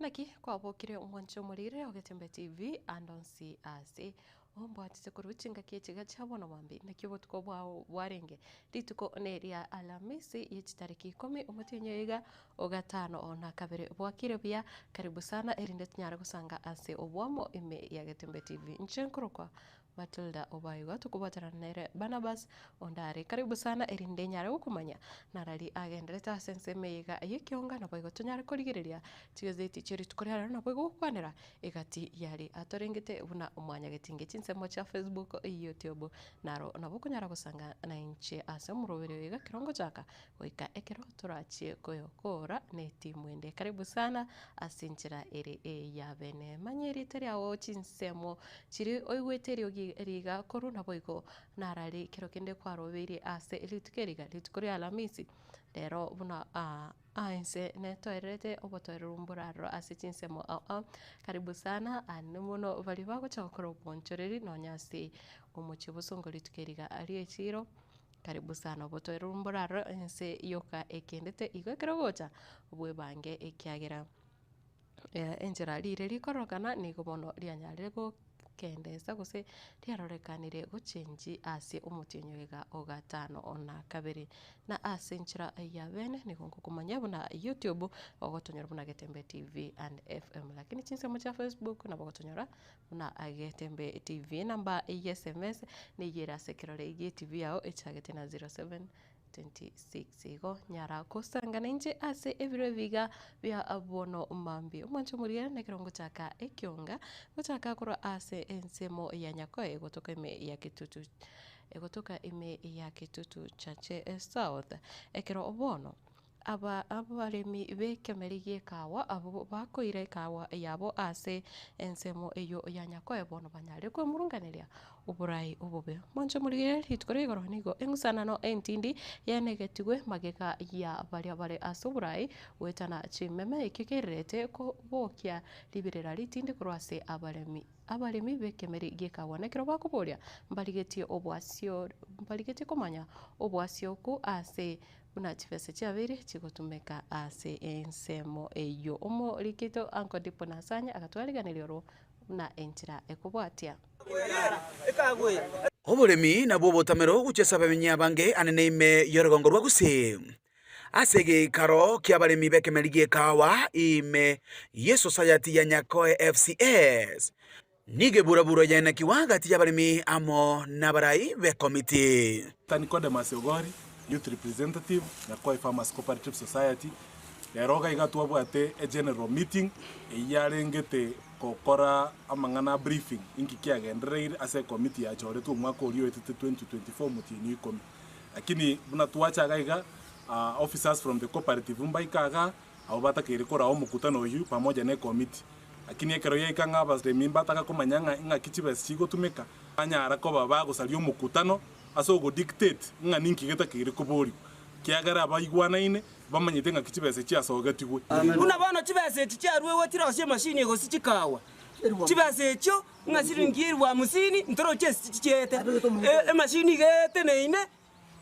Naki kwabokire omwancho murire ogetembe TV and on CRC ombwatite kuruchinga kichiga chabona wambi naki obutuko bwao bwarenge rituko neria Alhamisi yechitariki 10 omutinyoiga ogatano ona kabere bwakire bya karibu sana erinde tunyara gusanga ase obwamo ime ya Getembe TV nchenkurukwa Matilda Obayiga tukubatana nere Barnabas ondare karibu sana erinde nyara ukumanya narali agendereta sense meiga yekionga na boigo tunyara kurigireria tigazeti chiri tukorera na boigo kwanera egati yari atorengete buna umwanya getinge chinsemo cha Facebook YouTube naro nabo kunyara gusanga na inche ase murobere wega kirongo chaka goika ekero turachie koyokora ne timu ende karibu sana asinchira ere ya bene manyeri teriawo chinsemo chiri oigweterio riga koruna boigo narari kero kende kwarobere ase elitukeriga litukori Alhamisi rero buna ainse netoerete obotoerumburaro ase chinsemo karibu sana anemono bali bagochakora obonchoreri nonyasi omochibusungo litukeriga ari echiro karibu sana obotoerumburaro ense yoka ekendete igokero gocha obwe bange ekiagera enjera rire rikorokana nigobono rianyarire kendesa gose riarorekanire guchenji ase omutinyoiga ogatano ona kabiri na ase nchira ya bene nigongo kumanya buna YouTube ogotonyora buna Getembe TV and FM lakini chinsemo cha Facebook na bogotonyora buna Getembe TV namba SMS ni yera sekirore igi TV yao echagete na 0726 igo nyara kosangana nje ase ebiro biga bya abono mambi omancho muriere nekirongo chaka ekionga gochaka kora ase ensemo ya nyakoe gotoka ime ya kitutu chache South ekero obono abaremi bekemerigie kawa abo bakoire kawa yabo ase ensemo eyo ya nyakoe bono banyare ko murunganeria uburai ubube moncho murigere hitkore goronigo engusanano entindi yanegetigwe mageka ya bare asuburai wetana chimeme ikikerete ko bokia libirera litindi kurwase abaremi bekemerigie kawa nekero bakuboria mbaligetie komanya obwasio ku ase buna chifese chabiri chikotumeka ase ensemo eyo omo likito anko dipo nasanya agatwariganira ro na enchira ekubwatia oburemi nabwo botamero guchesa bamenya bange anene ime yorogongo rwa guse asege karo kia baremi bekemerigie kawa ime ye society ya Nyakoe FCS nige buraburo yana kiwaga tia baremi amo nabarai be committee Taniko de Masogori Youth Representative Nyakoe Farmers Cooperative Society yaroga igatwabwate a general meeting yarengete kokora amangana briefing inkikiagendereire ase committee ya chore tu mwaka ulio 2024 mutini ikomi lakini buna tuacha gaiga officers from the cooperative mbaikaga abo batakire kora omukutano uyu pamoja na committee lakini ekero yaikanga basremi bataka komanyanga inga kichibes chigo tumeka anyara ko baba gosario omukutano aso go dictate nga ninki getakire kubori kiagara abaigwanaine bamanyite nga kichibese chiasogetigwe kuna bana chibese chiarwe wetira ose machine go sichikawa chibese cho nga siringirwa musini ntoro chesi chichete machine gete neine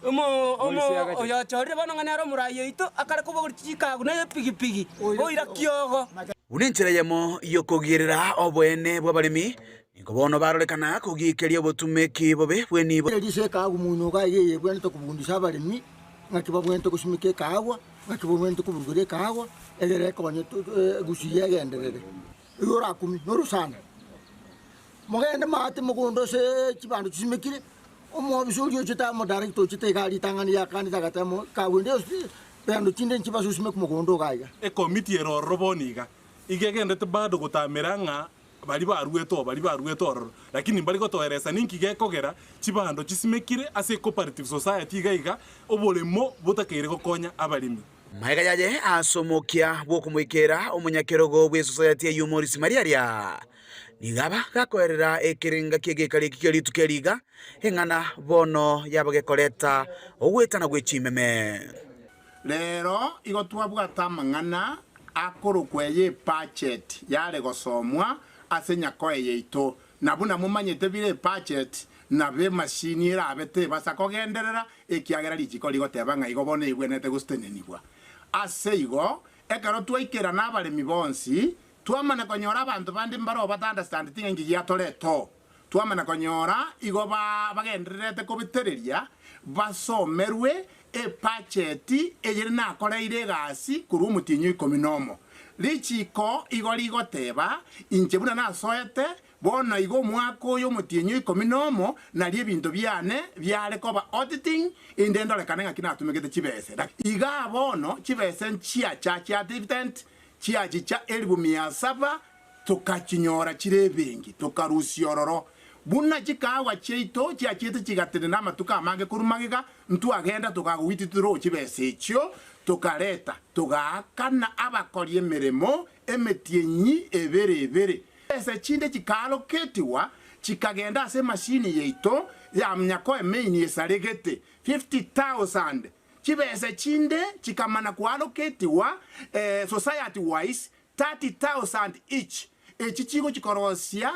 omo ya chore bana ngana ro murayo ito akara ko bogori chikagu na pigipigi oira kyogo unenchera yamo yokogirira obwene bwabaremi ngobono barorekana kugikeria obotumeki bobe bwenibo lise kagu muno ga yeye bwene to kubundisha abaremi ngakiba bwene to kusumike kawa ngakiba bwene to kubugure kawa elere konye gusiye genderere yora kumi noru sana mogende mate mugondo se kibando kusumikire omo bisulio chita mo director chita gari tangani ya kandi tagata mo kawende bendo chinde chiba susime kumugondo gaiga e committee ero roboniga igegende te bado gutameranga bali barueto lakini bali gotoeresa ninki gekogera chibando chisimekire ase cooperative society gaiga obolemo botakeire gokonya abalimi maiga yaje asomokia bwokumwikera omunyakerogo bwe society ya Morris Mariaria nigaba gakoerera ekiringa kiegekari kieritukeriga engana bono yabagekoreta ogwetana gwechimeme lero igotwabwata mang'ana akorukweye budget yare gosomwa ase Nyakoe yeito nabuna mumanyete bire budget na be machine irabete basakogenderera ekiagera lichiko ligoteba nga igobone igwenete gustenenibwa ase igo ekaro twaikera n'abaremi bonsi twamana konyora abantu bandi mbaro batandstand tinga ngiya toreto twamana konyora igo bagenderete kubitereria basomerwe epacheti ejeri nakoreire gasi kuri umutinyu 10 lichiko igo ligoteba inche buna nasoete bona igo mwako yo mutinyu 10 na lie bintu byane byare koba auditing indendole kanenga kinatumegete chibese iga bono chibese nchia cha dividend chia chicha 1700 tukachinyora chire bengi tukarusiororo buna chikawa cheito chia chete chigatene na matuka amange kurumagiga ntu agenda tukagwititiro chibese icho tukareta tugakana abakori emeremo emetienyi ebere ese chinde chikalo ketiwa chikagenda ase mashini yeito ya mnyako emaini esaregete 50,000 chibese chinde chikamana kualoketiwa society wise 30,000 each echichigo chikorosia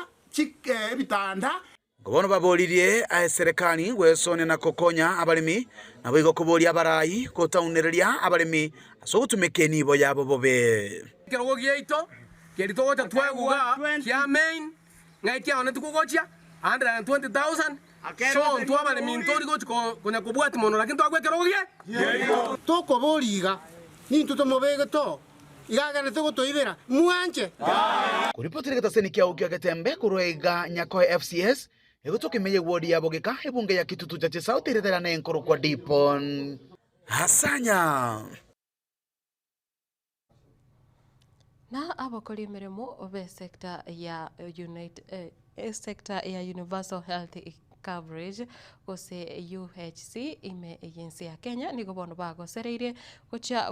ebitanda ngobono baboririe a serikali gwesone na kokonya abalimi nabo igo kuboria abarayi kotaunereria abalimi asogutumike nibo yabo bobe kerogo gieito kerito gota tweguga kia main ngai kia ona tukugochia 120,000 so ntwabale mintori gochiko kunya kubwati mono lakini twagwe kerogo gie toko boriga ni tutomobege to igagane tugotoibera muanje kuripotire gataseni kia ukia getembe kuroiga Nyakoe FCS egotokemeje wodi ya bogeka ebunge ya kitutu cha South iretera na enkoro kwa dipon hasanya na abakori mirimo be sector ya universal health coverage gose UHC ime agency ya Kenya nigo bono bagosereire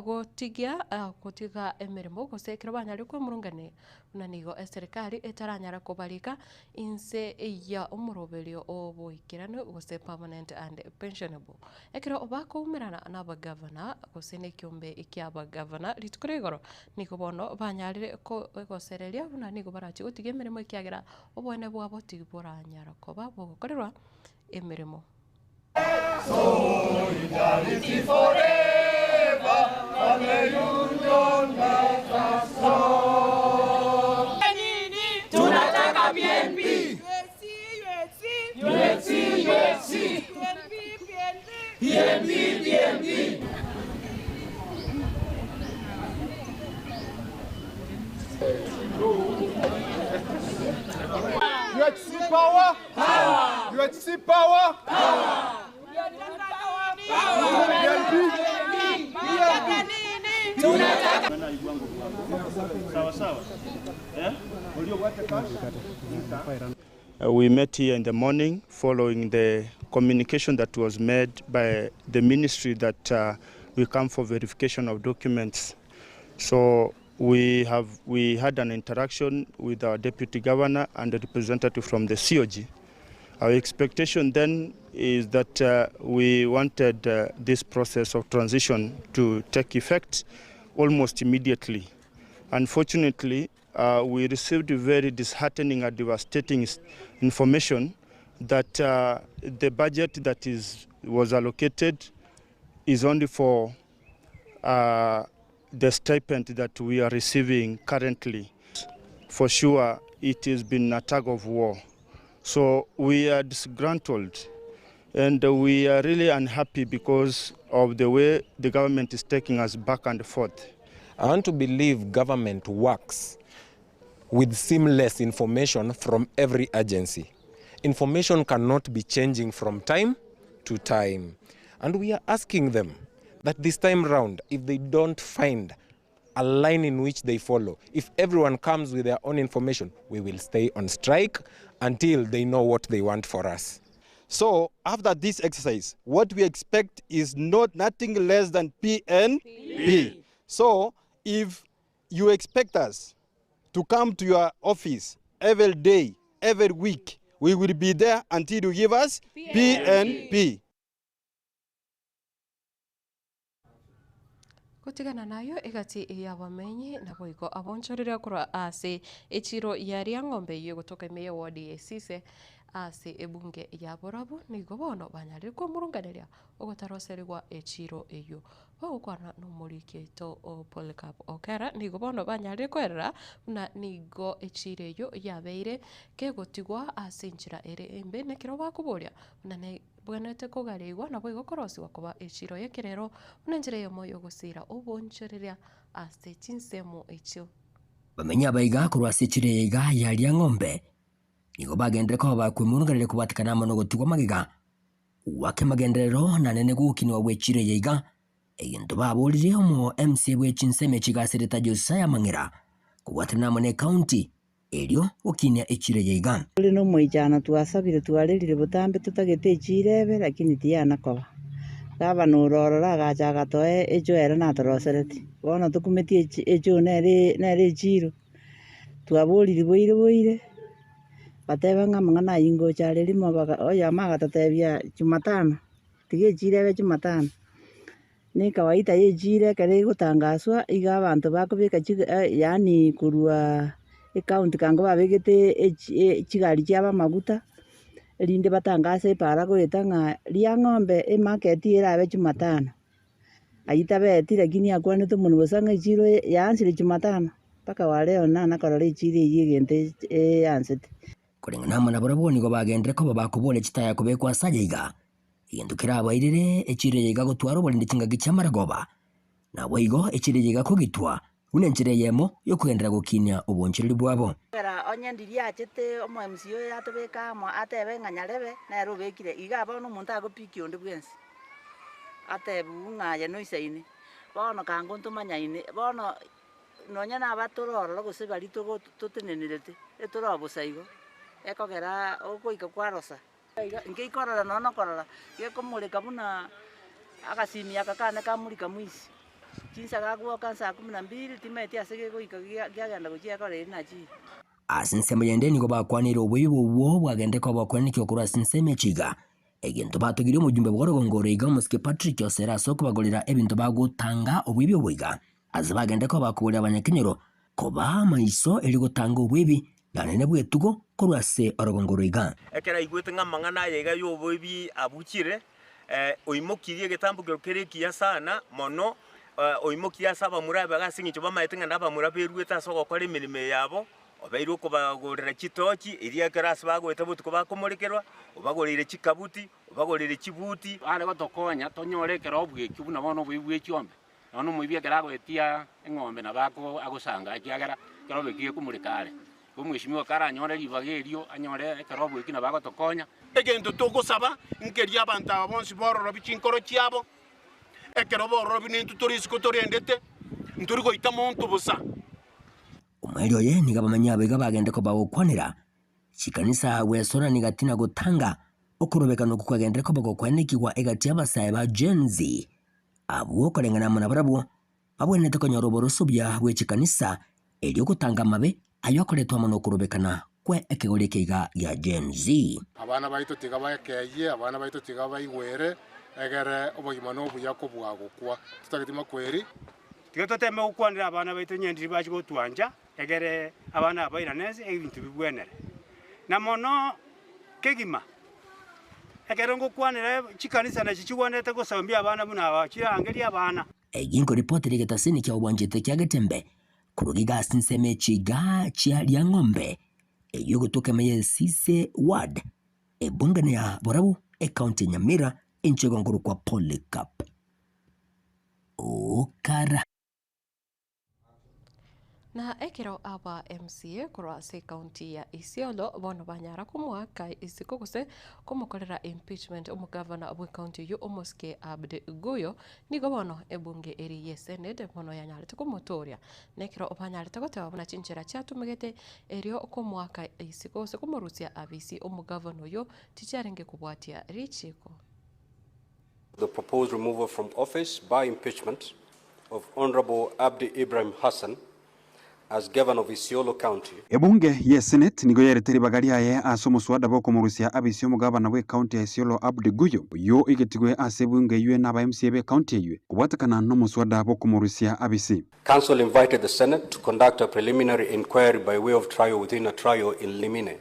gutiga emirimo gose kirabanyari kwa murungane na nigo serikali etaranyara kubalika inse ya umuroberio oboikirano gose permanent and pensionable ekiro obako umirana na governor gose ne kiombe ikiaba governor litukuregoro nigo bono banyarire ko gosereria buna nigo barachi gutiga emirimo ikiagira obone bwabo tiboranyara koba bogokorerwa emirimo. Solidarity forever, and the union makes us strong. Tunataka BNP. UHC. BNP. UHC power. UHC power. We met here in the morning following the communication that was made by the ministry that we come for verification of documents. So we had an interaction with our deputy governor and a representative from the COG. Our expectation then is that we wanted this process of transition to take effect almost immediately. Unfortunately, we received very disheartening and devastating information that the budget that was allocated is only for the stipend that we are receiving currently. For sure, it has been a tug of war. So we are disgruntled and we are really unhappy because of the way the government is taking us back and forth. I want to believe government works with seamless information from every agency. Information cannot be changing from time to time. And we are asking them that this time round, if they don't find a line in which they follow, if everyone comes with their own information, we will stay on strike until they know what they want for us. So after this exercise, what we expect is nothing less than PNP. So if you expect us to come to your office every day, every week, we will be there until you give us PNP. Kutigana nayo igati ya wamenyi na boiko abonchorera kura ase echiro yaria ng'ombe iyo kutoka meya wadi esise ase ebunge ya borabu nigo bono banyari kwa murunganeria ogotaroserwa echiro iyo baukwana n'omurikito o Polycarp Okera nigo bono banyare kwerera na nigo echireyo yabeire kegotigwa ase enchira ere embe nekero bakuboria na ne bwenete kogareigwa nabo igokorosiwa kuba echiro yekerero buna enchira yomo yogosira obonchereria ase chinsemo echio bamenya baiga kurwase echire iga yaria ng'ombe nigo bagendere ko bakwimurungarire kubatikana mono gotigwa magiga wake magenderero na nene gukinwa bwechire yiga egintu baborire omo MC bwechinseme chigasireta Josiah Mang'ira kubatina mone county eryo ukinya echire yiga uri no mwijana twasabire twarerire butambe tutagete echirebe lakini tiana koba gaba nurorora gacha gatoe ejo era na torosereti bono tukumetie ejo nere echiro twaborire boire bateba ng'amang'ana ingo chale limo baga oya maga tatebia Jumatano tige chirebe Jumatano ni kawaida ye chire kare gutangaswa iga abantu bakubika yani kurwa account kango babegete chigari cyaba maguta rinde batangase para goetanga lia ng'ombe market irabe Jumatano ayita beti lakini akwane to munhu bosanga chiro yansire Jumatano paka waleo na korore chire yigente yansete kulingana na baraboni go bagendere ko bakubole chitaya kubekwa sajiga yindukira abairire echire yiga gutwara bolinde kingaga cyamaragoba na boigo echire yiga kugitwa unenchire yemo yo kugendera gukinya obonchiri bwabo era onyendiria achete omo MCO yatobeka mo atebe nganyarebe na robekire iga bono umuntu agopiki onde bwensi atebu ngaye no isaine bono kango ntumanyaine bono nonya na batororo gusebari to tutenenirete etorobusaigo ekogera okoika kwarosa nge ikorora nono korora yekomurika buna agasimi akakane kamurika mwisi kinsa gagwo kansa 12 timeti asege goika gyagenda gochieka rena chi asinsemo yende nigo bakwanira obuyubo bwagende ko bakwanikyo kura sinseme chiga egintu batugire omujumbe bworogongore iga musike Patrick Osera soko bagolera ebintu bagutanga obwibi obwiga azabagende ko bakubulira abanyakinyero koba maiso eri gutanga obwibi na nene bwetugo korwase orogongoro iga ekera igwete ng'amang'ana yega yoboibi abukire oimokirie getambukiro kerekia sana mono oimokia saba murabe gasingicho bamaetenga naba murabe rueta soko kore milime yabo obairo ko bagorera chitoki iria karasi bagweta butuko bakomorekerwa obagorire chikabuti obagorire chibuti ale gotokonya tonyorekera obweki buna bono bwibwe chiombe nono mwibye kerago etia eng'ombe na bako agosanga kiagera kerobe kie kumurikare kumwishimiwa kara nyore libagerio anyore kerobo ikina bagotokonya egento togosaba nkeria abantu abonsi bororo bichinkoro chiabo ekerobo robi nintutorisko toriendete nturi goita muntu busa umwelio ye niga bamanyabo iga bagende ko bagukwanira chikanisa wesora nigatina gutanga okurobeka no kukagendere ko bagokwanikirwa egati abasaye ba Gen Z abo korengana muna barabo babonete ko nyorobo rusubya bwe chikanisa elio gutanga mabe ayokoretwa muno kurobekana kwe ekegoreke iga ya Gen Z abana baito tiga bayekeye abana baito tiga bayigwere egere obogima no buyako bwagukwa tutagitima kweri tiga toteme ukwanira abana baito nyendiri bachigo twanja egere abana abayiraneze ebintu bibwenere na mono kegima egere ngokwanira chikanisa na chichibonete gusambia abana buna abachirangeri abana egingo report ligetasini kya obwanjete kya getembe kurugiga sinseme chiga chia lya ng'ombe eyo gutoka meye sise ward ebungane ya borabu county Nyamira enchegongoro kwa Polycarp Okara na ekero aba MCA kurwase county ya Isiolo bono banyara kumwaka isiko guse kumukorera impeachment omugavana obwe county yo omoske Abdi Guyo nigo bono ebunge eri ye senate bono yanyarete kumutoria nekero obanyarete goteba bona chinchera chatumegete erio kumwaka isiko guse kumurusia abisi omugavana yo ticharenge kubwatia richiko. The proposed removal from office by impeachment of Honorable Abdi Ibrahim Hassan as governor of Isiolo County. Ebunge ye Senate nigo yereteri bagari aye asomuswada boko murusia abisi omugabana we county ya Isiolo Abdi Guyo yo igetigwe asebunge yue naba MCA be county yue kubwatakana no muswada boko murusia abisi. Council invited the Senate to conduct a preliminary inquiry by way of trial within a trial in Limine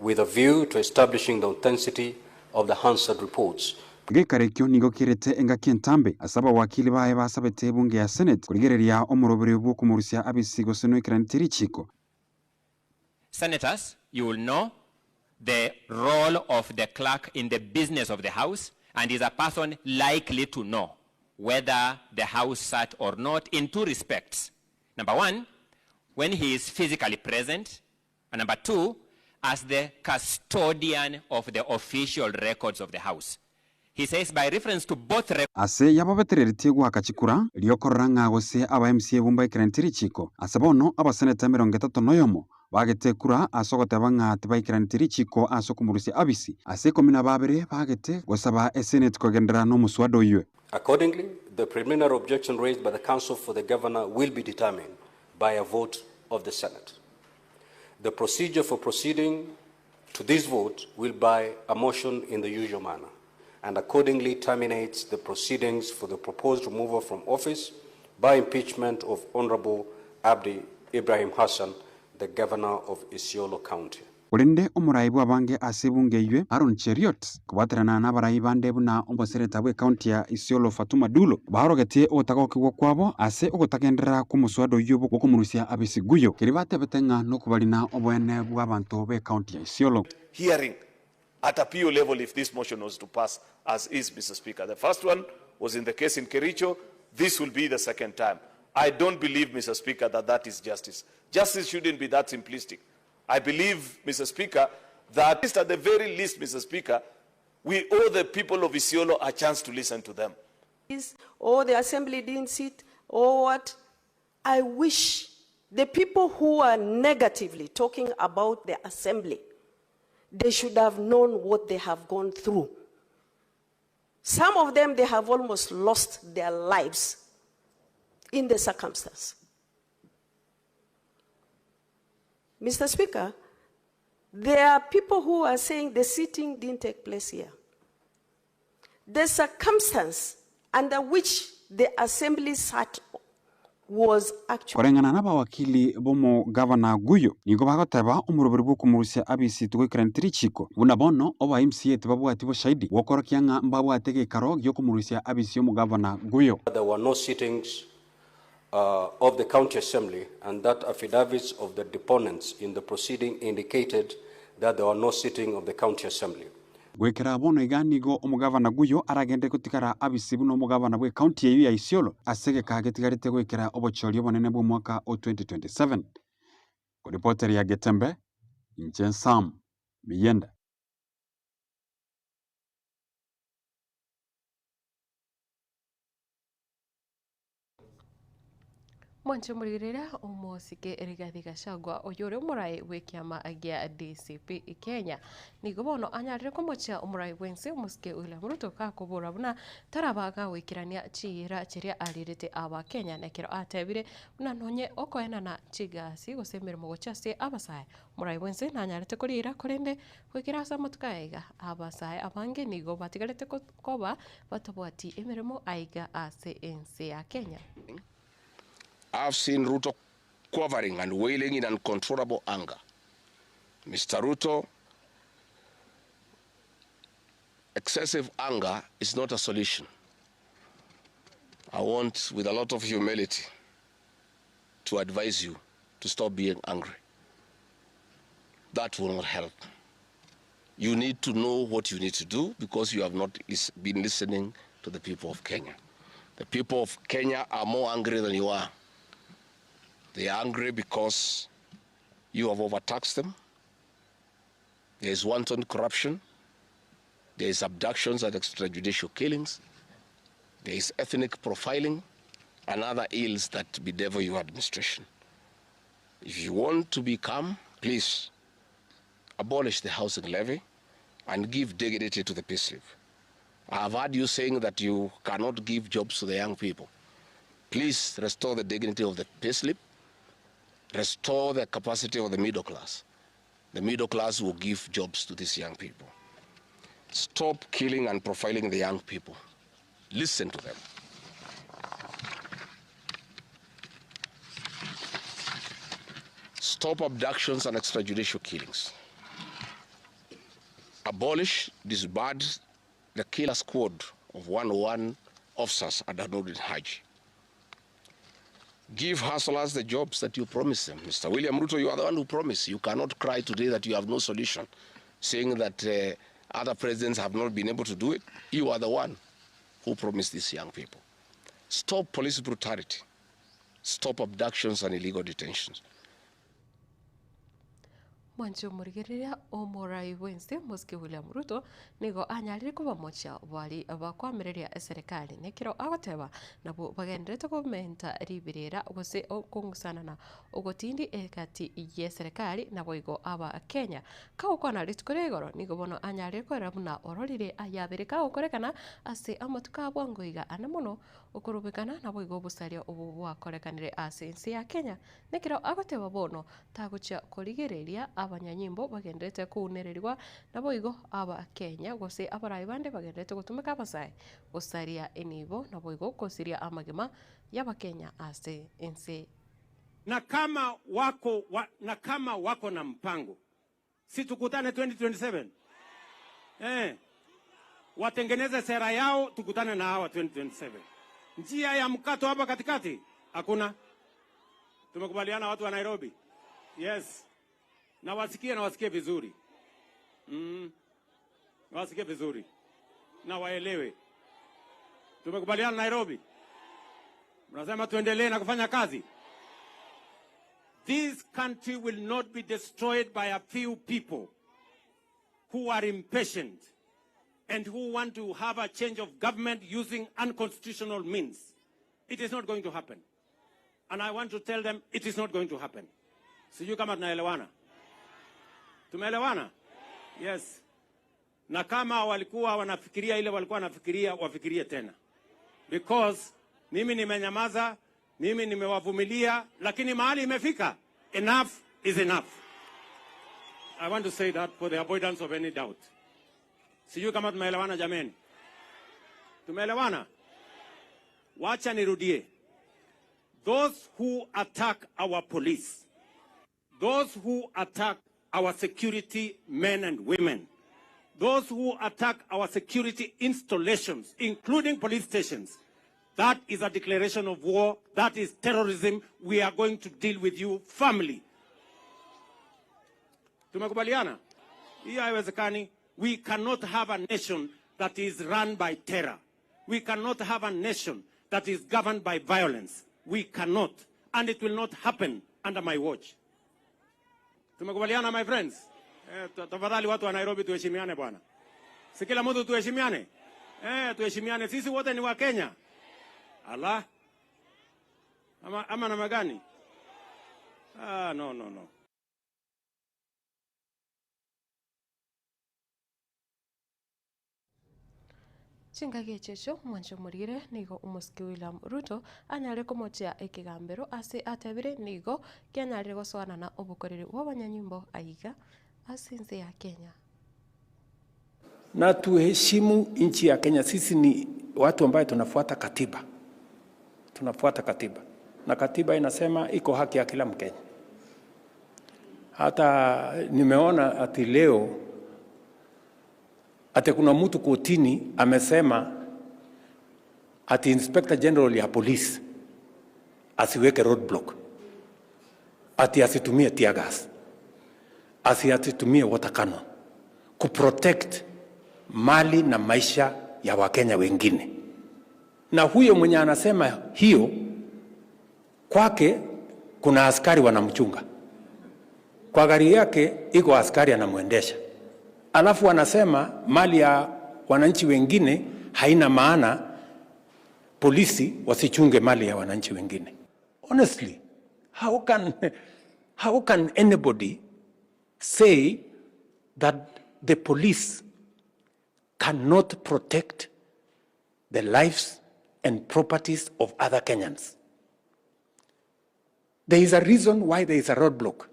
with a view to establishing the authenticity of the Hansard reports gikarekyo nigo kirete engaki entambe asaba wakili bae basabete bunge ya Senate kurigereria omurobere bwo kumurusia abisigo seno ikiranitiri chiko. Senators, you will know the role of the clerk in the business of the House, and is a person likely to know whether the House sat or not in two respects. Number one, when he is physically present, and number two, as the custodian of the official records of the House. He says by reference to both ase yababetereritie gwaka chikura riokorora ng'agose aba MCA bumba ikiranitiri chiko asabono abaseneta 31 bagete kura asogote bang'ati baikiranitiri chiko asokumurusia abisi ase 12 bagete gosaba Senate kogendera no muswada oywe. Accordingly, the preliminary objection raised by the Council for the Governor will be determined by a vote of the Senate. The procedure for proceeding to this vote will by a motion in the usual manner, and accordingly terminates the proceedings for the proposed removal from office by impeachment of Honorable Abdi Ibrahim Hassan, the Governor of Isiolo County. Urinde omuraibu abange asebunge ywe Aaron Cheriot kubaterana n'abarai bandebu na ombosereta bwe county ya Isiolo Fatuma Dulo barogetie otakokigwo kwabo ase ogotagendera ku muswado yubo gwo kumurusia abisiguyo kiribate betenga no kubalina obwene bw'abantu be county ya Isiolo. Hearing at a PO level if this motion was to pass as is, Mr. Speaker. The first one was in the case in Kericho. This will be the second time. I don't believe, Mr. Speaker, that that is justice. Justice shouldn't be that simplistic. I believe, Mr. Speaker, that at the very least, Mr. Speaker, we owe the people of Isiolo a chance to listen to them. Or the assembly didn't sit, or what? I wish the people who are negatively talking about the assembly, they should have known what they have gone through. Some of them, they have almost lost their lives in the circumstance. Mr. Speaker, there are people who are saying the sitting didn't take place here. The circumstance under which the assembly sat was actually... Korengana n'abawakili bomo Governor Guyo nigo bagoteba omuroberi bwo kumurusia abisi tugoikiranitiri chiko buna bono oba MCA tebabwati bo shahidi wokorokia nga mbabwate gekaro gyo kumurusia abisi omu Governor Guyo. There were no sittings of the county assembly, and that affidavits of the deponents in the proceeding indicated that there were no sitting of the county assembly. Gwekera bono iganigo omugavana Guyo aragende kutikara abisibu no mugavana bwe county ya Isiolo asege kagetigarite gwekera obochori obonene bwo mwaka o 2027. Ko reporter ya Getembe Inchen Sam Biyenda. Mwancho muririra omosike Rigathi Gachagua oyore umurai wekiama agia DCP Kenya nigo bono anyarire komocha umurai wense musike William Ruto ka kubura buna tarabaga wekirania chira chiria aririte aba Kenya nekero atebire buna nonye okoena na chigasi gosemera mugochase abasai umurai wense nanyarite kurira kurende wekira samutukaiga abasai abange nigo batigarete koba batobwati emeremo aiga ase ense ya Kenya. I've seen Ruto quivering and wailing in uncontrollable anger. Mr. Ruto, excessive anger is not a solution. I want, with a lot of humility, to advise you to stop being angry. That will not help. You need to know what you need to do because you have not been listening to the people of Kenya. The people of Kenya are more angry than you are. They are angry because you have overtaxed them. There is wanton corruption. There is abductions and extrajudicial killings. There is ethnic profiling and other ills that bedevil your administration. If you want to be calm, please abolish the housing levy and give dignity to the payslip. I have heard you saying that you cannot give jobs to the young people. Please restore the dignity of the payslip. Restore the capacity of the middle class. The middle class will give jobs to these young people. Stop killing and profiling the young people. Listen to them. Stop abductions and extrajudicial killings. Abolish, disband the killer squad of 101 officers at Danudin Haji. Give hustlers the jobs that you promised them. Mr. William Ruto, you are the one who promised. You cannot cry today that you have no solution, saying that other presidents have not been able to do it. You are the one who promised these young people. Stop police brutality. Stop abductions and illegal detentions. Mwancho murigereria omorai Wednesday muski William Ruto nigo anyarire kuba mocha wali abakwamireria serikali nekiro agoteba nabo bagendete komenta ribirira gose kungusana na ogotindi ekati ye serikali nabo igo aba Kenya kaukona ritkuregoro nigo bono anyarire kwera buna ororire ayabirika okorekana ase amatuka bwangoiga anamono okurubikana nabo igo busaria obu bwakorekanire ase nsi ya Kenya nekiro agoteba bono tagucha korigereria abanyanyimbo bagendete kunererirwa nabo igo aba Kenya gose abarayi bande bagendete gutumika abasayi gusaria enibo nabo igo kusiria amagema y'aba Kenya ase ense. Na kama wako na mpango, si tukutane 2027 watengeneze sera yao, tukutane na hawa 2027. Njia ya mkato hapa katikati hakuna. Tumekubaliana watu wa Nairobi? Yes. Na wasikie vizuri. Wasikie vizuri. Na waelewe. Tumekubaliana Nairobi? Mnasema tuendelee na kufanya kazi. This country will not be destroyed by a few people who are impatient and who want to have a change of government using unconstitutional means. It is not going to happen. And I want to tell them it is not going to happen. Sijui kama tunaelewana. Tumeelewana? Yes. Na kama walikuwa wanafikiria ile walikuwa wanafikiria, wafikirie tena. Because mimi nimenyamaza, mimi nimewavumilia, lakini mahali imefika. Enough is enough. I want to say that for the avoidance of any doubt. Sijui kama tumeelewana jameni. Tumeelewana? Wacha nirudie. Those who attack our police, those who attack our security men and women, those who attack our security installations, including police stations, that is a declaration of war. That is terrorism. We are going to deal with you firmly. Tumekubaliana? Hii haiwezekani. We cannot have a nation that is run by terror. We cannot have a nation that is governed by violence. We cannot. And it will not happen under my watch. Tumekubaliana, my friends? Tafadhali watu wa Nairobi tuheshimiane bwana. Si kila mtu tuheshimiane? Tuheshimiane. Sisi wote ni wa Kenya. Allah. Ama namna gani? No. Chingage checho mwancho murire nigo umuski William Ruto anyare kumochia ekigambero ase atebire nigo kianyare goswana na obukoreri w'abanyanyimbo aiga asinze ya Kenya. Na tuheshimu nchi ya Kenya. Sisi ni watu ambao tunafuata katiba. Tunafuata katiba. Na katiba inasema iko haki ya kila Mkenya. Hata nimeona ati leo ati kuna mtu kotini amesema ati Inspector General ya police asiweke roadblock, ati asitumie tear gas, asitumie water cannon kuprotect mali na maisha ya Wakenya wengine. Na huyo mwenye anasema hiyo, kwake kuna askari wanamchunga, kwa gari yake iko askari anamuendesha. Alafu anasema mali ya wananchi wengine haina maana, polisi wasichunge mali ya wananchi wengine. Honestly, how can anybody say that the police cannot protect the lives and properties of other Kenyans? There is a reason why there is a roadblock.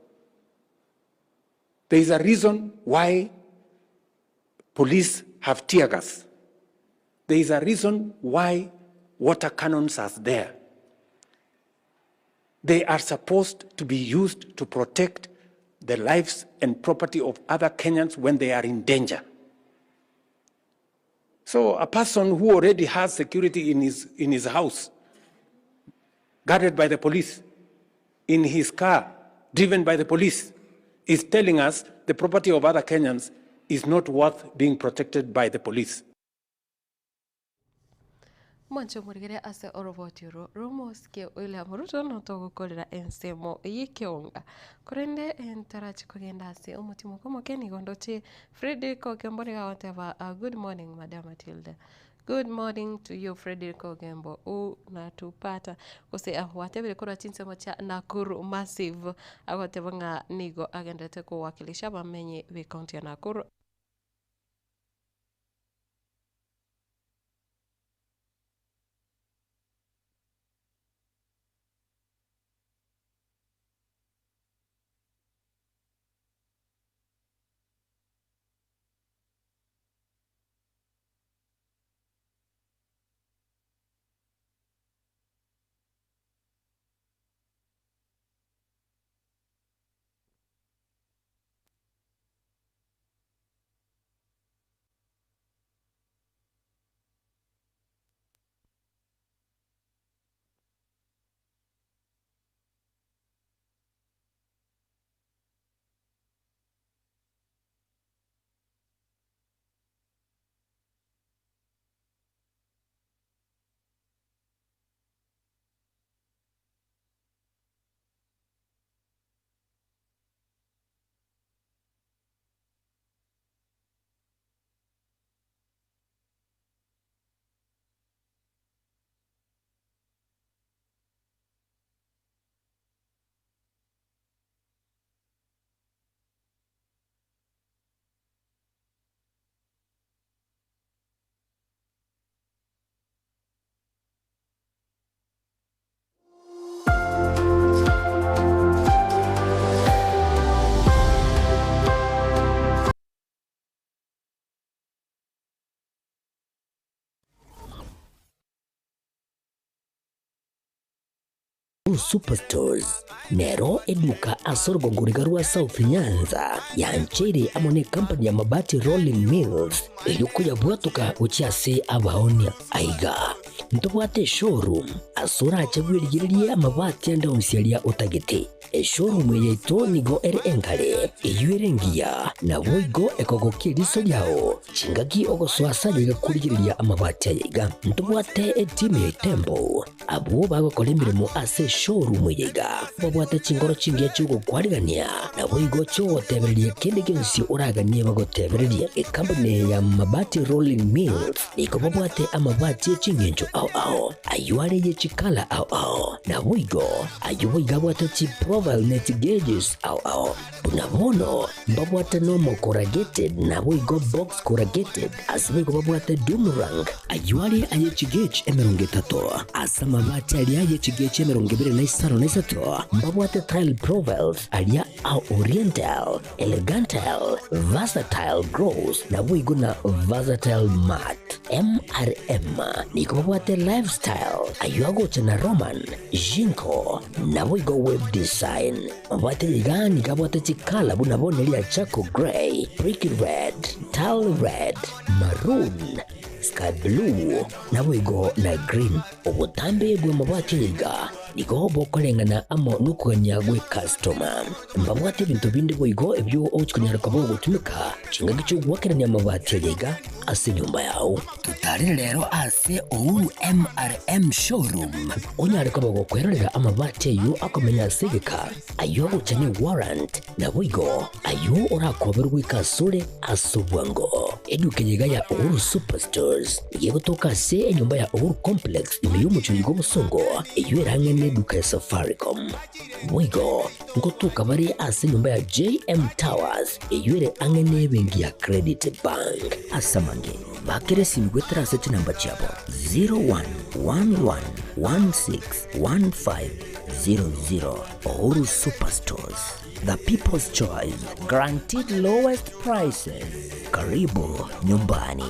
There is a reason why police have tear gas. There is a reason why water cannons are there. They are supposed to be used to protect the lives and property of other Kenyans when they are in danger. So a person who already has security in his house, guarded by the police, in his car, driven by the police, is telling us the property of other Kenyans is not worth being protected by the police. Mwancho murigere ase orobotiro rumoske William Ruto notogukorera ensemo yikionga korende entarachi kugenda ase omutimo komokeni gondoche Frederick Ogembo ga whatever. Good morning Madam Matilda. Good morning to you Frederick Ogembo. Natupata kose ahwatebere kora chinsemo cha Nakuru Massive agoteba nga nigo agendete kuwakilisha bamenye we county ya Nakuru. Superstores nero eduka asorogongoriga rwa South Nyanza yanchere amone company ya mabati Rolling Mills eyuko yabwatuka uchiase abaonia aiga ntobwate showroom asura achagwirigirie amabati anda usialia utagete showroom yeito nigo ere engare eyuerengia na boigo ekogokiriso yao chingagi ogoswasa yigakurigiria amabati aiga ntobwate team Tembo abo bagokora imirimo ase showroom yiga babwate chingoro chingia chugo kwarigania na boigo cho tebererie kende gensi uraganie bagotebererie company ya mabati Rolling Mills iko babwate amabati chingenjo ao ayuare ye chikala ao na boigo ayuiga bwate chi profile net gauges ao bunabono babwate normal corrugated na boigo box corrugated asibigo babwate Dumarang ayuare aye chigage emerongetato asama mabati alia ye chigage emerongibere na isaro na isato mbabwate tile profiles alia au oriental elegantal versatile grows na boigo na versatile mat MRM niko babwate lifestyle ayuago chana Roman Jinko na boigo web design babwate ligani kabwate chikala bunabone lia Chaco Gray Brick Red Tile Red Maroon Sky Blue na boigo na green obutambe gwe mabwate yiga niko bokolengana amo nukuganya gwe customer mbabwate bintu bindi boigo ebyo ochikunyara kabo gutumika chinga gicho gwakeranya amabati yiga ase nyumba yao tutari rero ase Uhuru MRM showroom onyare kabo gukwerera amabati yu akomenya segeka ayo guchane warrant na boigo ayo urakoberwa ikasure asubwango eduke yiga ya Uhuru Superstores yego toka se enyumba ya Uhuru Complex imeyumucho yigo busongo iyo erangene duka ya Safaricom boigo ngotuka bari ase nyumba ya JM Towers iyo ere angene bengi ya Credit Bank asamange bakere simgwetera sete namba chabo 0111161500 Uhuru Superstores, the people's choice, guaranteed lowest prices. Karibu nyumbani.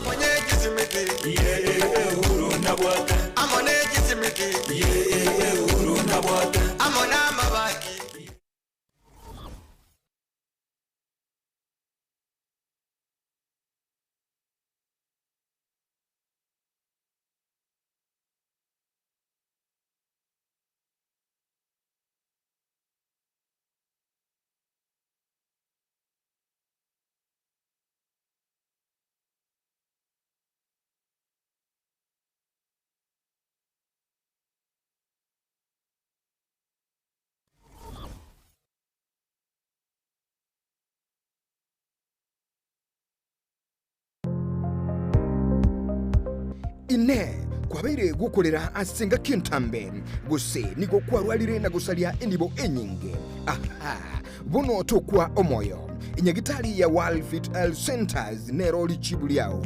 ine kwabaire gukorera asenga kintambe guse nigo kwarwalire na gusalia enibo enyinge aha buno tokwa omoyo inyagitali ya Walfit Health Centers nero lichibuliao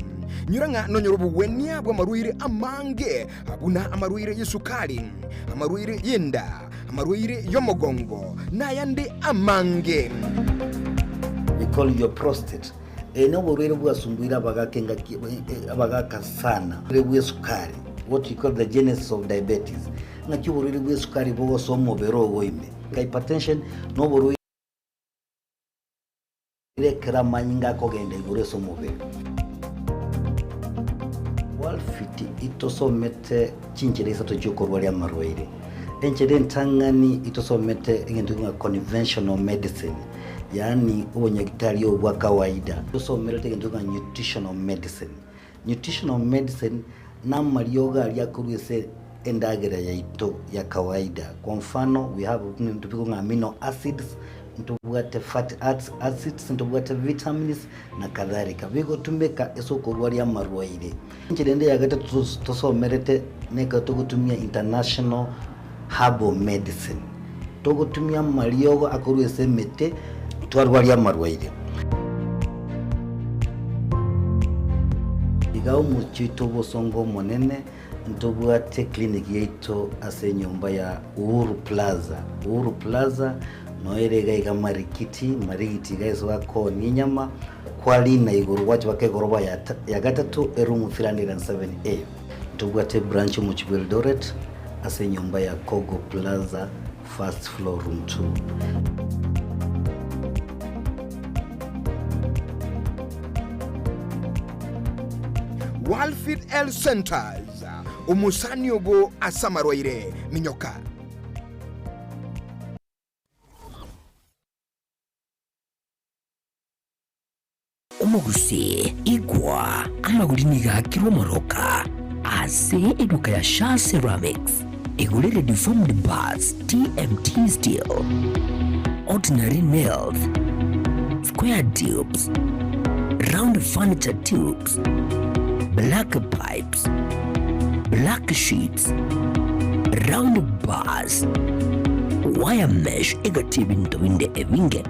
nyuranga nonyorobu wenia bwa maruire amange abuna amaruire yesukali amaruire yenda amaruire yomogongo na yande amange. We call your prostate. Eno borwere bwasumbuira abagakenga abagaka sana. Bwe sukari. What you call the genesis of diabetes. Ngaki borwere bwe sukari bogo somo bero boime. Hypertension no borwere kera manyinga kogende igure somo be. Walfit itosomete chinchereza tochokorwa ya marwaire. Enchede ntangani itosomete ngentunga conventional medicine. Yani ubunyagitari obwa kawaida. Itosomete ngentunga nutritional medicine. Nutritional medicine namalioga aliakurwese endagera ya ito ya kawaida. Kwa mfano we have tupikonga amino acids, ntubwate fatty acids, ntubwate vitamins na kadhalika. Bigo tumbeka eso korwari ya marwaire. Nchidende yagata tosomerete neka togutumia international herbal medicine. Togutumia maliogo akurwese mete twarwari ya marwaire. Igao muchito bosongo monene ntubwate clinic yeito ase nyumba ya Uhuru Plaza. Uhuru Plaza noerega igamarikiti marigiti gaiso wako ninyama kwali na iguru wachi wake goroba ya gatatu erumu 307A. Ntubwate branch mu Eldoret ase nyumba ya Kogo Plaza first floor room 2. Walfit Health Centers umusani ogo asamarwaire minyoka. Omuguse igwa amagulini gakirwa moroka ase iduka ya Shah Ceramics igulire deformed bars TMT steel, ordinary nails, square tubes, round furniture tubes, black pipes, black sheets, round bars, wire mesh egatibinto winde evinge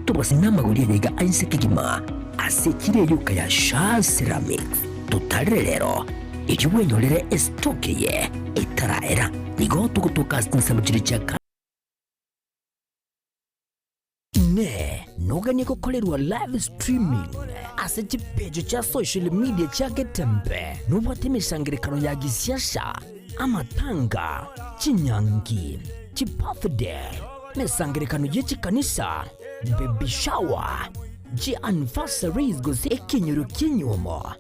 tubasi namagulire niga ainsekigima asekire yuka ya Shah Ceramics tutarelero ijuwenyolere estoke ye itaraera nigo tukutukastinsa muchiri chaka ne noganye kukolerwa live streaming ase chipejo cha social media chake tempe nubwate misangirikano ya gisiasha amatanga chinyangi chibirthday misangirikano yechikanisa baby shower anniversaries gose ekinyuru kinyumo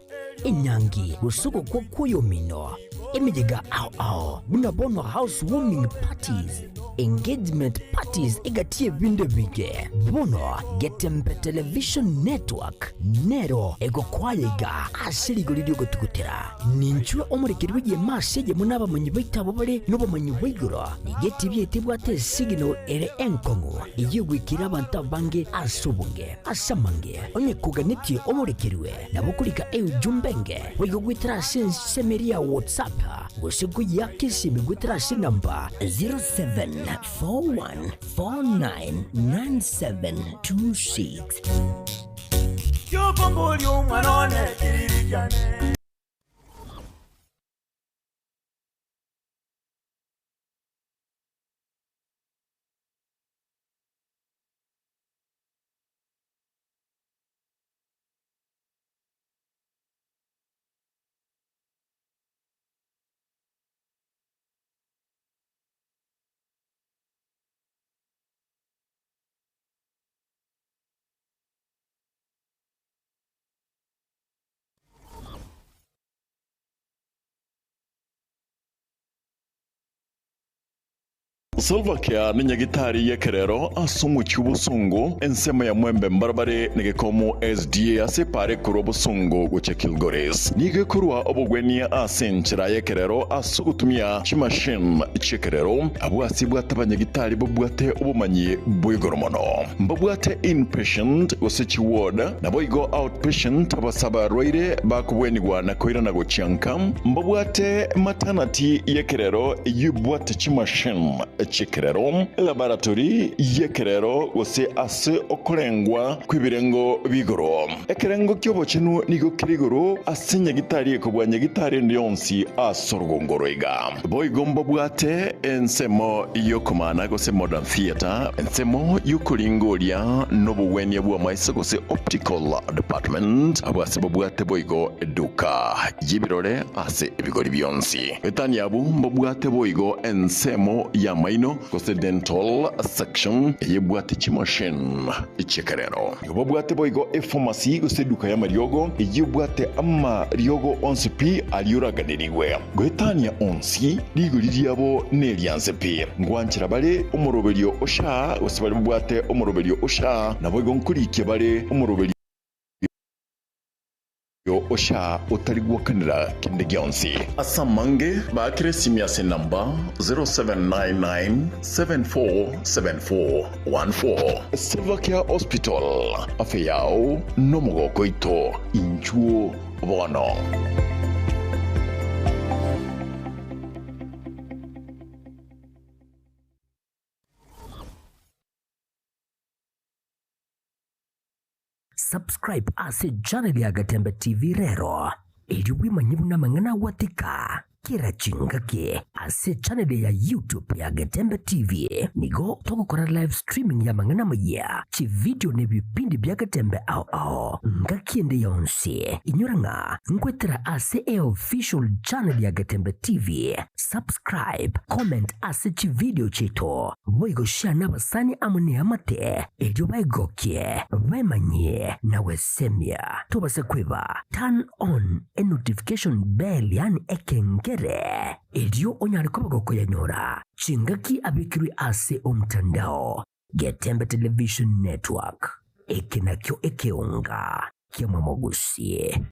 inyangi gusuko kwa kuyomino imijiga ao bunabono housewarming parties engagement parties egatie binde bige bono Getempe television network nero ego kwayega ashiri golidio gotugutera ninchwe omurikirwe ye masege munaba manyi baitabo bare no bamanyi baigura igeti byetibwate signal ere enkongo iyigwikira abantu bange asubunge asamange onye kuganitie omurikirwe nabukulika jumbenge wigwitira semeria WhatsApp gosigu yakisi migwitira namba 0741499726 Yo bombo yo mwanone kiririjane Salva Kiir ni nyagitari yekerero asumu chubusungu ensema ya mwembe mbarbare nigekomo SDA asepare kuro busungu guche Kilgoris nige kurwa obogwenia asenchira yekerero asugutumia chimashin chekerero abwasi bwatabanyagitari bobwate obumanyi bwigoromono mbobwate inpatient gosechi ward na boigo outpatient abasaba roire bakubwenigwa na koira na gochianka mbobwate maternity yekerero yubwate chimashin chekerero laboratory yekerero gose ase okorengwa kwibirengo bigoro ekerengo kyobo chinu nigo kirigoro asinya gitari ekobwanya gitari ndionsi asorgongoroiga boigombo bwate ensemo yokomana gose modern theater ensemo yukulingolia nobuwenia bwa maisa gose optical department abwase bwate boigo eduka yibirore ase ebigori byonsi etani abu mbobwate boigo ensemo ya maino gose dental section yebwate chimashin ichekerero yobwate boigo pharmacy gose duka ya mariogo yebwate amma riogo onsi pi aliuraganirigwe gwetania onsi liguriryabo nelianse pi ngwanchira bale umoroberio osha gose bale bwate umoroberio osha naboigo nkurike bale umoroberio osha utarigwakanira kinde gyonsi asamange bakire simyase namba 0799747414 Salva Kiir Hospital afeyao nomogoko ito inchuo bono. Subscribe ase channel ya Gatembe TV rero ili wimanyibu na mangana watika kira chingake ase channel ya YouTube ya Gatembe TV nigo toko kora live streaming ya mangana maya chi video ne bipindi bya Gatembe ao ngakiende yonse inyuranga ngwetera ase official channel ya Gatembe TV subscribe comment ase chi video cheto boigo share nabasani amune amate ejo baigokie bemanye na wesemia tobase kweba turn on a notification bell yani ekengere edio onyari kobagoko yanyora chingaki abikiri ase omtandao Gatembe Television Network ekinakyo ekeunga kiamamogusie.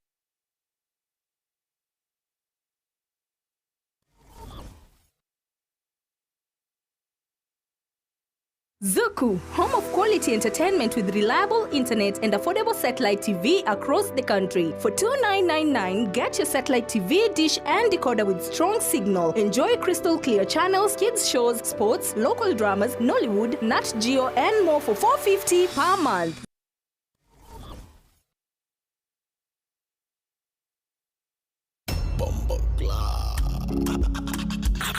Zuku, home of quality entertainment with reliable internet and affordable satellite TV across the country. For $29.99, get your satellite TV dish and decoder with strong signal. Enjoy crystal clear channels, kids shows, sports, local dramas, Nollywood, Nat Geo, and more for $4.50 per month.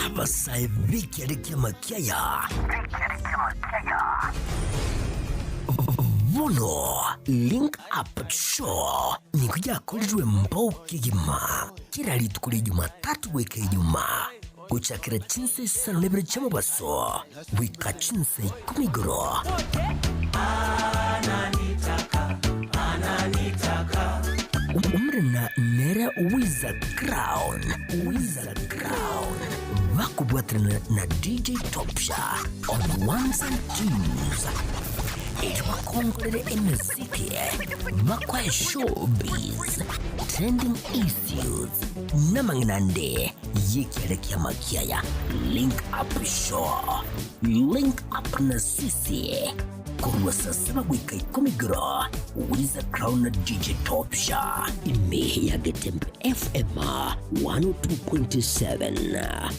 Abasaibiki alikia makiaya Vono Link Up Show ni kuja kulitwe mbao kigima kira litukuli Jumatatu weke Ijumaa kuchakira chinse sana lebere chama baso wika chinse kumigoro umrena nera Wizard Crown Vakubwatrina na DJ Topsha on the ones and twos. Ilwakongolele emiziki, makwa showbiz, trending issues, namanginande, yekielekea makiaya. Link Up Show, Link Up na sisi. Kurwa sasema wika ikomigro, Wizard Crown na DJ Topsha. Imehe ya Gatembe FM 102.7.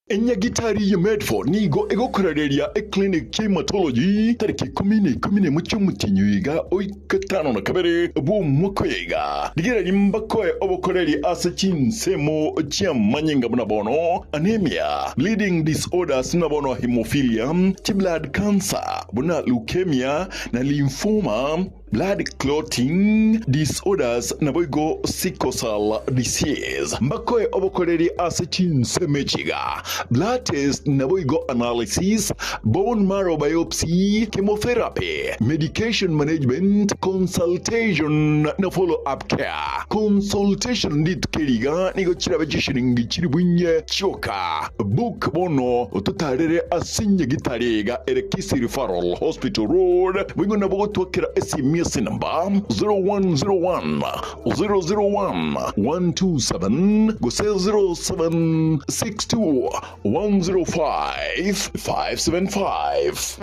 Enyagitari ya Medford nigo egokorereria clinic hematology tariki 10 mu cyumutinyuiga oikatano na kabere bu mukoyega digera limbakoe obokoreri ase chinsemo chiamanyenga bunabono anemia bleeding disorders nabono hemophilia blood cancer buna leukemia na lymphoma blood clotting disorders naboigo sickle cell disease mbakoe obokoleri ase chinsemechiga blood test naboigo analysis bone marrow biopsy chemotherapy medication management consultation na follow up care consultation dit keriga nigo chirabe chishiringi chiri bunye choka book bono otutarere asinye gitariga Erekisi Referral Hospital Road wingo nabogo twakira SMS number 0101 001 127 go 0762 105 575.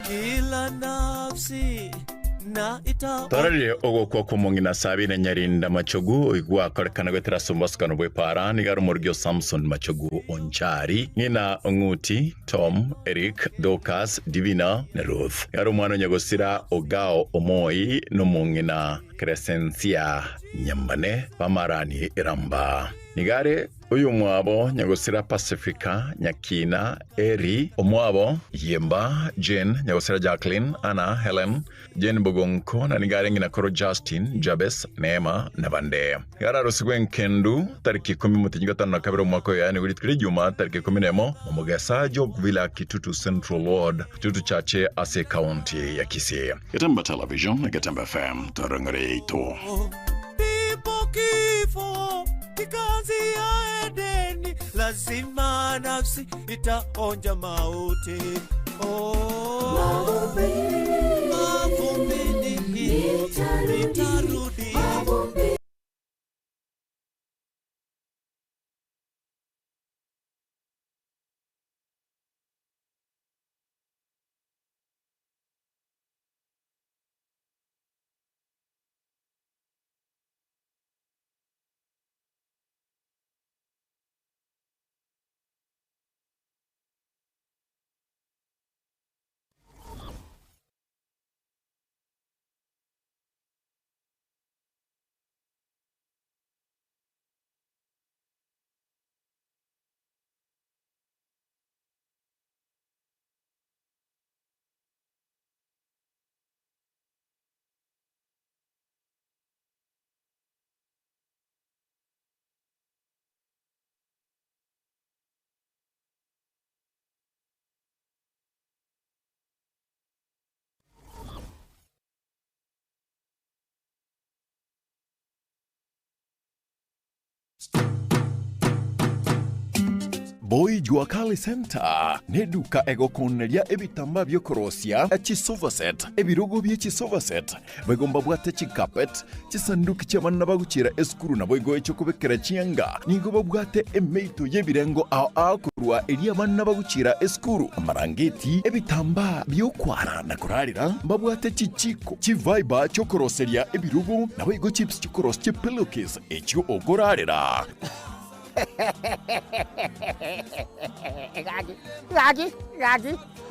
Kila nafsi na ita Tarare ogo kwa kumongina sabi na nyarinda machogu igwa korekana gwetera sumbaskano bwe para ni garu morgio Samson machogu onchari ngina onguti Tom Eric Dokas Divina na Ruth garu mwana nyagosira ogao omoi no mongina Crescencia Nyambane pamarani iramba nigare uyu mwabo nyagosira Pacifica Nyakina Eri omwabo Yemba Jane nyagosira Jacqueline Anna Helen Jane Bogonko na nigare ngina koro Justin Jabes Neema Nabande gara rosigwen kendu tariki 10 mwaka yani wilitkiri juma tariki 10 momogesa Jogvilla Kitutu Central Ward Kitutu Chache Ase County ya Kisii Gatamba Television Gatamba FM tarangare ito kifo kikazi ya Edeni, lazima nafsi itaonja mauti. Mavumbini nitarudi. Boy Juakali Center neduka egokoneria ebitamba byokorosia echisovaset ebirugo byechisovaset bagomba bwate chikapet chisanduki cy'abana bagucira eskuru na boygo ecyo chianga nigo babwate emeito yebirengo ao kurwa eri abana bagucira eskuru amarangeti ebitamba byokwara na kurarira babwate chichiko chiviber cyokoroseria ebirugo na boygo chips cyokorosia chipillowcase ecyo ogorarira Gagi.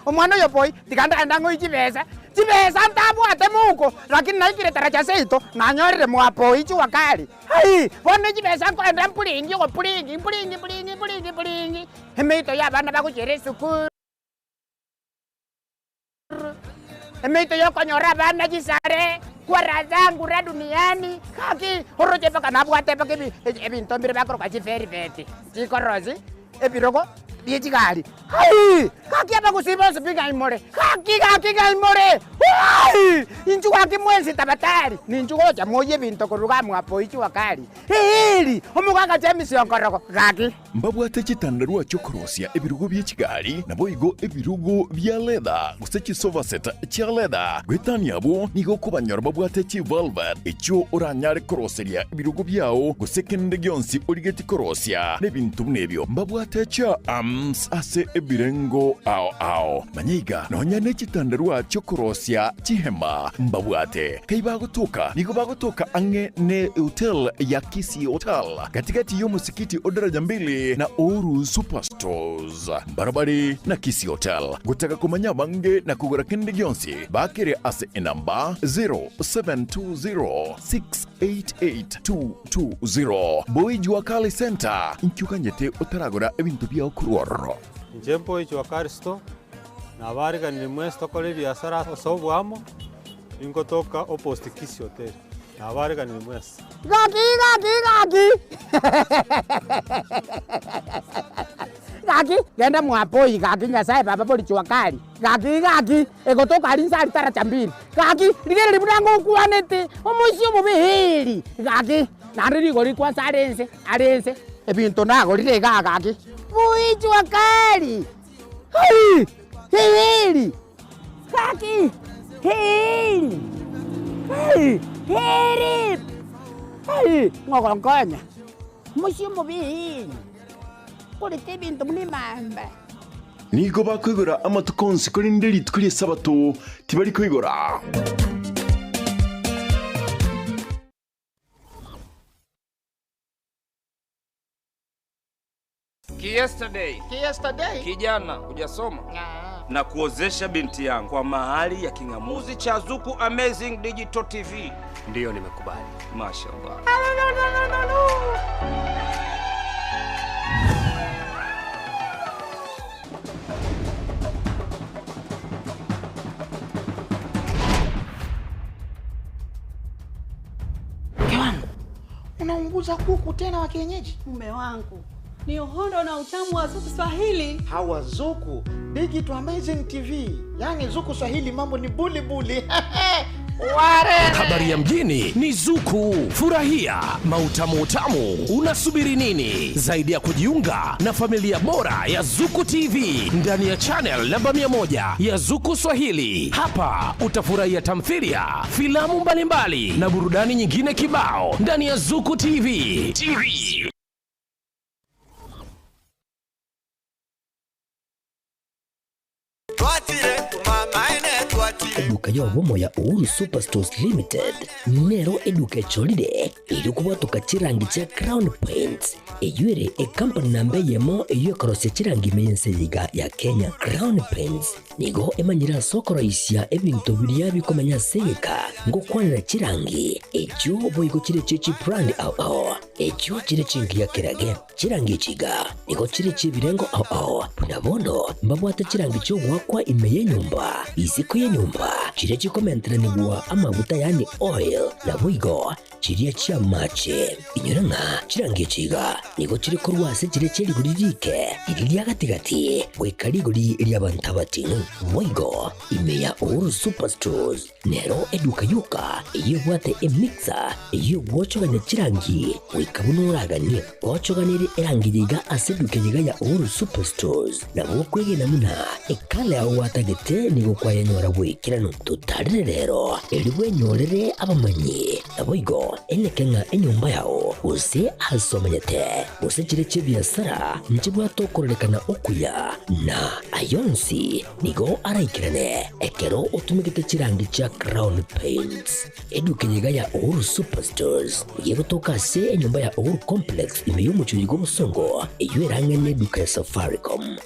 Omwana yo boy, tikanda ndango ichibesa. Chibesa ntabwate muko, lakini naikire taracha seito, nanyorere mwa boy chiwakali. Hai, bona chibesa ko enda mpulingi ko pulingi. Hemeito ya bana bakuchere sukuru. Hemeito yo konyora bana chisare. Kwa zangu ra duniani kaki horoje paka nabwate paka ebinto mbire bakoro kachiferi beti chikorozi ebiroko biechikali hai kaki apa kusiba sipinga imore kaki imore hai inju kaki mwenzi tabatari ninju koja moye binto koruga mwapo ichi wakali hili omuganga James yonkoroko kaki mbabwate chitandarua chokorosia ebirugo byechigali nabo igo ebirugo bya leather gusechi sofa set cha leather gwetaniabo nigo kubanyora babwate chi velvet echo oranyare koroseria ebirugo byao gusekende gyonsi origeti korosia nebintu nebyo mbabwate cha Items ase ebirengo ao manyiga nonya nechitandarua chokorosia chihema mbabwate kaibagotoka nigo bagotoka ange ne hotel ya Kisii Hotel katikati yo musikiti odaraja mbili na Oru Superstores barabari na Kisii Hotel gutaka kumanya bange na kugura kindi gyonsi bakire ase enamba 0720688220 Boy Juakali Center inkyukanyete utaragura ebintu bya okuruoro Njempo Juakali Store na bariga ni mwezi tokole biashara sobwamo ingotoka opposite Kisii Hotel na bariga ni mwezi Gaki genda mwapoi gaki nyasaye baba boli Juakali gaki egotoka alinsa litara chambiri gaki ligere libudango kuanete omusio mubihili gaki nariri goli kwa alense ebintu nago lire gaki Boy Juakali hili gaki hili ngogongonya musio mubihili Polite bintu mlimamba. Nigo bakwigura amatukonsi kuri nderi tukuri sabato tibari kwigura. Yesterday. Kijana, hujasoma? Na kuozesha binti yangu kwa mahali ya kingamuzi cha Zuku Amazing Digital TV. Ndiyo nimekubali. Mashallah. Unaunguza kuku tena wa kienyeji? Mume wangu, ni uhondo na utamu wa Zuku Swahili. Hawa Zuku Digital Amazing TV. Yaani Zuku Swahili mambo ni buli. Ware! Habari ya mjini ni Zuku. Furahia mautamu utamu. Unasubiri nini? Zaidi ya kujiunga na familia bora ya Zuku TV ndani ya channel namba 100 ya Zuku Swahili. Hapa utafurahia tamthilia, filamu mbalimbali na burudani nyingine kibao ndani ya Zuku TV. Eduka ya obomo ya Uhuru Superstores Limited nero eduka echolide iri kubatuka chirangi cha Crown Paints eyure company nambe yemo eyo korose chirangi meyense yiga ya Kenya. Crown Paints nigo emanyira sokoro isya ebintu biriya bikomanya seyeka ngo kwanira chirangi echo boyiko chire chechi brand ao echo chire chingi ya kirage chirangi chiga nigo chire chibirengo ao punabondo mbabwata chirangi cyo gwakwa imeye nyumba isiko ye nyumba chire chikomentera nigwa amavuta yani oil na bwigo chiriya chia mache inyuranga chirangi chiga nigo chire korwase chire chiri guririke iriya gatigati wekariguri iriya bantabati bwigo imeya Uhuru Superstores nero eduka yuka iyo bwate emixer iyo gwochoganya chirangi wikabunuraganie gwochoganire erangiyiga aseduke yiga ya Uhuru Superstores na bwokwege namuna ekale aho watagete nigo kwayanyora wikirano tutarire rero eriwe nyorere abamanyi nabwigo enekenga enyumba yao use hasomanyete use chire chibiasara nchibwa tokorekana okuya na ayonsi nigo araikirane ekero utumikite chirangi cha Crown Paints eduke yiga ya Uhuru Superstores yegotoka se enyumba ya Uhuru Complex imeyumuchuyigo musongo eywerangene duka ya Safaricom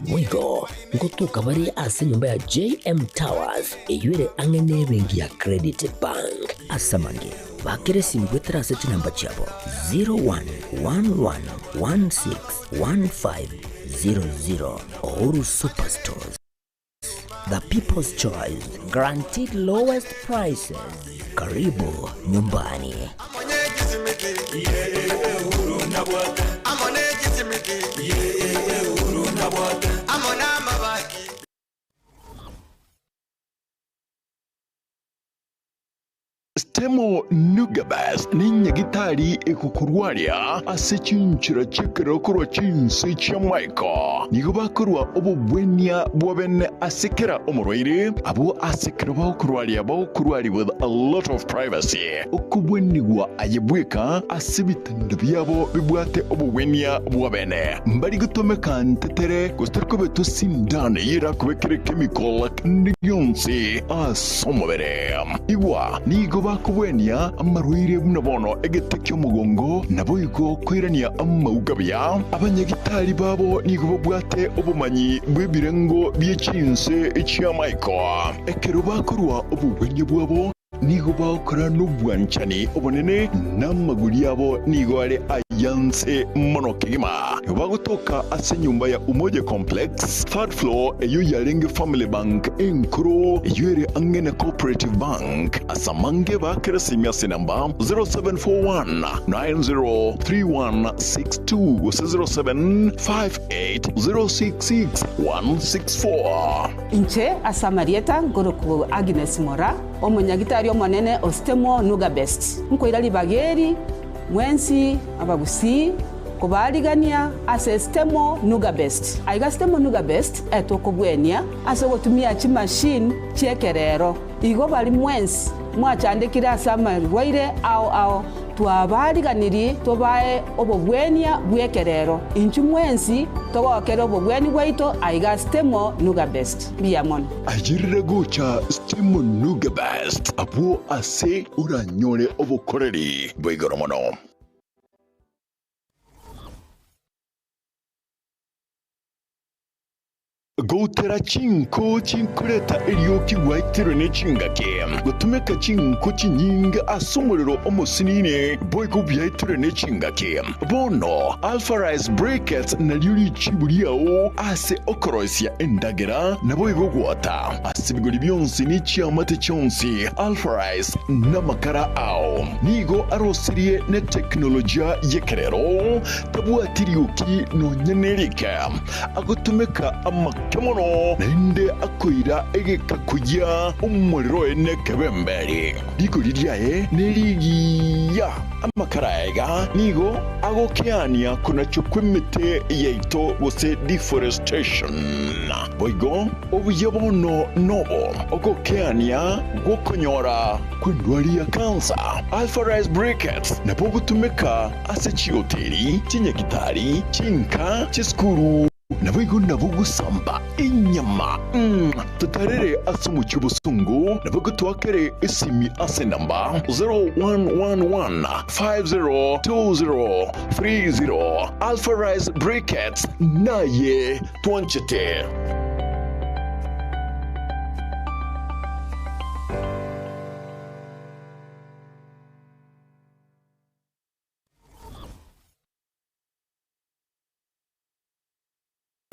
mwigo ngotuka bari ase nyumba ya JM Towers eyure angene bengi ya Credit Bank asamange bakere simbwetera seti namba chabo 0111161500 Uhuru Superstores. The People's Choice, guaranteed lowest prices. Karibu nyumbani. Stemo Nugabest ni nyagitari ekukurwaria ase chinchira chekero kurwa chinsi cha Michael. Nigo bakurwa obubwenia bwabene asekera omurwaire abo asekera bakurwaria with a lot of privacy. Okubwenigwa ayebweka asibitanda byabo bibwate obubwenia bwabene. Mbari gutomeka ntetere gustarko beto sindane yira kubekere chemical kandi yonse asomobere. Igwa nigo bakubwenia amarwaire bunabono egetekyo mugongo nabo igo kwirania amugabya abanyagitari babo nigo babwate obumanyi bwebirengo by'echinse ekya Michael. Ekero bakurwa obubwenya bwabo nigo bakora n'ubwanchani obonene n'amaguru yabo nigo ari ayanse monokigima. Bagutoka ase nyumba ya Umoja Complex, third floor eyo yarenge Family Bank enkuro eyo ere angene Cooperative Bank. Asamange bakera simyase namba 0741 903162 0758066164. Inche asamarieta ngoroku Agnes Mora omonyagitari omonene Ostemo Nugabest nkoirali bageri mwensi abagusi kubaligania ase Stemo Nugabest. Aiga Stemo Nugabest etokobwenia ase gotumia chi machine chekerero igo bali mwensi mwachandikira asama rwaire ao twabaliganiri tobae obobwenia bwekerero inchu mwensi togokera obobweni bwaito aiga Stemo Nugabest biamon ajirire gocha Stemo Nugabest abo ase uranyore obokoreri bwigoromono. Gotera chinko chinkureta erioki waitiro ne chingake gotumeka chinko chinyinga asomorero omosinine boygo byaitiro ne chingake bono Alpha Rice Brackets na lyuri chiburiao ase okorosia endagera na boygo gwata asibigori byonsi ni chiamate chonsi Alpha Rice na makara ao nigo arosirie ne teknolojia yekerero tabuatirioki no nyenerika agotumeka kemono nende akoira egeka kujya umuriro ene kebemberi diko lidiaye neligiya amakaraega nigo agokiania kuna chukwemete yeito wose deforestation boigo obuyabono nobo ogokiania gokonyora kwendwali ya kansa. Alpha Rice Brackets na pogutumeka ase chioteri chinyagitari chinka chiskuru nabuigo nabugusamba inyama tutarere asumu cyubusungu nabugo twakere isimi ase namba 0111502030 Alpha Rice Brackets naye twanchete.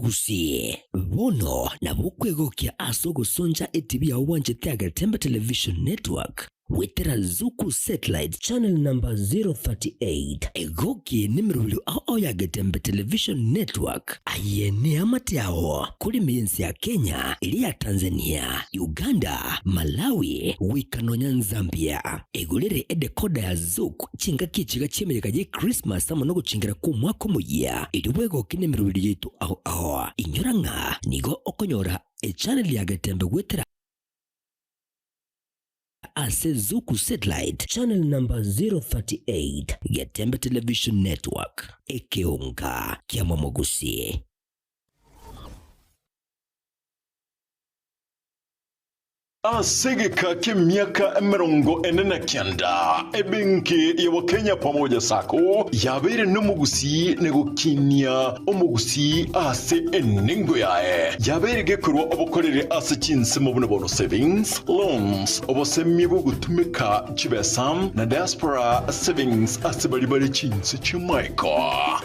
gusie bono na bukwegokia asogo sonja etv ya wanje Tiger Tembe Television Network wetera Zuku Satellite Channel number 038 egoki nimrulu ao ya Getembe Television Network ayene amatiao kuri miensi ya Kenya, ili ya Tanzania, Uganda, Malawi, Wikanonya, Zambia. Egulere edekoda ya Zuku chinga kichiga chimereka je Christmas amonogo chingira ku mwaka muya ili wego kinemrulu yetu ao inyoranga nigo okonyora channel ya Getembe wetera ase Zuku Satellite Channel number 038 Getembe Television Network ekeonga kiama mogusi. Asegeka kimyaka 49 ebenke ya Kenya pamoja sako yabere n'umugusi negukinia umugusi ase eningo yae yabere gekurwa obukorere ase chinse mu bono savings loans obosemi bwo gutumika chibesam na diaspora savings ase bali chinse chimaiko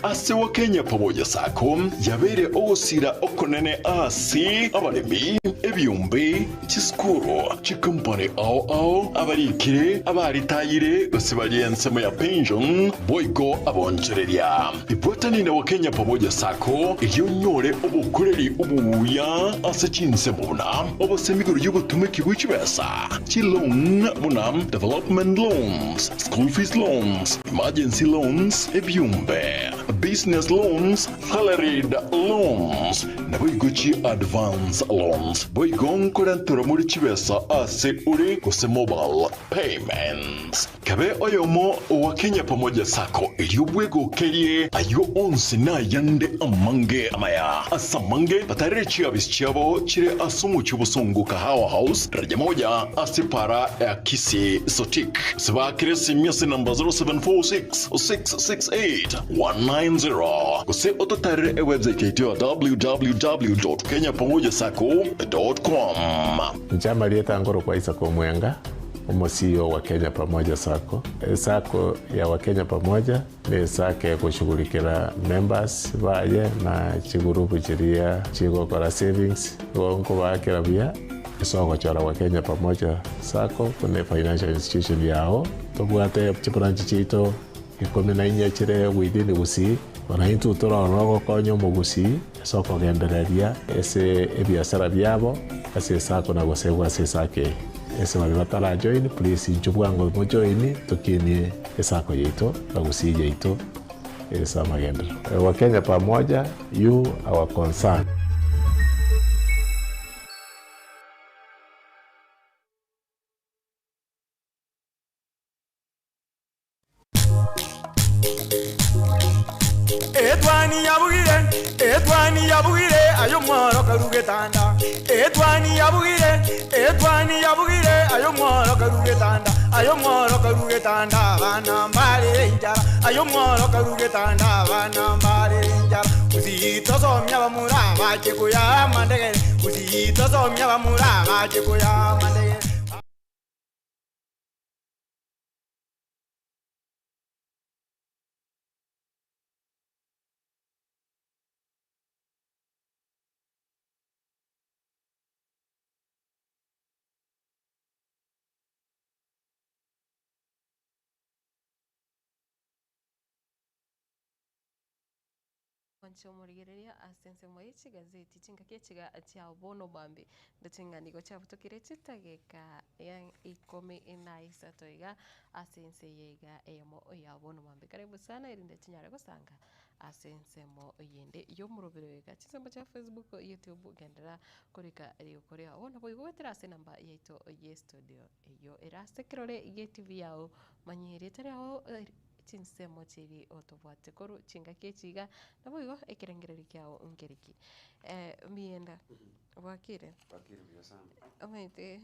ase wa Kenya pamoja sako yabere ogosira okonene ase abalemi ebyumbe chiskuru chikampani ao abarikire abaritayire gusibali ensemo ya pension boiko abonchereria ibwatanine wa Kenya Pamoja Sacco iliyonyore obukureri ubuya ase chinsemo buna obusemigoro y'obutumiki bw'ikibesa chilon buna development loans, school fees loans, emergency loans, ebyumbe, business loans, salaried loans, na boigochi advance loans. Boigon korantura muri kibesa ase uri kuse mobile payments. Kabe oyomo wa Kenya Pamoja Sacco iliyobwego kerie ayo onsi na yande amange amaya. Asamange batarechi abisichabo chire asumu chubusongo Kahawa House raja moja asipara ya Kisi Sotik. Siba kiresi miasi namba 0746-668-190. Kuse ototare website yetu www.kenyapamojasacco.com. Njama lieta ngoro kwa Isako Mwenga, CEO wa Kenya Pamoja Sacco. Sacco ya Wakenya Pamoja ni sacco ya kushughulikira members baye na chigurupu chiria chigokora savings wonko bakira bia isoko chora Wakenya Pamoja Sacco kuna financial institution yao tobwate chibranchi chito ikome na inya chire within Gusii ona into toro konyo mu Gusii isoko gendereria ese ebiasara byabo ase sacco na gosebwa ase sake ese batala join please njubwango mo join tukini esako yeito Gusii yeito esa magendero Wakenya Pamoja you our concern. Edwani yabugire ayo mworo karugetanda. Edwani yabugire ayo mworo karugetanda. Ayo mworo karugetanda bana mbale njara. Ayo mworo karugetanda bana mbale njara. Uzito somya bamura baje kuya mandege. Uzito somya bamura baje kuya mandege. Wanchomurigereria asense moichi gazeti chinga kechiga atia bono bambi ndatinga niko chavutokire chitageka yang ikome inaisa toiga asense yega emo ya bono bambi karibu sana irinde chinyare gusanga asense mo yende yo murobero yega chisembo cha Facebook YouTube gendera kurika rio korea wona boigo wetera se namba yeito ye studio yo eraste kirore ye TV yao manyere terao chinsemo chiri otobwate koru chinga kechiga naboigo ekirengereri kyao ngeriki mienda wakire byosana amaite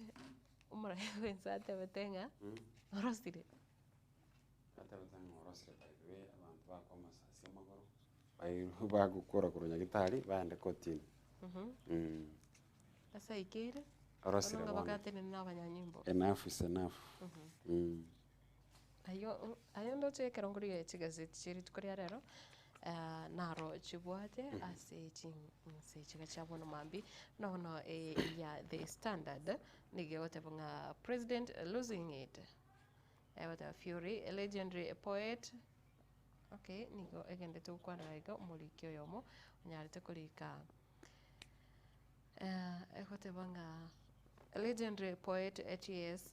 umara wensate betenga orosire ata betenga orosire baiwe abantu bakoma sasi amagoro bagukora kuronya gitari bande kotini asa ikire orosire bakatene n'abanyanyimbo enough is enough ayo ndo chekerongori chigazeti chiri tukoria rero naro chibwate ase chinse chiga chabono mambi no ya the standard nigeote bunga president losing it what a Fury a legendary poet okay nigo egende tu kwana ego mulikyo yomo nyarite kulika egote bunga legendary poet H.S.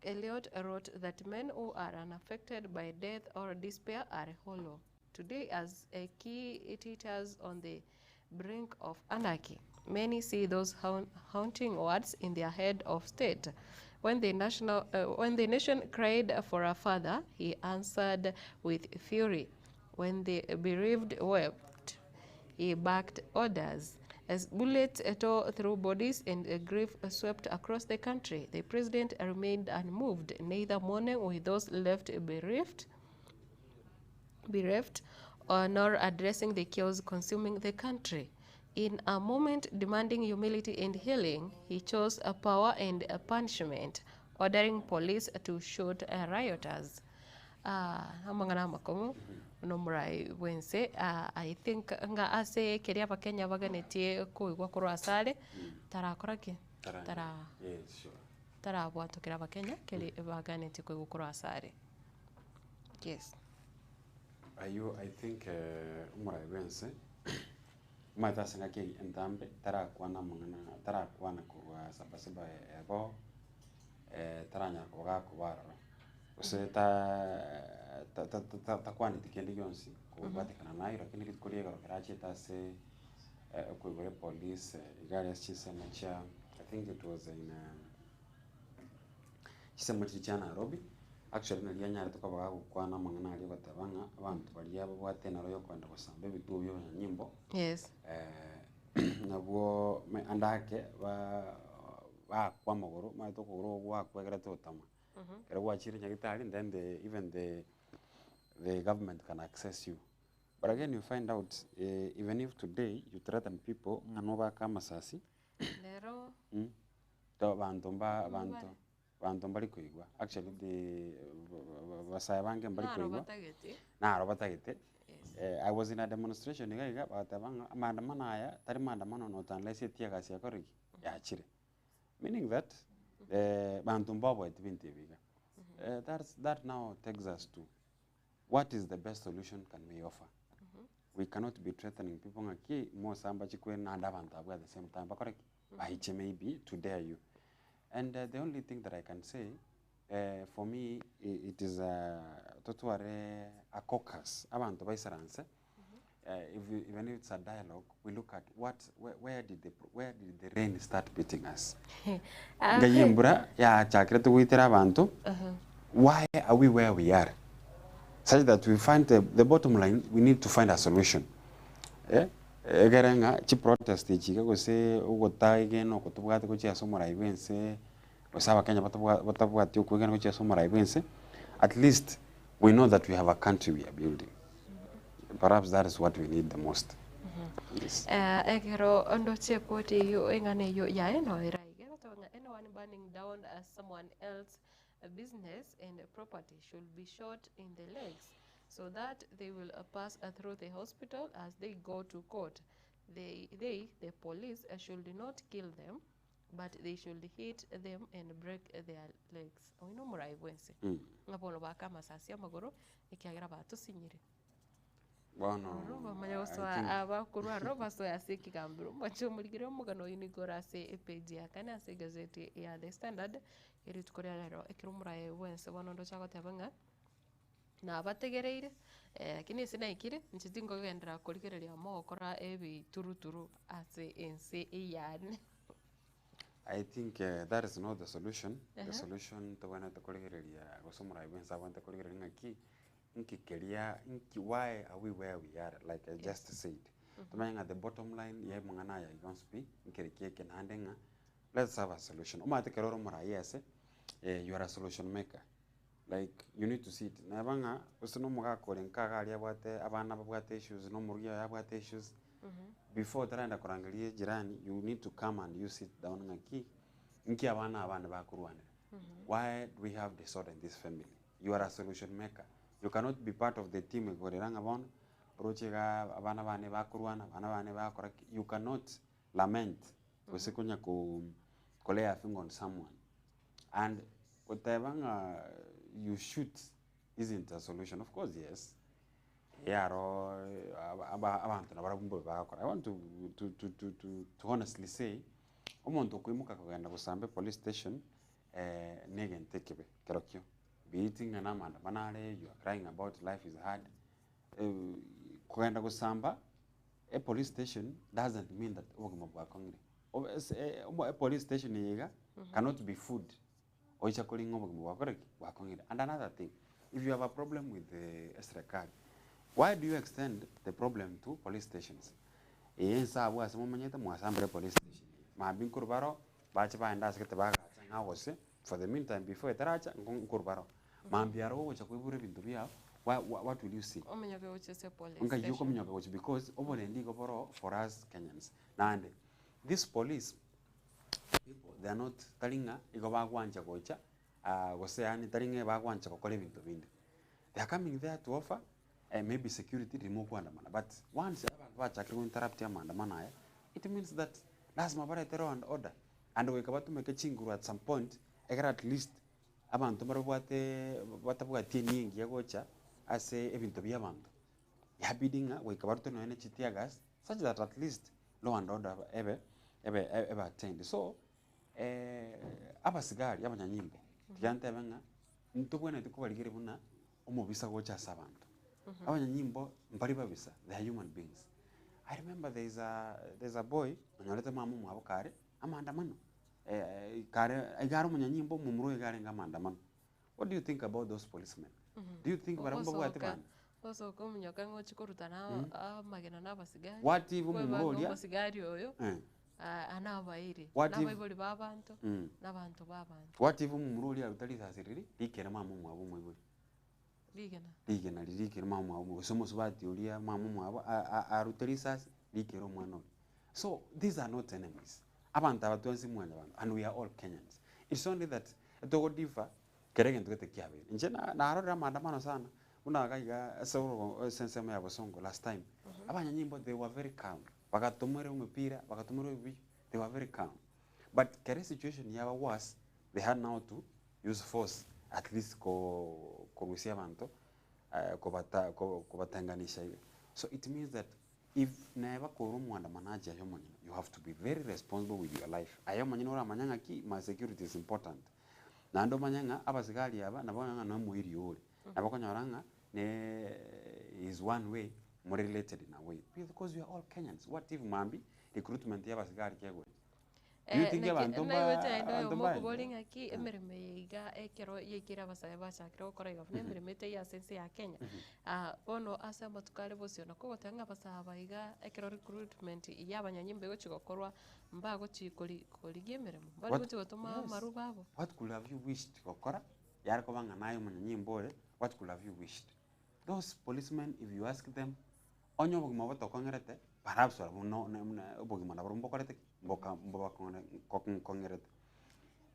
Eliot wrote that men who are unaffected by death or despair are hollow. Today, as a key teachers on the brink of anarchy, many see those haunting words in their head of state. When the nation cried for a father, he answered with fury. When the bereaved wept, he backed orders. As bullets tore through bodies and grief swept across the country, the president remained unmoved, neither mourning with those left bereft, nor addressing the chaos consuming the country. In a moment demanding humility and healing, he chose power and punishment, ordering police to shoot rioters. Amangana makomo no murai wense I think nga ase keria bakenya bagenetie kuigwa kuru asale tarakora ki tara yes sure batarabwatukira bakenya keri baganete kwe gukora asare. Yes. I think umurai wense mata sanga ke entambe tarakwana mangana tarakwana kurwa sabasaba ebo taranya koga kubara ose ta kwani tikendi yonsi kubatikana nayo lakini kitukulie karachi tase kwegore police igari chise nacha I think it was in chisemo cha Nairobi actually nali nyari tukabaga kwana mangana ali batabanga abantu bali abo batena royo kwenda kusamba bitu byo nyimbo. Yes. Nabwo andake ba kwa magoro ma to kuro wa kwegera to tama. Kero wa chiri nyagitali and then the government can access you. But again you find out even if today you threaten people nganoba kama sasi. Lero. To bantu mbali kuigwa actually the basaya bange mbali kuigwa na robatagete. I was in a demonstration igaiga batabanga maandamano aya tari maandamano no unless etia gasi yakori yachire, meaning that bantu mbabo etibinti biga. That now takes us to what is the best solution can we offer. We cannot be threatening people ngaki mo samba chikwe na ndabantu abwa at the same time bakore baiche maybe to dare you. And the only thing that I can say, for me, it is a caucus. Abantu baisaranse. Even if it's a dialogue, we look at where did the rain start beating us? Ngayimbura ya chakre tu witera abantu. Why are we where we are? Such that we find the bottom line. We need to find a solution. Egerenga chi protest chike go se ugota igeno kutubwate ko chia somora ibense osaba Kenya batabwate ukugena ko chia somora ibense. At least we know that we have a country we are building. Perhaps that is what we need the most. Yes. Egero ondo chepoti yo engane yo ya eno ira igero to anyone burning down someone else a business and a property should be shot in the legs, so that they will pass through the hospital as they go to court. The police should not kill them, but they should hit them and break their legs. Oino murai wense. Ngapono baka masasi amagoro ikiagira batu sinyire. Bueno. Roba mayoswa aba kurwa roba so yasiki kambiro. Macho muligiro mugano unigora se page ya kana se gazeti ya The Standard iri tukoria lero ekirumurai wense bonondo chako tabanga. Na bategereire kini sinaikire nchitingo gendera kurigereria mogokora ebi turuturu ase ense iyane. I think that is not the solution. The solution to wana to kurigereria gosomura ibensa wanta kurigereria ngaki nkikeria why are we where we are, like I just said. Tumanga the bottom line ye mangana ya igonspi nkirikie kenandenga. Let's have a solution. Umate keroro mura yes you are a solution maker. Like you need to see it. Nabanga usino muga korenka gali abwate abana babwate issues no murugia yabwate issues. Before taraenda kurangalia jirani, you need to come and you sit down ngaki nki abana bakurwana. Why do we have disorder in this family? You are a solution maker. You cannot be part of the team goreranga bon rochega abana bane bakurwana abana bane bakora. You cannot lament usikunya ku kolea finger on someone. And whatever you shoot isn't a solution. Of course, yes. I want to honestly say, omuntu kwimuka kugenda kusambe police station negen tekebe kerokyo beating na manda manale, you are crying about life is hard. Kugenda kusamba a police station doesn't mean that a police station yega cannot be food. And another thing, if you have a problem with the extra card, why do you extend the problem to police stations? Police station. For the meantime, before what will you see? Because for us Kenyans. And this police people, they are not telling they are coming there to offer maybe security remove maandamano. But once interrupt maandamano, it means that lazima bara terror and order. And we kabatu make chinguru at some point egera at least abantu batabwatie ningi yagocha ase ebinto bia abantu yabidinga goikabaruto no ene chitiagas such that at least law and order ebe attend. So abasigari abanyanyimbo tigante benga ntubwene tukubarigire buna omubisa gocha asa abantu abanyanyimbo mbari babisa, they are human beings. I remember there's a boy onyorete mamu mwabo kare amandamano kare igaro munyanyimbo mumuro igare ngamandamano. What do you think about those policemen? Do you think baramba bwate bana oso ko munyoka ngochi korutana magena n'abasigari what if mumurolia abasigari oyo anabaire n'abayiboli babantu n'abantu babantu what if mumurolia utali sasiriri ikere mamu mwabo mwiboli ligena lirikere mamu mwabo somo subati ulia mamu mwabo aruteli sasi likere omwana. So these are not enemies. Abantu abatonzi mwanya abantu, and we are all Kenyans. It's only that togo diva kerege ntugete kiabe nje na arora maandamano sana unagaiga sauro sensema ya Bosongo last time abanyanyimbo they were very calm bakatomere umupira bakatomere ubi they were very calm, but kere situation yaba was they had now to use force at least kurusia abantu kubatanganisha hiyo. So it means that if never koru mwandamanaji ayo manyino, you have to be very responsible with your life. Ayo manyino ora manyanga ki my security is important. Na ndo manyanga abasigari aba nabanga no muhiri yori. Nabakonyoranga ne is one way more related in a way because we are all Kenyans. What if mambi recruitment ya abasigari kego? You think abantu ba kubolinga ki emereme iga ekero yekira abasaye bachakira okora iga emereme te ya sense ya Kenya. Bono asa matukale bosio nako batanga abasaba iga ekero recruitment y'abanyanyimbe gochigokorwa mbago chikoli emereme bali gochigotoma marubabo. What could have you wished gokora yar ko banga nayo munyanyimbore? What could have you wished? Those policemen, if you ask them onyo buguma botokongerete perhaps no buguma na bombokorete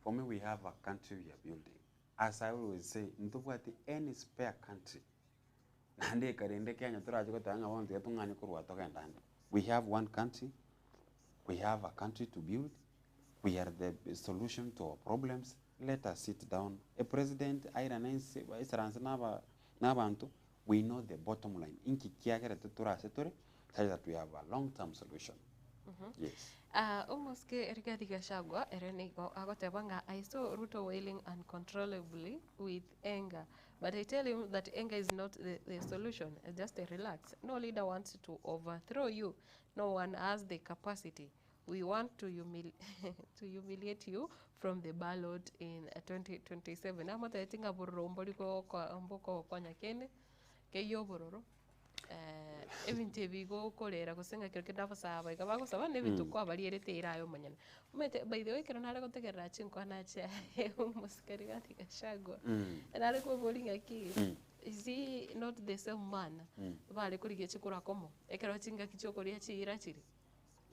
for me, we have a country we are building. As I always say, ntubwati any spare country. Nande karende Kenya turaje ko tanga wonze tunganye kurwa tokenda. We have one country. We have a country to build. We are the solution to our problems. Let us sit down. A president airanense isaranse nabantu. We know the bottom line. Inki kiagere turase tore such that we have a long-term solution. Yes. Almost Rigathi Gachagua erenigo agotebanga I saw Ruto wailing uncontrollably with anger, but I tell him that anger is not the solution. Just relax. No leader wants to overthrow you. No one has the capacity. We want to humiliate you from the ballot in 2027. Amata yatinga bororo mboliko kwa mboko kwa nyakene ke yo bororo. Ebintu bigo kolera kusenga kireke ndabasaba ikabago saba nebintu kwa barierete irayo manyana umete by the way kero nare gutegerera chinko anacha umusikari Rigathi Gachagua nare ko bolinga ki is he not the same man bale kurigie chikura komo ekero chinga kichokoria chira chiri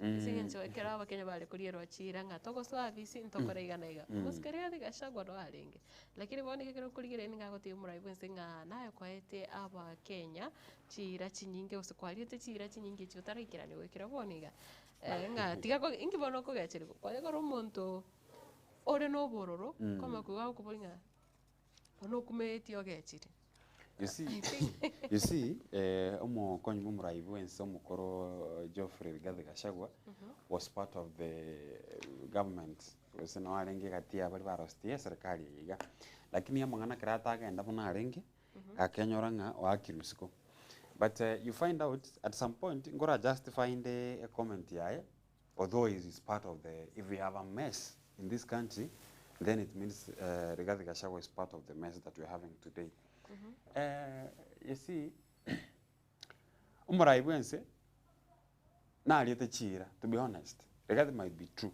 singe ncho ekero abakenya bale kuriero chira nga toko service ntokora igana iga umusikari Rigathi Gachagua ndo arenge lakini bone kero kurigire ninga gote umurayi bwensenga nayo kwaete aba Kenya chira chinyinge usikwariete chira chinyinge chiotarikira ni wekira boniga nga tigako ingibono ko gachiriko kwale ko rumonto ore no bororo kama kuga kubolinga ono kumetio gachiri. You see omo konyi mumurayi bwense omukoro Geoffrey Rigathi Gachagua was part of the government usino arenge gatia bali barostie serikali yiga lakini amangana kirata agenda buna arenge akenyoranga wakirusiko. But you find out at some point, Ngora justifying a comment here, although it is part of the, if we have a mess in this country, then it means Rigathi Gachagua is part of the mess that we're having today. You see, Umurai Bwense, na aliyete chira, to be honest, Rigathi might be true.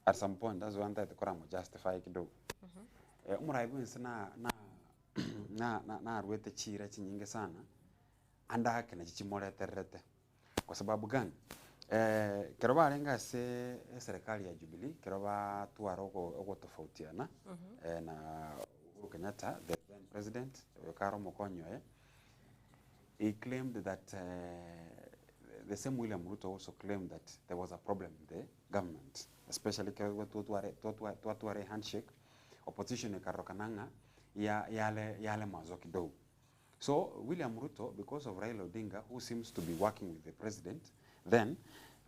At some point, that's one that the Quran will justify kidogo. Umurai Bwense na aliyete chira chinyinge sana. Anda kena chichimole terete kwa sababu gani keroba alenga se serikali ya Jubilee keroba tuaroko ogotofautiana na Uhuru Kenyatta the then president Karo Mokonyo he claimed that the same William Ruto also claimed that there was a problem in the government especially kwa tuare handshake opposition ikarokananga yale mawazo kidogo. So William Ruto, because of Raila Odinga, who seems to be working with the president then,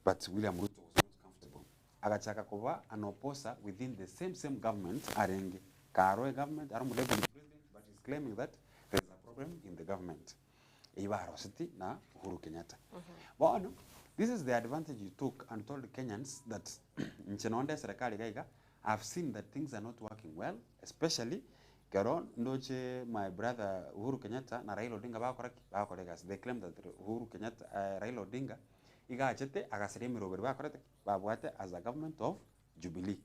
but William Ruto was not comfortable. Agachaka kuba an opposer within the same government, arenge Karoe government, aramulebe the president, but he's claiming that there is a problem in the government. Iwa City na Uhuru Kenyatta. But this is the advantage you took and told Kenyans that nchinaonde serikali gaiga, I've seen that things are not working well, especially Karon ndoche my brother Uhuru Kenyatta na Raila Odinga bakoregas. They claim that Uhuru Kenyatta Raila Odinga iga achete agasiremi robert bakorete babwate as a government of Jubilee.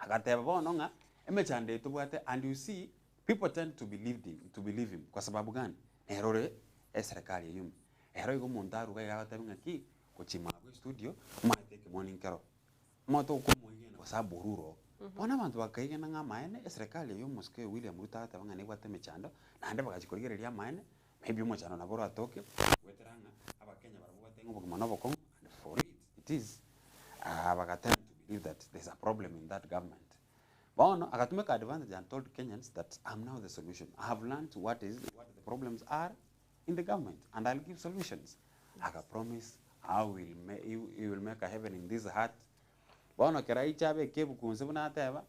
Agateba bononga emechande tubwate, and you see people tend to believe him kwa sababu gani? Erore serikali yum. Ero igo montaru ga gatabinga ki kuchima studio mateke morning kero. Moto ko moyena kwa sababu ruro. Bona bantu bakayigena nga maene serikali yo muske William Ruto atabanga ne gwate mechando na ande bagachikorigereria maene maybe umuchano na bora atoke weteranga abakenya barabubatenga bugumana boko, and for it is abagatend to believe that there's a problem in that government. Bono akatumeka advantage and told Kenyans that I'm now the solution. I have learned what the problems are in the government and I'll give solutions. I promise he will make a heaven in this heart. Bono kerai chabe kebu kunsebuna teba.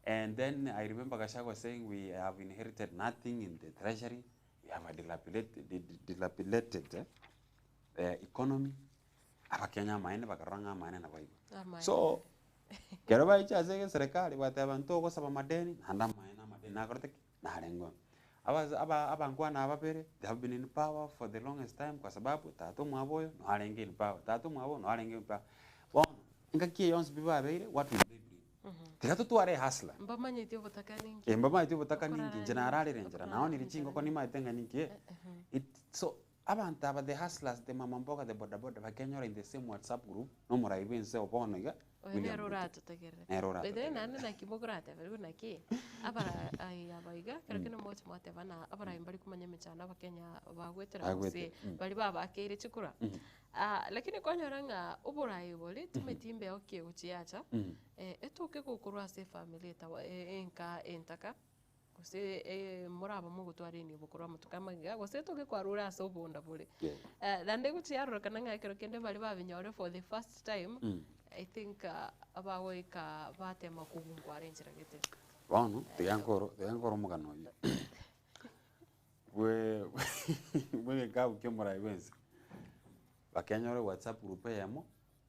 And then I remember Gachagua saying we have inherited nothing in the treasury. We have a dilapidated economy. Abakenya maene bakaranga maene na baiba. So Keraba icha zege serikali wateba ntoko saba madeni handa maena madeni nakorete na rengo. Abangwa na abapere, they have been in power for the longest time kwa sababu tatu mwaboyo no arenge in power. Tatu mwabo no arenge in power. Bono ingakie yons biba beire what will they bring? Tikato tuare hasla. Mbamanya itio botaka ningi. Mbamanya itio botaka ningi generali renjera. Naoni richingo ko nima itenga ningi. So abantu aba the hustlers, the mama mboga, the boda bakenya in the same WhatsApp group no mora ibense opono iga. Nerorata tegere. Bede nane na kimograta bari na ki. Abara ai abaiga kerekene moch mote bana abara imbali kumanya mechana bakenya bagwetera bose bali baba akere chikura. Lakini kwanyoranga uburai boli tumetimbe okie uchiacha. Etoke kukurwa se family tawa enka entaka. Kose muraba mu gutwara ni bukurwa mutukama giga gose toke kwarura so bonda bole. Lande guchiarura kananga kerekende bali babinyore for the first time. I think abagoika batema kubungwa renjira gete. Bono tigankoro mugano yi. We ka ukemura ibense. Bakenyore WhatsApp group yamo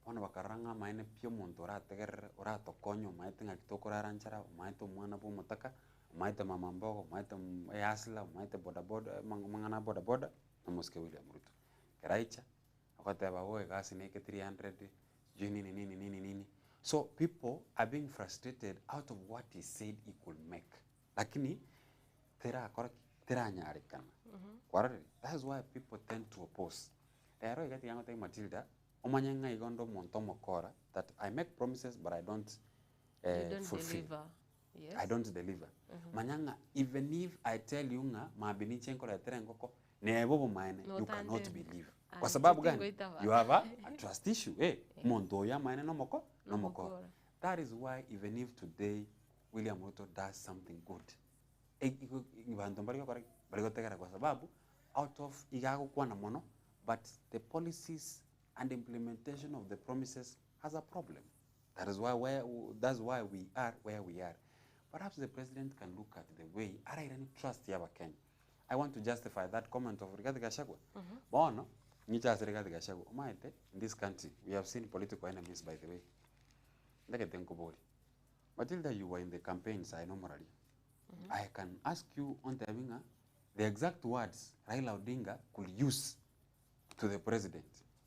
bona bakaranga maine pio muntu orategerera oratokonyo maite ngakitokora ranchara maite mwana bo mutaka maite mama mbogo maite yasla maite boda mangana boda na muske William Ruto keraicha akateba woe gasi neke 300 nini. So people are being frustrated out of what he said he could make. Lakini tera nyarikana. That's why people tend to oppose. Ero igati yango te Matilda omanyanga igondo montomo kora that I make promises but I don't fulfill. Deliver. Yes. I don't deliver. Manyanga, even if I tell you nga mabini chenko la terengoko nebo maene you cannot believe. Kwa sababu gani? You have a trust issue. Monto ya maene no moko. That is why even if today William Ruto does something good, kwa sababu out of igago kwa na mono, but the policies and implementation of the promises has a problem. That's why we are where we are. Perhaps the president can look at the way I don't trust Yaba Kenya. I want to justify that comment of Rigathi Gachagua. Bono, Nichas Rigathi Gachagua. In this country, we have seen political enemies, by the way. Look at Denkobori. Matilda, you were in the campaigns, I know morally. I can ask you on the exact words Raila Odinga could use to the president.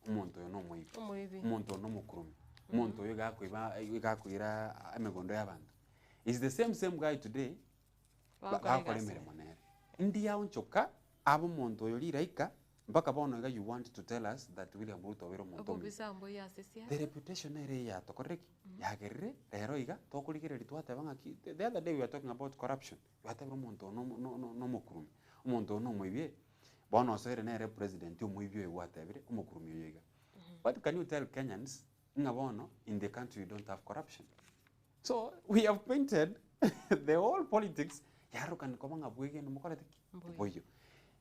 Umuntu no moibi. Umuntu no mukurumi. Umuntu yogakuira amegondo y'abantu. Is the same guy today. India unchoka abo monto yoli raika mpaka bono you want to tell us that William Ruto wero monto. The reputation area to correct. Yagerre rero iga to kuligere twate banga ki. The other day we were talking about corruption. You have monto no mokurumi. Monto no moibie. Bono sere nere president yo moibie whatever mokurumi yiga. What can you tell Kenyans in the country you don't have corruption? So we have painted the whole politics yaro kan komanga bwege no mukora boyo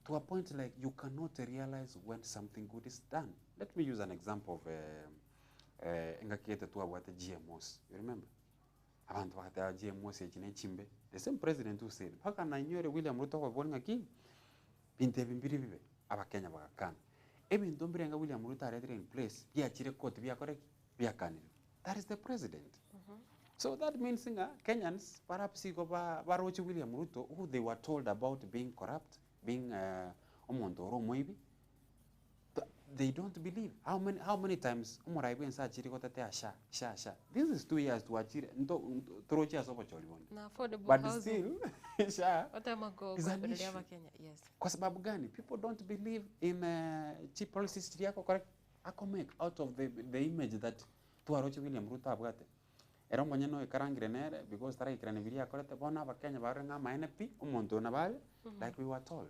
to a point like you cannot realize when something good is done. Let me use an example of engakete tu abwate GMOs. You remember? Abantu bakata GMOs ekine chimbe. The same president who said paka na nywere William Ruto kwa bolinga ki binte bimbiri bibe abakenya bakakana. Ebintu mbirenga William Ruto aretire in place byakire court byakore byakanira. That is the president. So that means Kenyans perhaps barochi William Ruto who they were told about being corrupt, being omontoro moibi. They don't believe. How many times umuraibu ensa achiri kotate sha. This is 2 years to achiri trochi asopo choliboni. Na affordable but housing. Still sha. Watamago is an kwa issue. Kenya. Yes. Kwa sababu gani? People don't believe in cheap policies yako correct. Ako make out of the image that tuarochi William Ruto abwate. Era monyeno ikarangire nere because tara ikirane biria korete bona abakenya barenga NP umuntu na bale like we were told.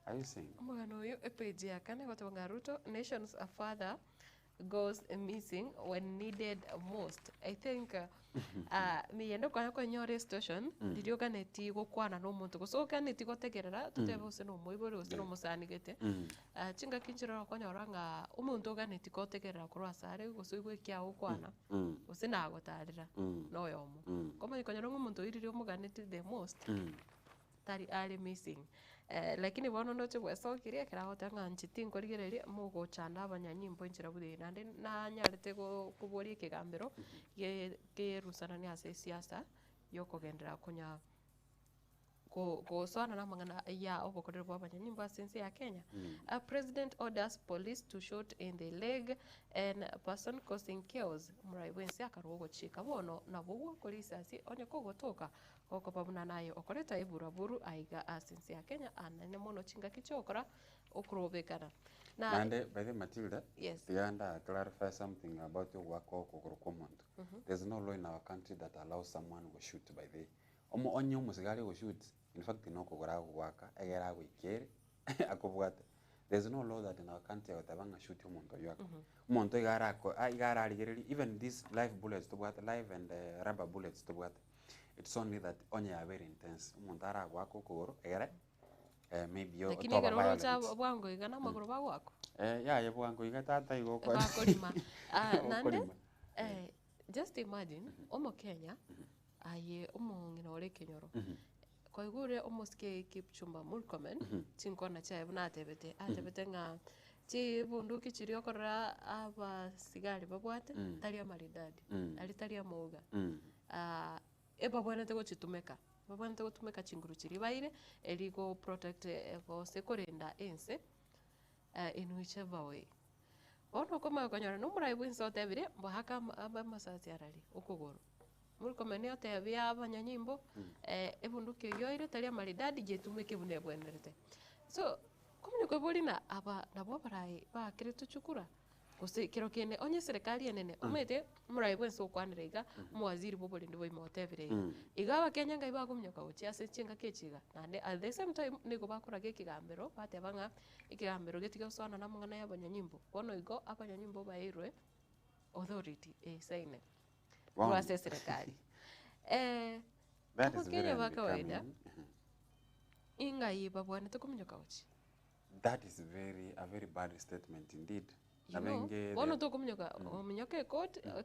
Are you saying? Mwana uyu page ya kane kwa Ruto, nations a father goes missing when needed most. I think miyendo kwa nyore station ndirio kaneti gukwana no muntu guso kaneti gotegerera tutebe usino muibore usino musanigete chinga kinjiro kwa nyoranga umuntu kaneti gotegerera kurwa sare guso igwe kya ukwana usina agotarira no yomo koma ikonyoro umuntu iririo muganeti the most tari are missing. Lakini bono noche bwesokirie kirahota nchiti nkorigereria mugo chanda abanyanyimbo injira bude nande na nyarete kuborie kigambiro ke rusana ni ase siasa yokogendera kunya ko swana na mangana ya obokorero bwa abanyanyimbo asense ya Kenya. A president orders police to shoot in the leg and a person causing chaos muraibense akarogo chika bono na bwo kolisasi onye kogotoka oko pabuna nayo okoreta iburaburu aiga asense ya Kenya anane mono chinga kichokora okurobekana na and by the Matilda, yes, the under clarify something about your work or command. There's no law in our country that allows someone to shoot by the onyo musigari go shoot. In fact, no kogora waka egera wikere akobwata. There's no law that in our country watabanga shoot umuntu yako. Umuntu igara aligereri even these live bullets to bwata live and rubber bullets to bwata. It's only that onye are very intense. Umuntu ara wako kogoro egera maybe yo lakini garo cha bwango igana magoro bagwako. Ya bwango igata igo kwa. Bakolima. Nande just imagine omo Kenya aye omo ngina ore Kenyoro. Kwa igure omoske Kipchumba Murkomen chinkona cha ebuna atebete nga chi bundu kichiri okora aba sigari babwate taria maridadi ali taria moga eba bwana tego chitumeka babwana tego tumeka chinguru chiri baire eligo protect go sekorenda ense in whichever way ono koma konyora no muraibu inso tebire mbahaka aba masasi arali okogoro Murkomen otebia abanyanyimbo ebundu kyoire taria maridadi jetumeke bune bwenerete so komune kwebori na aba nabo barai ba kiretu chukura kose kiro kene onye serikali enene omete murai bwenso kwanira iga mwaziri bobori ndo boimo otebire iga Kenya ngai bagumnyoka uchi ase chinga kechiga nande at the same time nigo bakora gekigambero batebanga ikigambero getiga swana na mungana y'abanyanyimbo bono igo abanyanyimbo bairwe authority saine kwa serikali That is very kawaida inga yiba bwana tukumnyoka uchi. That is a very bad statement indeed. Bono tukumnyoka omnyoke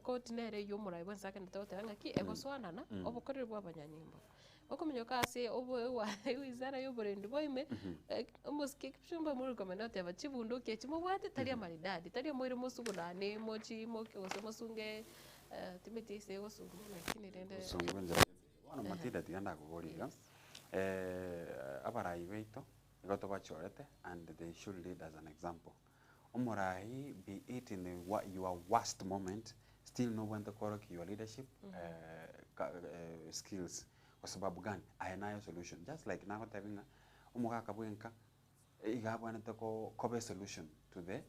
court nere yo murai bwensa kende totanga ki egoswana na obokorero bwa abanyanyimbo okumnyoka ase obo wa wizara yo borendi boime omoske Kipchumba Murkomen oteba chibundo ke chimobwate taria maridadi taria moire musuguna ne mochi moke gosomosunge timeti se gosungu lakini rende wana Matilda tiganda kugoriga abarai beito igoto bachorete and they should lead as an example. Umurai be it in your worst moment still know when to correct your leadership skills kwa sababu gani ayanayo solution just like now tavinga umuka kabwenka igabwana to kobe solution to the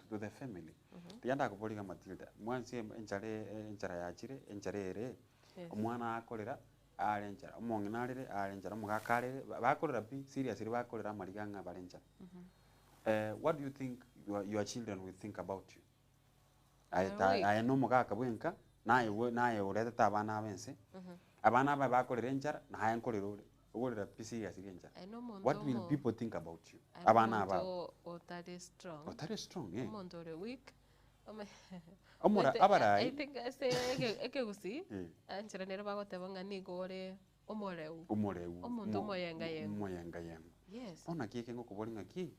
to the family. Tiganda kuboriga Matilda mwansi enchara yachire enchare omwana akorera arenchara omonginarire arenchara mugakarire bakorera bi seriously bakorera mariganga barenchara. What do you think your children will think about you? I know muga kabwenka naye urete abana bense abana aba bakorera enjara naye nkorera ore ugorera pisi yasiga enjara. What will people think about you? Abana aba otari strong. Otari strong, yeah. Omuntu ore weak. Omura abarai. I think eke gusi anchira nero bagoteba ngani gore omoreu. Omuntu omoyenga yenga. Omoyenga yenga. Yes. Ona kieke ngokubori ngaki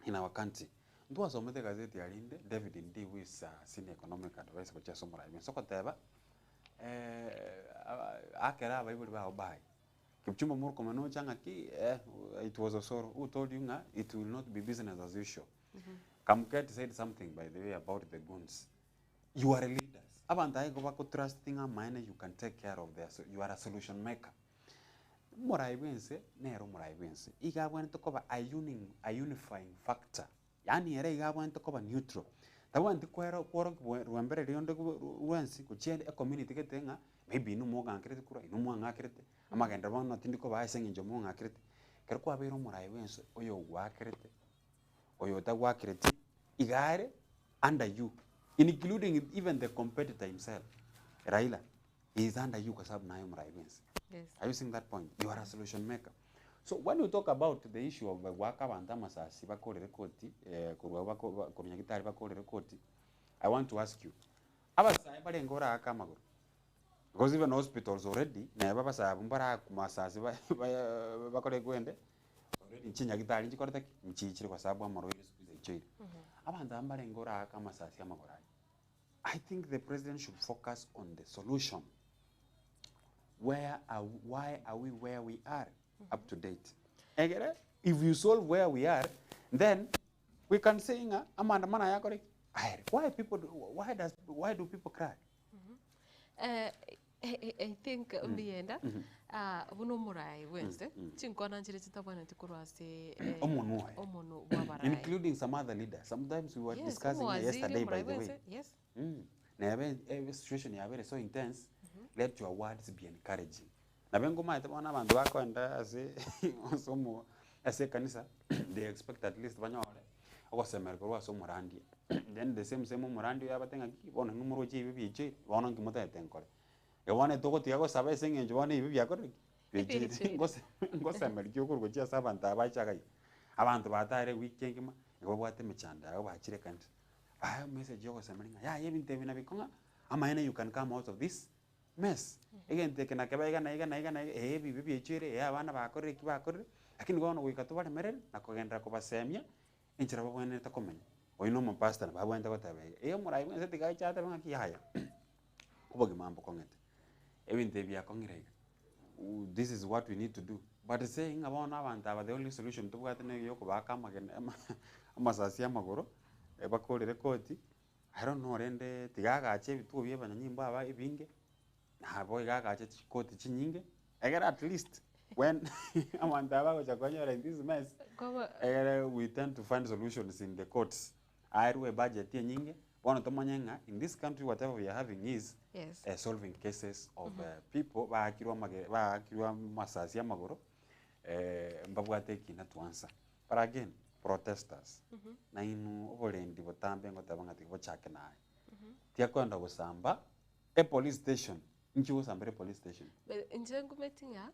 in our country. Ndu asomete gazeti ya Linde, David Ndi, who is senior economic advisor kwa Chasomora. Soko teba akera abaibuli ba obai. Kipchumba Murkomen changa ki it was a sorrow. Who told you nga it will not be business as usual. Kamket said something by the way about the goons. You are a leader. Abantai go back trusting a mine you can take care of this. You are a solution maker. Moraibense, nero moraibense. Iga went to cover a unifying factor. Yani ere iga went to cover neutral. The one to quero work when very on the ruansi could change a community getting maybe no more critical, no more accurate. Amagan the one not in the cover singing Jamon accurate. Kerqua vero moraibense, or your work or your work igare under you, including even the competitor himself. Raila is under you because of Naim Ravens. Yes. Are you seeing that point? You are a solution maker. So when you talk about the issue of waka bantamasa sibako rekoti, kurunyagitari bako rekoti, I want to ask you, aba saibale ngora akamagoro. Because even hospitals already, na baba sa bumbara kumasa siba bakore kwende already nchinyagitari nchikoreta nchichire kwa sababu amaro ile abantu ambale ngora akamasasi amagora. I think the president should focus on the solution. Why are we where we are up to date? If you solve where we are, then we can say amanda mana yako why do people cry? I think mbienda buno murai Wednesday chinkona njire chitabana tikurwase omunu wabarai, including some other leaders. Sometimes we were discussing yesterday by the way. Yes. Every situation you are so intense, let your words be encouraging. Na bengo ma tabona abantu bakwenda somo ase kanisa they expect at least banyore okosemera ko so murandi. Then the same murandi yabatenga kibona numero chibi biche bona ngimota tenkore. Ewane toko tiago sabe senge njone ibi byakore. Ngosemera cyo kurwo cya sabanta abachaga. Abantu batare weekend ma ngo bwate mechanda abo bachire kandi. I message yoko semeringa. Ya yebinte bina bikonga. Ama you can come out of this mess. Again take na kebaiga na bibi bichire abana bakore kibakore. Lakini ngono wikatubale merere na kugenda ko basemya injira babone takomenya. Oyino mo pastor na babone takotabe. Murai mwe setiga chata banga kihaya. Kuboge mambo kongete. Ebinte bya kongire. This is what we need to do. But saying about abantu the only solution to what yoko bakama amasasi amagoro bakorere koti. I don't know rende tigaga ache bitu bye banyimbo aba ibinge nabo igaga ache koti chinyinge egera at least when abantu aba gochakonyora in this mess we tend to find solutions in the courts airu budget nyinge bona tomanyenga in this country whatever we are having is solving cases of people baakirwa masasi amagoro mbabwate kina to answer but again protesters na inu oborendi botambe ngotabanga tibochake naye tiakwenda gusamba a police station nchi gusambere police station njengu metinga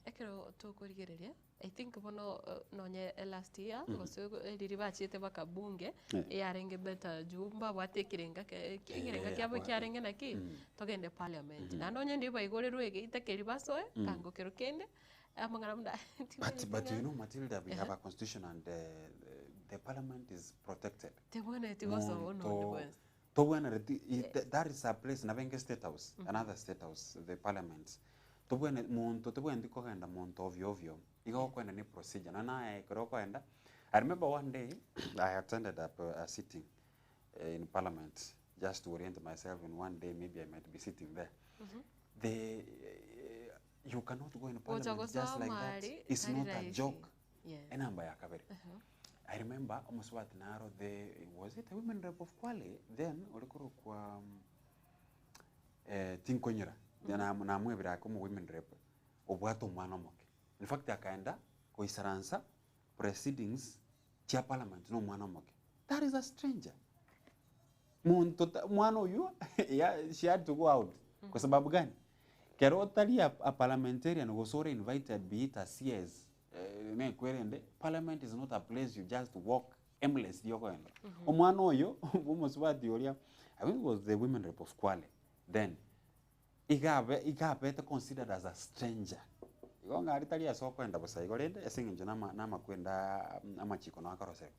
ekero tokorigereria I think bono nonye last year goso liribachite bakabunge yarenge beta jumba watekirenga kirenga kyabo kyarenge naki togende parliament na nonye ndiba igorerwe itakeri basoe kango kero kende. But you know, Matilda, we have a constitution and the parliament is protected. That is a place, Navenga State House, another state house, the parliament. I remember one day I attended a sitting in parliament just to orient myself, and one day maybe I might be sitting there. You cannot go in parliament just like that. It's not a joke. I remember almost what Naro, was it a women rep of Kwale? Then, Tinkonyera. Then I'm women rep. In fact, Akaenda, Koisaransa, proceedings, Chia Parliament, no Manamoke. That is a stranger. mwana huyu she had to go out. Kwa sababu gani? Kero tali a parliamentarian was already invited, be it a CS. Parliament is not a place you just walk aimlessly. Omwana oyo umuswati oria, I think it was the women rep of Kwale. Then igabe considered as a stranger. Igonga aritali asokwenda busa igorende esinginje nama kwenda amachiko na akaroseko.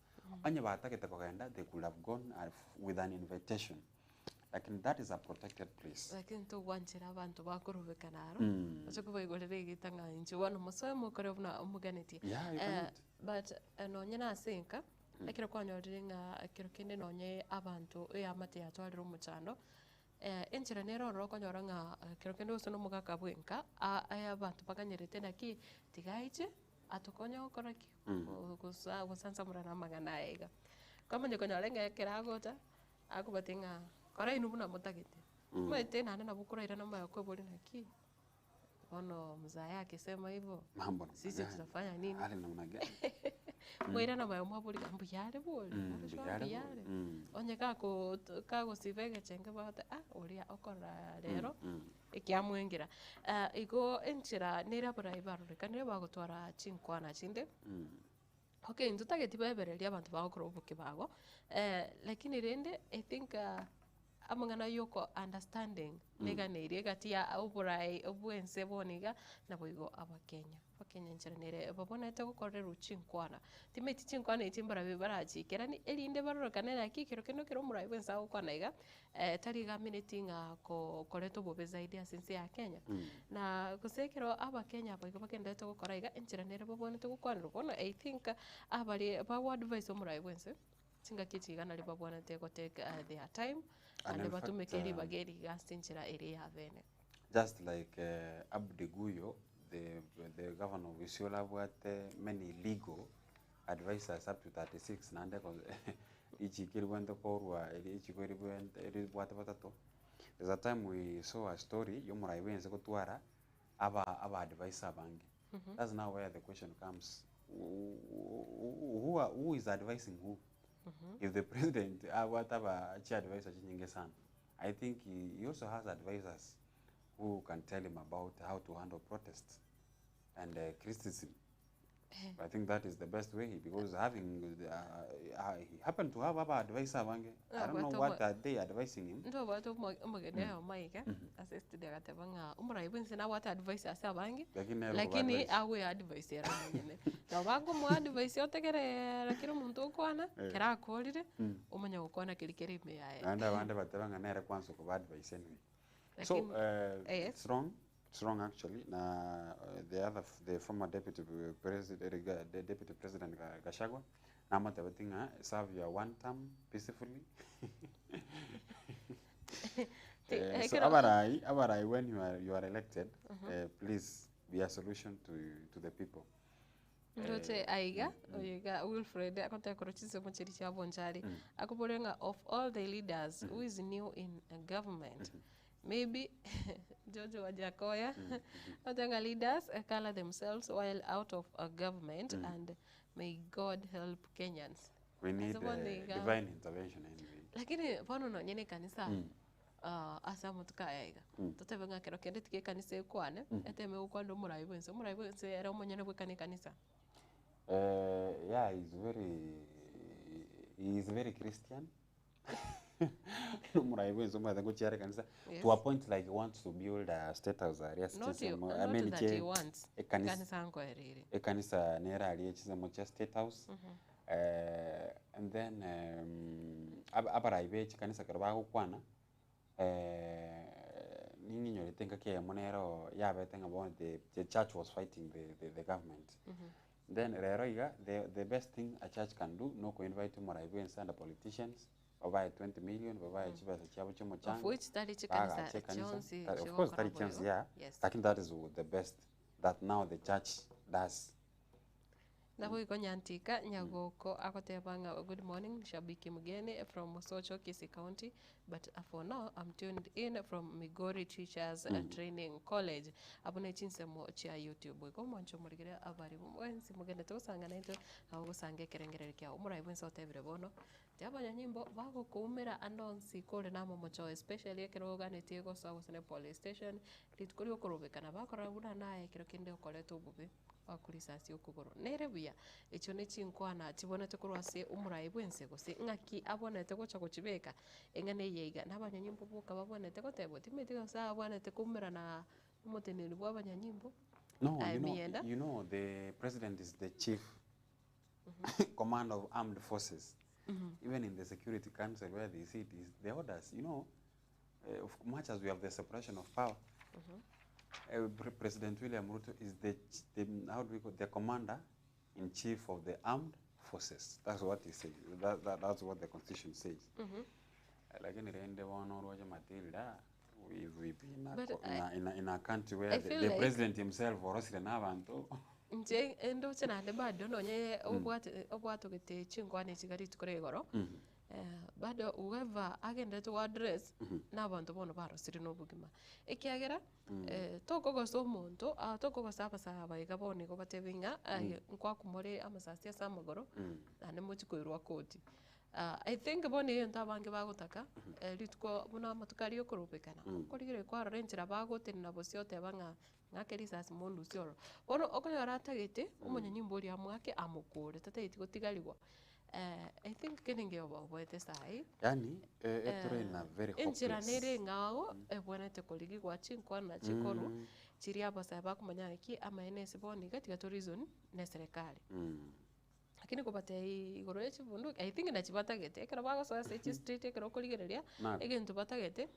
Anye batakete kogenda, they could have gone with an invitation. Lakini that is a protected place. Lakini tu wanchira abantu bakurubika naro. Acho kuba igorere gitanga inchi wano musoe mukore buna umuganiti. But no nyina asinka akira kwanyoringa akira kinde nonye abantu amate yatwalira umuchando. Enchira nero ro konyoranga akira kinde usono mugaka bwenka aya abantu bakanyerete naki tigaiche atokonya okoraki gusansa murana magana ega. Kama nyokonyorenga akira agota akubatinga kora inu buna mutagete mwete nana na bukura ira namba yako boli naki ono mzaya akisema hivyo sisi tutafanya nini hali namna gani mwira namba ya mwabuli ambu yale boli yale onye kako sivege chenge bata ulia okora rero ikiamwengira igo enchira nira bora ibarure kanire bagutwara chinkwana chinde. Okay, ntutageti bebereria abantu bagokora obuke bago lakini rende I think amangana yoko understanding neganire gati ya oburai obwense boniga na boigo abakenya nchiranire babonete gukorera uchinkwana timeti chinkwana itimbara bibaraji kerani elinde barorokanera akikero keno kero murai bwensa gukwana iga tari ga minutinga ko koreto bobe zaidi asensi ya Kenya na kusekero abakenya boigo bakendete gukora iga nchiranire babonete gukwana rubona I think abali ba advice omurai bwense singa kichigana liba bwana teko take their time and batumekeri bageri gastinchira area avene. Just like Abdi Guyo, the governor of Isiolo, what many legal advisors up to 36 nande ichikiri wende korwa ichikiri wende whatever. There's a time we saw a story yomurai wenze kutwara aba advisor bangi. That's now where the question comes, who is advising who? If the president whatever advisor Chinyengesan, I think he also has advisors who can tell him about how to handle protests and criticism. I think that is the best way because having he happened to have other advisor bange. I don't know what are they advising him. Ndo watu umagene maika assisted gatebanga umurai bwense na what advisor asa bange lakini awe advisor era nyene na bango mu advisor otegere rakiro muntu kwana kera akolire umanya gukwana kirikere me yae anda bande batebanga nere kwanza ku advice anyway. So it's wrong actually. The former deputy president Gachagua, nama tabatinga serve your one term peacefully. So abarai when you are elected, please be a solution to the people. Ndote aiga oyiga Wilfred akonta korochize mochirichi abonjari akuborenga of all the leaders who is new in government. Maybe Jojo Wajakoya, other leaders color themselves while out of a government, and may God help Kenyans. We need divine intervention anyway. Lakini pono no nyene kanisa asa mutuka yaiga. Totebenga kero kende tike kanisa kwane eteme ukwando murai bwense era omonyene bwe kanisa. Yeah, he is very Christian. To a point like he wants to build a state house area. Not that he wants. A kanisa nera area chiza state house. And then abaraibe kanisa karbago kwana. Nini nyori tenga kia monero yabe tenga about the church was fighting the government. Then the best thing a church can do no ko invite moraibe and send politicians. Over 20 million, over of which 30 of course, 30 chance, yeah. Yes. I think that is the best that now the church does. Nabo ikonyantika nyagoko akotebanga good morning Shabiki Mugene from Mosocho Kisii County, but for now I'm tuned in from Migori Teachers Training College abone chinsemo cha YouTube ko moncho murigire abari mwensi mugende to sanga naito aho sange kerengerere kya umurai bwenso tebire bono tiabanya nyimbo bagokumira andonsi kore namo mocho especially ekiroga netiego sawa sene police station litukuri okorobekana bakora buna naye kiro kinde okoreto obubi akurisasi okugoro nere buya echo ne chinkwana chibonete kurwase umurai bwense gose ngaki abonete gocha gochibeka engane yeiga nabanya nyimbo boka babonete gotebo timetiga sa abonete kumira na umuteneri bwabanya nyimbo. No, you know, the president is the chief command of armed forces. Even in the Security Council where they sit, is the orders, you know, of much as we have the separation of power, President William Ruto is the how do we call the commander-in-chief of the armed forces. That's what he says. That's what the Constitution says. Like in the one or Matilda, we've been in a country where the president himself or Navanto. Nje endo chena de bado no nye obwato gete chingwane chigari tukore goro. Bado whoever agenda to address n'abantu bono barosire n'obugima ekiagera toko goso omonto toko gosaba saba igabone go batevinga nkwa kumore amasasi asamagoro ane mochikoirwa koti. I think bone yenta bange bagotaka litko buna matukari okorobekana korigire kwa renchira bagotene na bosiote banga ngakerisas mondu sioro bono okonyora atagete omonyanyimbo ori amwake amukore tataiti gotigaligwa. I think kenenge obwete sai yani etore na very hopeless enchira nere ngao ebonete koligi kwa chinkwa na chikoru chiri abasa bakumanya ki ama enese boni gati gato reason ne serikali lakini kubate igoro echi bundu I think na chibatagete kero bago so se chi street kero koligereria egento batagete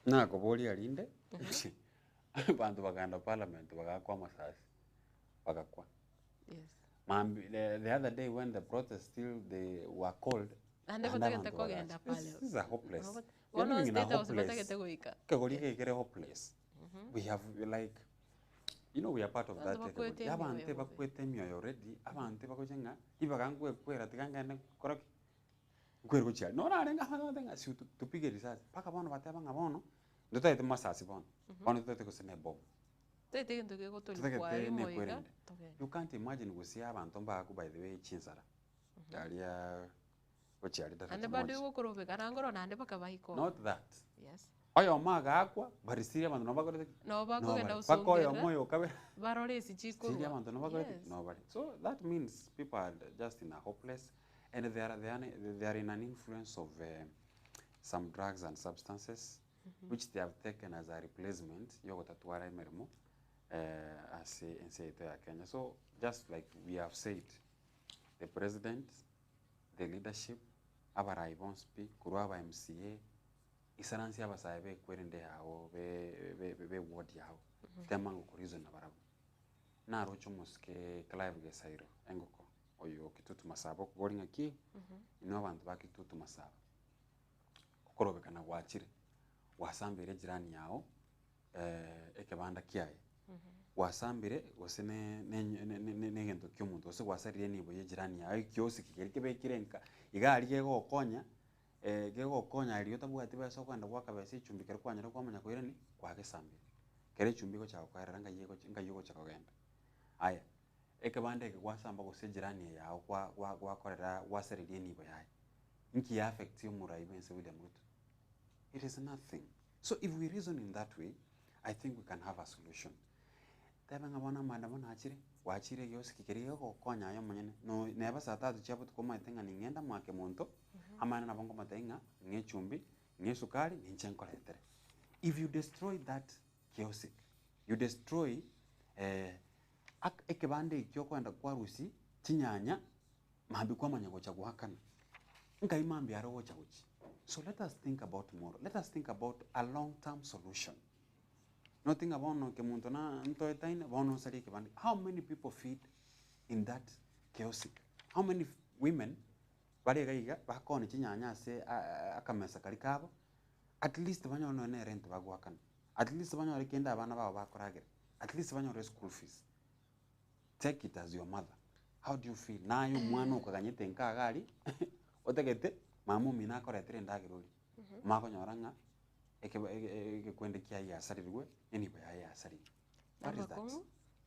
na koboli alinde bantu baganda parliament bagakwa masasi bagakwa. Yes. The other day when the protest still they were called and this is a hopeless. Living in a hopeless. We have like, you know, we are part of that. Abante bakwete mioyo already. Abante bakojenga. Ibagangwe kwera tiganga koroki. Kwero kuchia. No na renga hanga si tupige risasi. Paka bono bateba ngabono. Ndoto ete masasi bono. Bono ndoto kusene bobo. You can't imagine gusia abantu mbaku by the way chinsara. Dalia ochiali that. And bado ukorobe karangoro nande bakabahiko. Not that. Yes. Oyo maga akwa barisiria abantu nobagore. No bagenda usongera. Bakoyo moyo kabe. Barore sichiko. Siria abantu nobagore. Nobody. So that means people are just in a hopeless and they are in an influence of some drugs and substances which they have taken as a replacement yogotatuara emerimo. As in Kenya. So just like we have said, the president, the leadership, abarai bonspi, kuruaba MCA, isaransi abasabe kwerende hao, be ward yao, temango kurizo na barabu. Na rocho muske Clive Gesairo, engoko, oyo kitutu masabo, kugoringa ki, ino abantu baki kitutu masabo. Kukorobe kana wachire, wasambire jirani yao, ekebanda kiaye. Wasambire wasene negento kyomuntu ose wasarire nibo yejirani yawe kyosi kigerike kirenka igali gego konya gego konya iriyo tabwati basa kwanda gwakabese ichumbikira kwanyira kwamanya kwirani kwagesambire kere chumbiko cha kwaira ngayego cha kagenda aya ekabande ke gwasamba gose jirani yawe kwakorera wasarire nibo yaye inki affect umurai bense with them root. It is nothing. So if we reason in that way, I think we can have a solution. Tebanga bona madamo nachire wachire yose kikiriyo ko konya yo manyene no neba satatu chapo tukoma tenga ningenda mwake monto amana na bongo matenga ngechumbi ngesukari ninchenko letere. If you destroy that chaotic, you destroy ekebande ikyo kwenda kwa rusi chinyanya mabi kwa manyago cha guhakana nka imambi aro cha uchi. So let us think about tomorrow. Let us think about a long-term solution. Nothing about no kemuntu na ntoetaina bono sari kebandi. How many people feed in that chaotic? How many women bari gaiga bakoni chinyanya se akamesa kalikabo? At least banyono ne rent bagwakan. At least banyono kenda abana babo bakoragera. At least banyono school fees. Take it as your mother. How do you feel? Na yo mwana ukaganyete nkagali otegete mamu mina koretere ndagiruri. Makonyoranga kwende kia ya sarirwe eniba ya sari. What is that?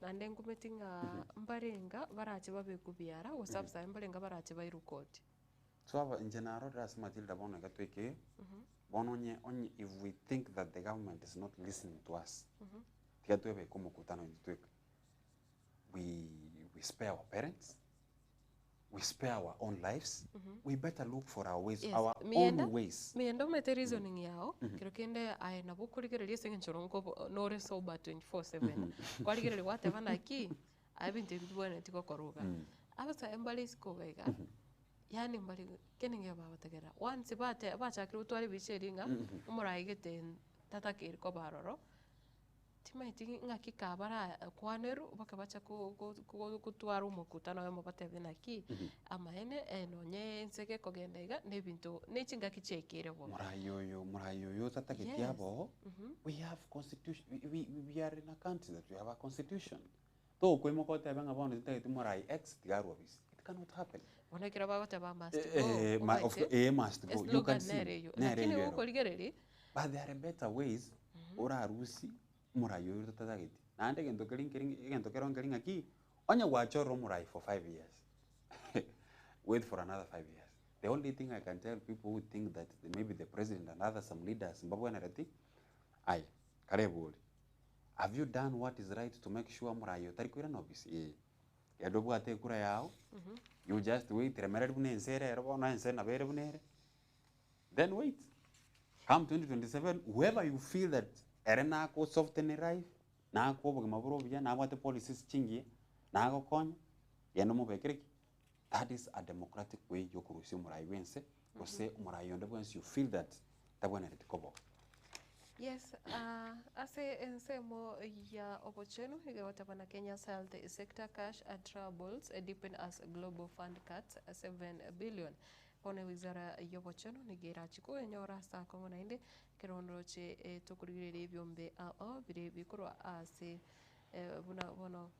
Nande ngumetinga mbarenga barache babekubyara wasabsa mbarenga barache bairukoti. so in general that's Matilda bono gatweke bono onye if we think that the government is not listening to us tigatwebe kumukutano itweke we spare our parents, we spare our own lives, we better look for our ways, our own ways. Mienda umete reasoning yao, kiro kende ae na bukurigereri sengen chorongo nore soba 24/7. Kwarigereri wate vana ki, ae binti bwana tiko koruga. Abasa embali sikogaiga. Yani mbali keninge baba tegera. Once bate bacha utwari bisheringa, umuraigete tatakiri ko baroro. Timaiti ngaki kabara kwaneru bakabacha kutwara umukutano wemo batebena ki amaene enonye nseke kogendaiga nebintu nechinga kichekere bo murayoyo tataketiabo. We have constitution, we are in a country that we have a constitution. To kwemo kote banga bono titaketi murai x tigaru obis. It cannot happen. Ona kira baba teba must go. Must go. You can see. Lakini uko ligereri. But there are better ways. Ora arusi murayo tatageti nande gento kering aki onya wachoro murai for 5 years. Wait for another 5 years. The only thing I can tell people who think that maybe the president and other some leaders mbabwa narati ai karebuli, have you done what is right to make sure murayo tarikuira nobis yadobu ate kura yao you just wait remere bunensere robona ensena bere bunere then wait come 2027 whoever you feel that erena ko soften rife na ko bugima burobya na wate policies chingie na ko konya yeno mubekiriki. That is a democratic way yokurusi murai wense ose murai yonde once you feel that tabwana retikobo. Yes, ase ensemo ya opocheno igawatapana Kenya's health sector cash troubles deepen as global fund cuts 7 billion. Kone wizara yobocheno nigira chiko enyora sa kongo nainde kironroche tokurire byombe bire bikorwa ase bono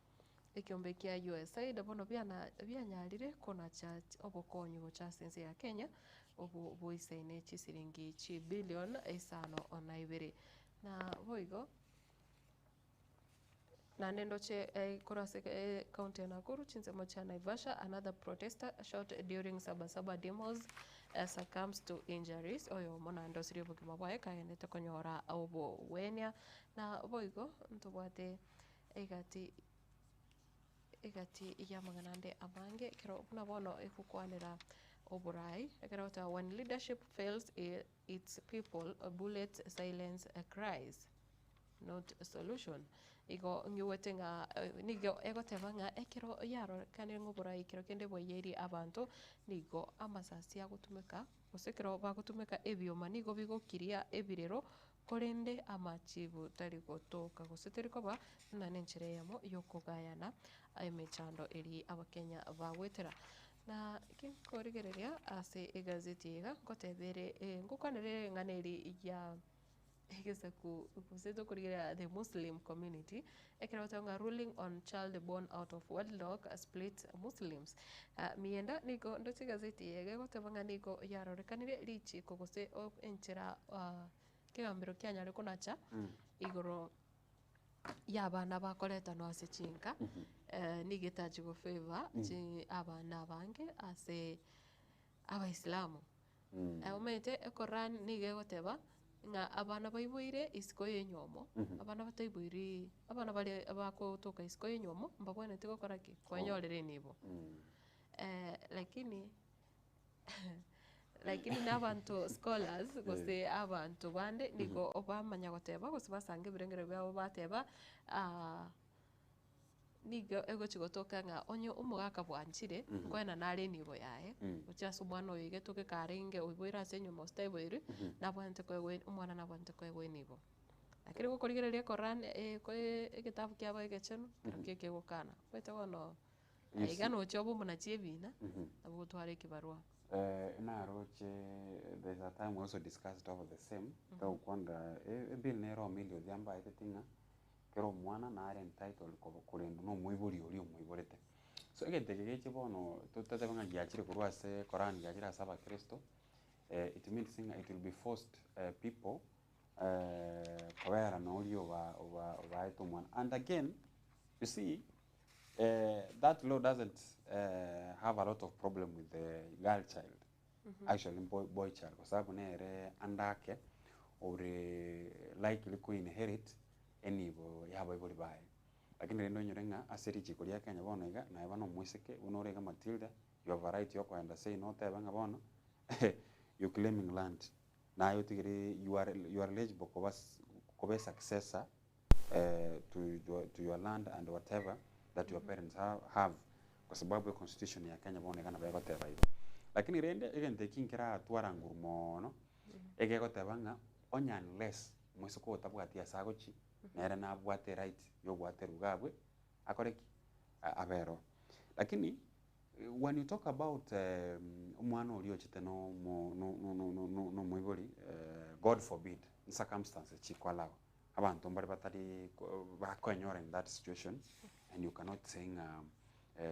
ekyombe kya USAID bono byanyalire kona cha obokonyo cha sense ya Kenya obo boisaine chisiringi chi billion 5.2 na boigo na nendo che korase county na Nakuru chinsemo cha Naivasha. Another protester shot during Sabasaba demos succumbs to injuries. Oyo mona ndo siribo kimabwae kayenete konyora obo wenya na boigo ntobwate egati yamanganande abange kero nabono ekukwanira oburai ekerota when leadership fails its people bullets silence cries not a solution. Igo ngiwetenga nigo egotebanga ekero yaro kanire ngoburai kero kende boyeri abantu nigo amasasi agutumeka osekero bagutumeka ebyoma nigo bigokiria ebirero korende amachibu tari gotoka goseteri koba na nenchereyamo yokogayana emechando eri abakenya bagwetera na kinkorigereria ase egazeti ega gotebere ngukanere nganeri ya egesa kuseto kurigira the Muslim community ekerotanga ruling on child born out of wedlock split Muslims mienda niko ndoche gazeti ege gotebanga niko yarorekanire richi kogose enchera kigambiro kyanyare kunacha igoro yabana bakoreta no ase chinka nigetachi go favor chi abana bange ase abaislamu umete Quran nige goteba nga abana baiboire isiko yenyomo abana bataiboire abana bali abakotoka isiko yenyomo mbabone tiko koraki kwanyorere nibo lakini n'abantu scholars gose abantu bande niko obamanya goteba gose basange birengero byabo bateba nigo ego chigotoka nga onyo umugaka bwanchire kwena nare nibo yae uchaso mwana oyige toke karenge oiboira senyo mostaiboire nabwante kwewe umwana nabwante kwewe nibo lakini gukorigereria Quran ko egitabu kyabo egecheno keke gukana kwete wono igano chobo munachiebina abo tware kibarua naroche there's a time we also discussed over the same to kwanda bill nero milio byamba itetinga kero mwana na are entitled kurendu no muiburi uri muiborete so egete bono tutata banga gyachire kurwase Quran gyachira saba Kristo it means it will be forced people kwera no uri oba eto mwana. And again you see that law doesn't have a lot of problem with the girl child. actually boy child kwa sababu nere andake ore likely ku inherit enibo yabo ibori bae lakini rendo nyorenga aseri chikuri ya Kenya bono iga na bano mwiseke unorega Matilda you have a right yo kwenda say no te banga bono you claiming land na yo tigiri you are eligible ko be successor to your land and whatever that your parents have kwa sababu constitution ya Kenya bono kana bego teba ibo lakini rende egente kinkira atwara ngurumo no egego tebanga onya unless mwisoko otabwatia sagochi nere na bwate right yo bwate rugabwe akoreki abero lakini when you talk about umwana uri chite no mwibori god forbid in circumstances chikwalawa abantu mbari batari bakonyora in that situation and you cannot saying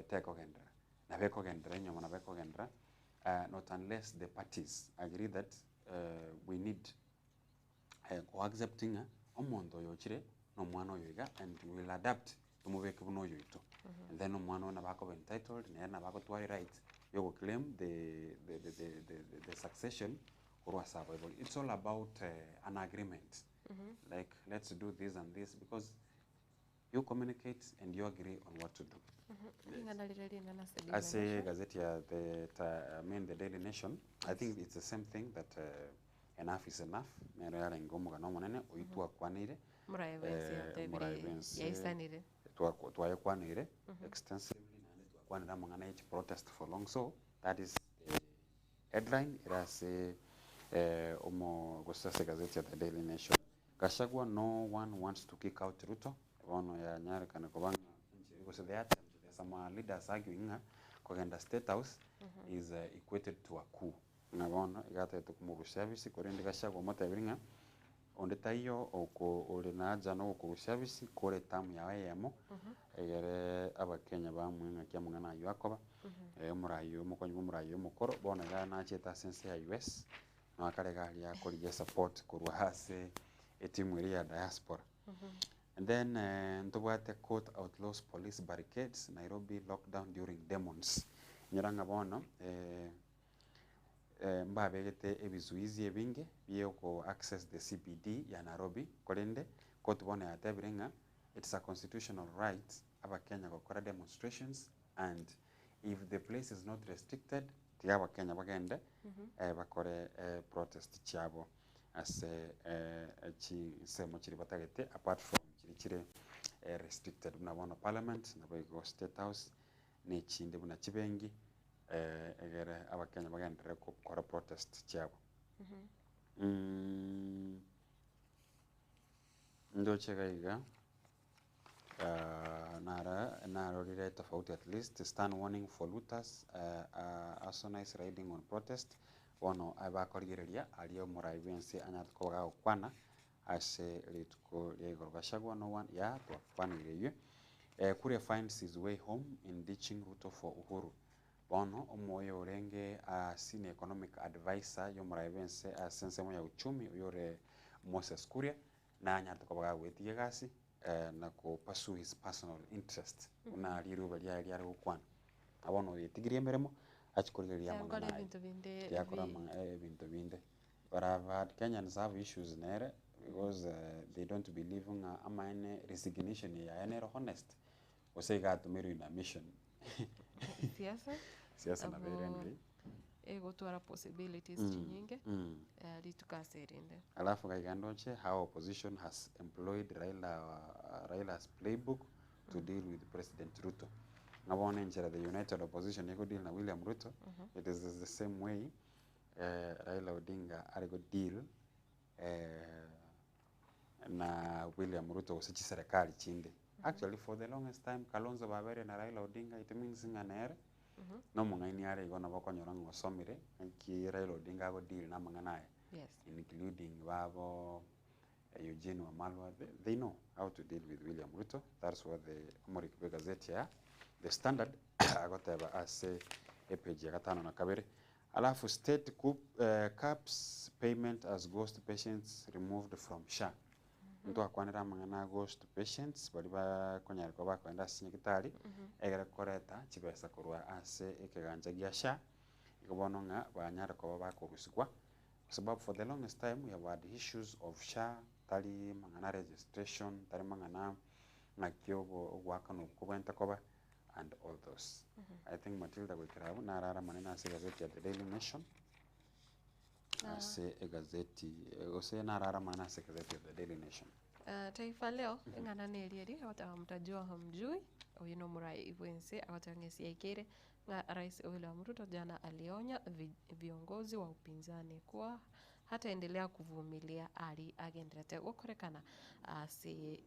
take ogendra na beko gendra nyoma na beko gendra not unless the parties agree that we need accepting omondo yochire no mwana oyoiga and we will adapt tumubeke buno yoito and then omwana ona bako entitled na bako twari right you go claim the succession or survival. It's all about an agreement. Like let's do this and this because you communicate and you agree on what to do. I say gazette the Daily Nation. I think it's the same thing that enough is enough. Nera ngomo kana monene oitua kwanire. Yaisanire. Tuaye kwanire extensively na kwanira mangana each protest for long, so that is the headline. It has omo gosase gazette the Daily Nation. Gachagua, no one wants to kick out Ruto. Ono ya nyara kana kobanga because the attempt some leaders arguing kogenda State House is equated to a coup. Na bona igata tukumuru service korende Gachagua matabiringa onde tayo oko ole naja no ku service kore tamu ya yemo egere abakenya bamwe kya mungana yakoba murayo mukonyi murayo mukoro bona ga na cheta sense ya US na karega ya kori support kurwa hase etimu ya diaspora. And then ntobwate court outlaws police barricades Nairobi lockdown during demons nyiranga bono mbabegete ebizuizi ebinge byeko access the CBD ya Nairobi korende court bono yatebirenga it's a constitutional right abakenya gukora demonstrations and if the place is not restricted tiaba Kenya bagende bakore protest cyabo as semo chiri batagete apart from chiri restricted buna parliament na bego State House ne chinde buna chibengi egere abakenya bagendere gukora protest cyabo ndo chegaiga nara rire tofauti at least stand warning for looters arsonists riding on protest ono abakorigereria aliyo muraivense anyatkoga okwana ase litko lego Gachagua no one ya to kwanire kure finds his way home in ditching Ruto for Uhuru bono omoyo orenge senior economic advisor yo muraivense asensemo ya uchumi uyore Moses Kuria na anyatkoga wetie gasi na ko pursue his personal interest una liru bali ali okwana abono yetigirie meremo achikorigeria mangana yakora bintu binde but I've had Kenyans have issues nere because they don't believe in amane resignation ya enero honest osega tumero in a mission siasa na very ego twara possibilities nyingi litukaserinde alafu kaigandoche how opposition has employed Raila's playbook to deal with President Ruto. Nabone njera the United Opposition yego deal na William Ruto. It is the same way Raila Odinga arego deal na William Ruto usichi serikali chinde. Actually for the longest time Kalonzo Babere na Raila Odinga it means nganere no mungaini are igona bakonyoranga osomire ki Raila Odinga go deal na manganaye including babo Eugene Wamalwa they know how to deal with William Ruto. That's what the Amorikbe Gazette ya the Standard agoteba as a page ya gatano na kabere alafu state caps payment as ghost patients removed from SHA ndo akwanira mangana ghost patients bali ba konyari ko bakwenda sinyikitari egera koreta chibesa kurwa ase ekeganja gya SHA ikabono nga banyara koba bakorusikwa sababu for the longest time we have had issues of SHA tali mangana registration tali mangana ngakyobo wakano kubenta koba and all those. I think Matilda Wekirabu narara manena ase gazeti ya The Daily Nation ase gazeti ose narara manena ase gazeti ya The Daily Nation. Taifa Leo ngana nerieri awata mtajua hamjui oyino murai ibwense awata ngesi ekere nga Rais William Ruto jana alionya viongozi wa upinzani kuwa hataendelea kuvumilia ali agenderete gukorekana ase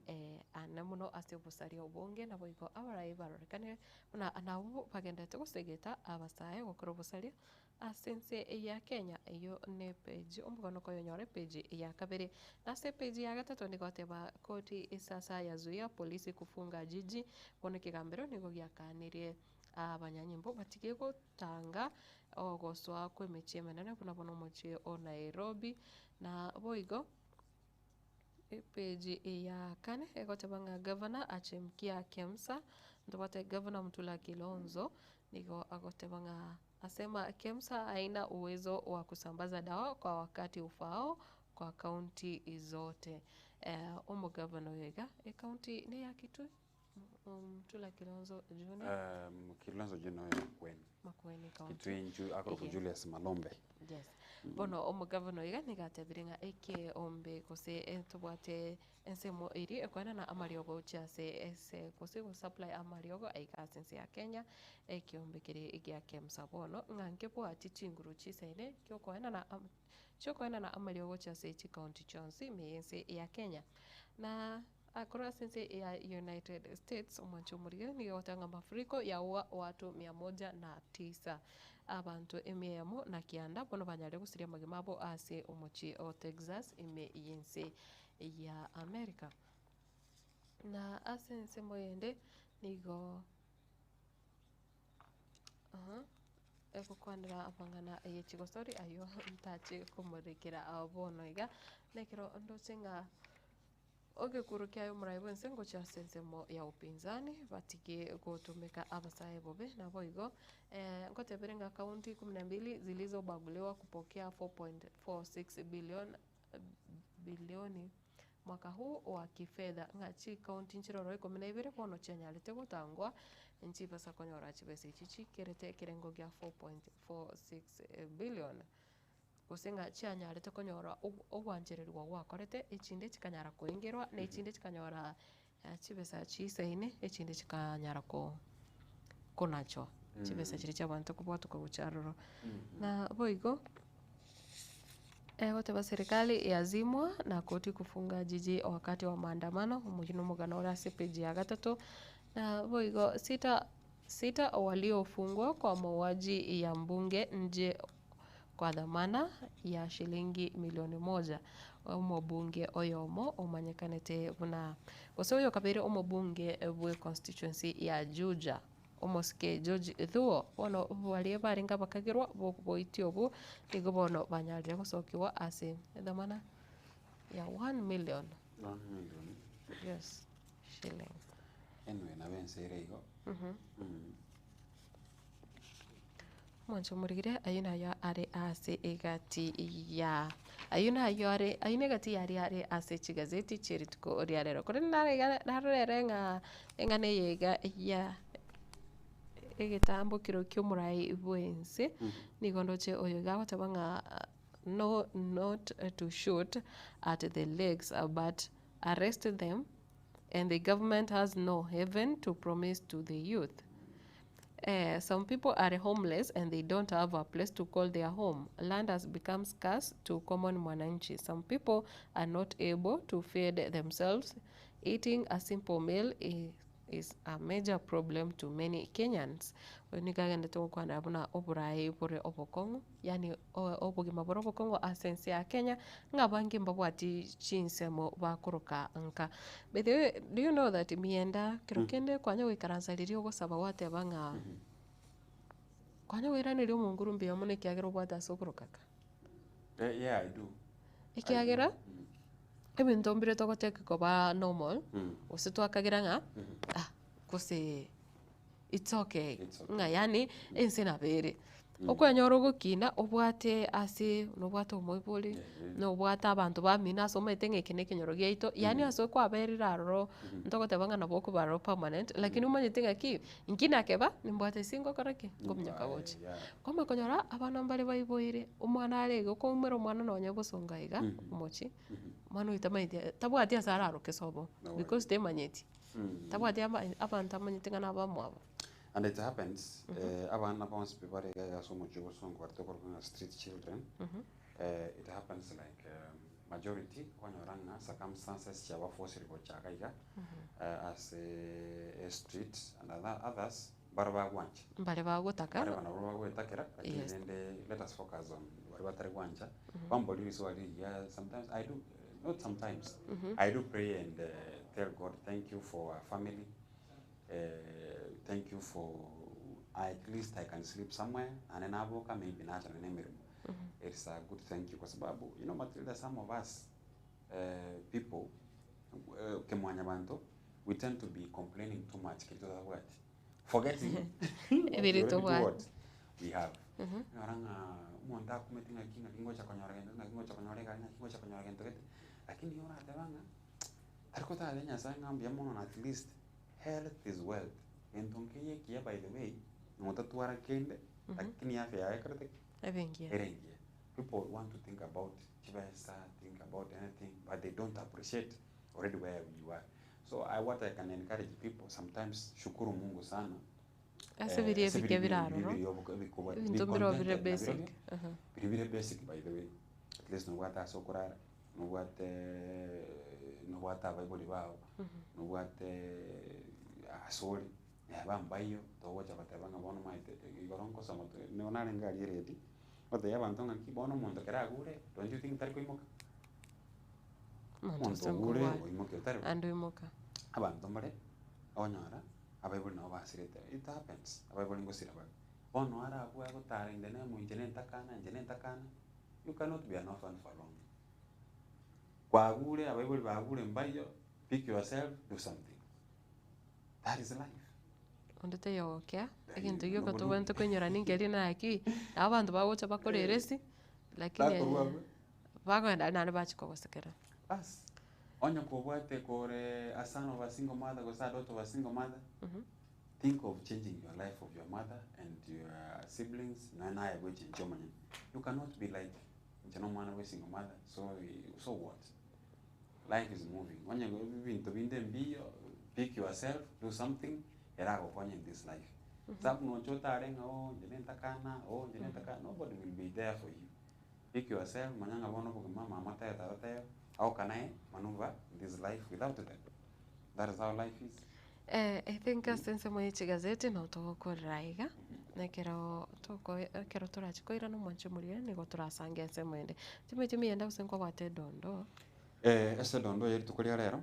anamuno ase busaria ubunge na boiko abarai barorekane na anabu bagenderete gusegeta abasaye gukora busaria asense ya Kenya iyo ne page umugano ko yonyore page ya kabere na se page ya gatatu ni goteba koti isasa yazuia polisi kufunga jiji bone kigambero nigo gyakanirie abanyanyimbo batige gutanga ogoswa kwemechie menene kuna bono mochie o Nairobi na boigo page ya kane egotebanga governor achemkia Kemsa ndobate governor Mutula Kilonzo nigo agotebanga asema Kemsa haina uwezo wa kusambaza dawa kwa wakati ufao kwa kaunti zote. Governor yega kaunti ni ya Kitui Mutula Kilonzo Junior Kilonzo Junior Makueni kaunti Kitui nju akoro Julius Malombe. Yes. Bono governor yega nigatebiringa eke ombe kose entobwate ensemo iri ekwana na amariogo chase ese kose go supply amariogo aikasense ya Kenya ekiombe kiri igya Kemsa bono nganke po ati chinguru chisaine kyokwana na amariogo chase chi county chonsi meyense ya Kenya na akora sense ya United States omwanchomuriyo ni otanga mafuriko ya watu 109 abantu emiyemo na kianda bono banyale gusiria magimabo ase omochi o Texas ime yense ya America na asense moyende nigo eko kwandira apangana yechigo story ayo ntache komorekera abono iga nekero ndosenga ogekuru kyayo muraibense ngo chasensemo ya upinzani batige gutumika abasaye bobe na boigo ngoteberenga kaunti 12 zilizobaguliwa kupokea 4.46 bilioni mwaka huu wa kifedha ngachi kaunti nchiroro 12 bono chenyalite gutangwa nchi basa konyora chibese chichi kerete kirengo gya 4.46 bilioni gusenga chianyarete konyora ogwanjererwa gwakorete echinde chikanyara kuingirwa na echinde chikanyora chibesa chisaine echinde chikanyara konacho chibesa chiri chabantu kubwatu ko bucharoro na boigo wote wa serikali yazimwa na koti kufunga jiji wakati wa maandamano umujino mugano rasi page ya gatatu na boigo sita waliofungwa kwa mauaji ya mbunge nje kwa dhamana ya shilingi milioni 1 omobunge oyomo omanyekanete buna gosoyo kabere omobunge bwe constituency ya Juja omoske George Thuo bono bali baringa bakagirwa boitio bu nigo bono banyalire gusokiwa ase dhamana ya 1 million. 1 million. Yes, shilling. Anyway, na bensere igo. Mwancho murigire ayuna ya are ase egati ya ayuna yore ayune gati yari are ase chigazeti chiritko oriarero kore narere nga engane yega ya egetambo kiro kyo murai bwense nigondoche oyo gawatabanga not to shoot at the legs but arrest them and the government has no heaven to promise to the youth. Some people are homeless and they don't have a place to call their home. Land has become scarce to common mwananchi. Some people are not able to feed themselves. Eating a simple meal is a major problem to many Kenyans. Wenigagende to kwa nabuna oburai bure obokongo. Yani obugima bure obokongo asense ya Kenya. Ngabangi mbabwati chinsemo bakuruka nka. But do you know that mienda kirokende kwanya wikaransaliri ogosaba wate banga kwanya wiraniri omunguru mbiya mune kiagero bwata sokurukaka. Yeah, I do. Ikiagera ebintu mbire togoteka koba normal usitwakagira nga kose it's okay nga yani ense na bere okwenyora ogokina obwate ase nobwate omoibori nobwate abanto bamina ase omaete ng'eki na ekenyoro giaito yani ase okwaberire aroro ntogoteba ng'a nabo okobara permanent lakini omanyete ng'aki inki nakeba nimbwate ase ngokora ki ngominyoka gocha kwama konyora abana mbare baiboire omwana arege okoumera omwana nonya bosonga iga omochi omwana oyo tabwati ase araroke sobo because temanyeti tabwati abantu amanyete ng'a nabamwabo. And it happens, abana bonse bibare ase omochi obosongo bari tokorokana street children. It happens like majority kwanyora ng'a circumstances chiaba forced gochaka iga as a street and others bara bagwanja mbare bagotaka bara bana bagwetakera lakini let us focus on bari batari gwanja bamboli so ali sometimes I do not sometimes I do pray and tell God thank you for our family. Thank you for at least I can sleep somewhere and then avoka maybe not an emiru. It's a good thank you because you know Matilda, some of us people kemwanya bantu we tend to be complaining too much forgetting what we have. Oranga monta kumetinga kinga kingocha konyora gento lakini yora tabanga arikota alenya sanga mbia mono at least health is wealth. Entonke kia by the way ngota tuara kende lakini afya yake karte erengia. People want to think about chibesa, think about anything but they don't appreciate already where you are. So what I can encourage people sometimes shukuru Mungu sana. Asebirie bike biraro no. Ntombiro bire basic. Bire basic by the way. At least no wata sokora, no wata Bible bao, no wate asori. Bambayo to wacha batabanga bono maite igoronko samoto ne onare ngari ready. Ote yabantonga ki bono mondo kera gure. Don't you think tariko imoka? Mondo gure imoka tare. Ando imoka. Abanto mare onyara abaibuli no basirete. It happens. Abaibuli ngosira ba. Bono ara akwa gotara indene mu internet takana. You cannot be an orphan for long. Kwa gure abaibuli ba gure mbayo, pick yourself, do something. That is life. Ondete yokya ekintu gyo kotobente kwenyora ningeri naki abantu bagocha bakoreresi lakini bagenda nane bachikogosekera bas onyo kobwate kore a son of a single mother go sad out of a single mother. Think of changing your life of your mother and your siblings na I go change your money. You cannot be like no man with single mother so what? Life is moving. When you go into binde pick yourself, do something. In this life. Nobody will be there for you. Pick yourself, how can I maneuver this life without them? That is how life is. I think since moi gazeti no to koraiga na kero turachikoira no mwancho murie ni goturasanga ese mwende timwe yenda usenko bate dondo ese dondo yeri tukuria rero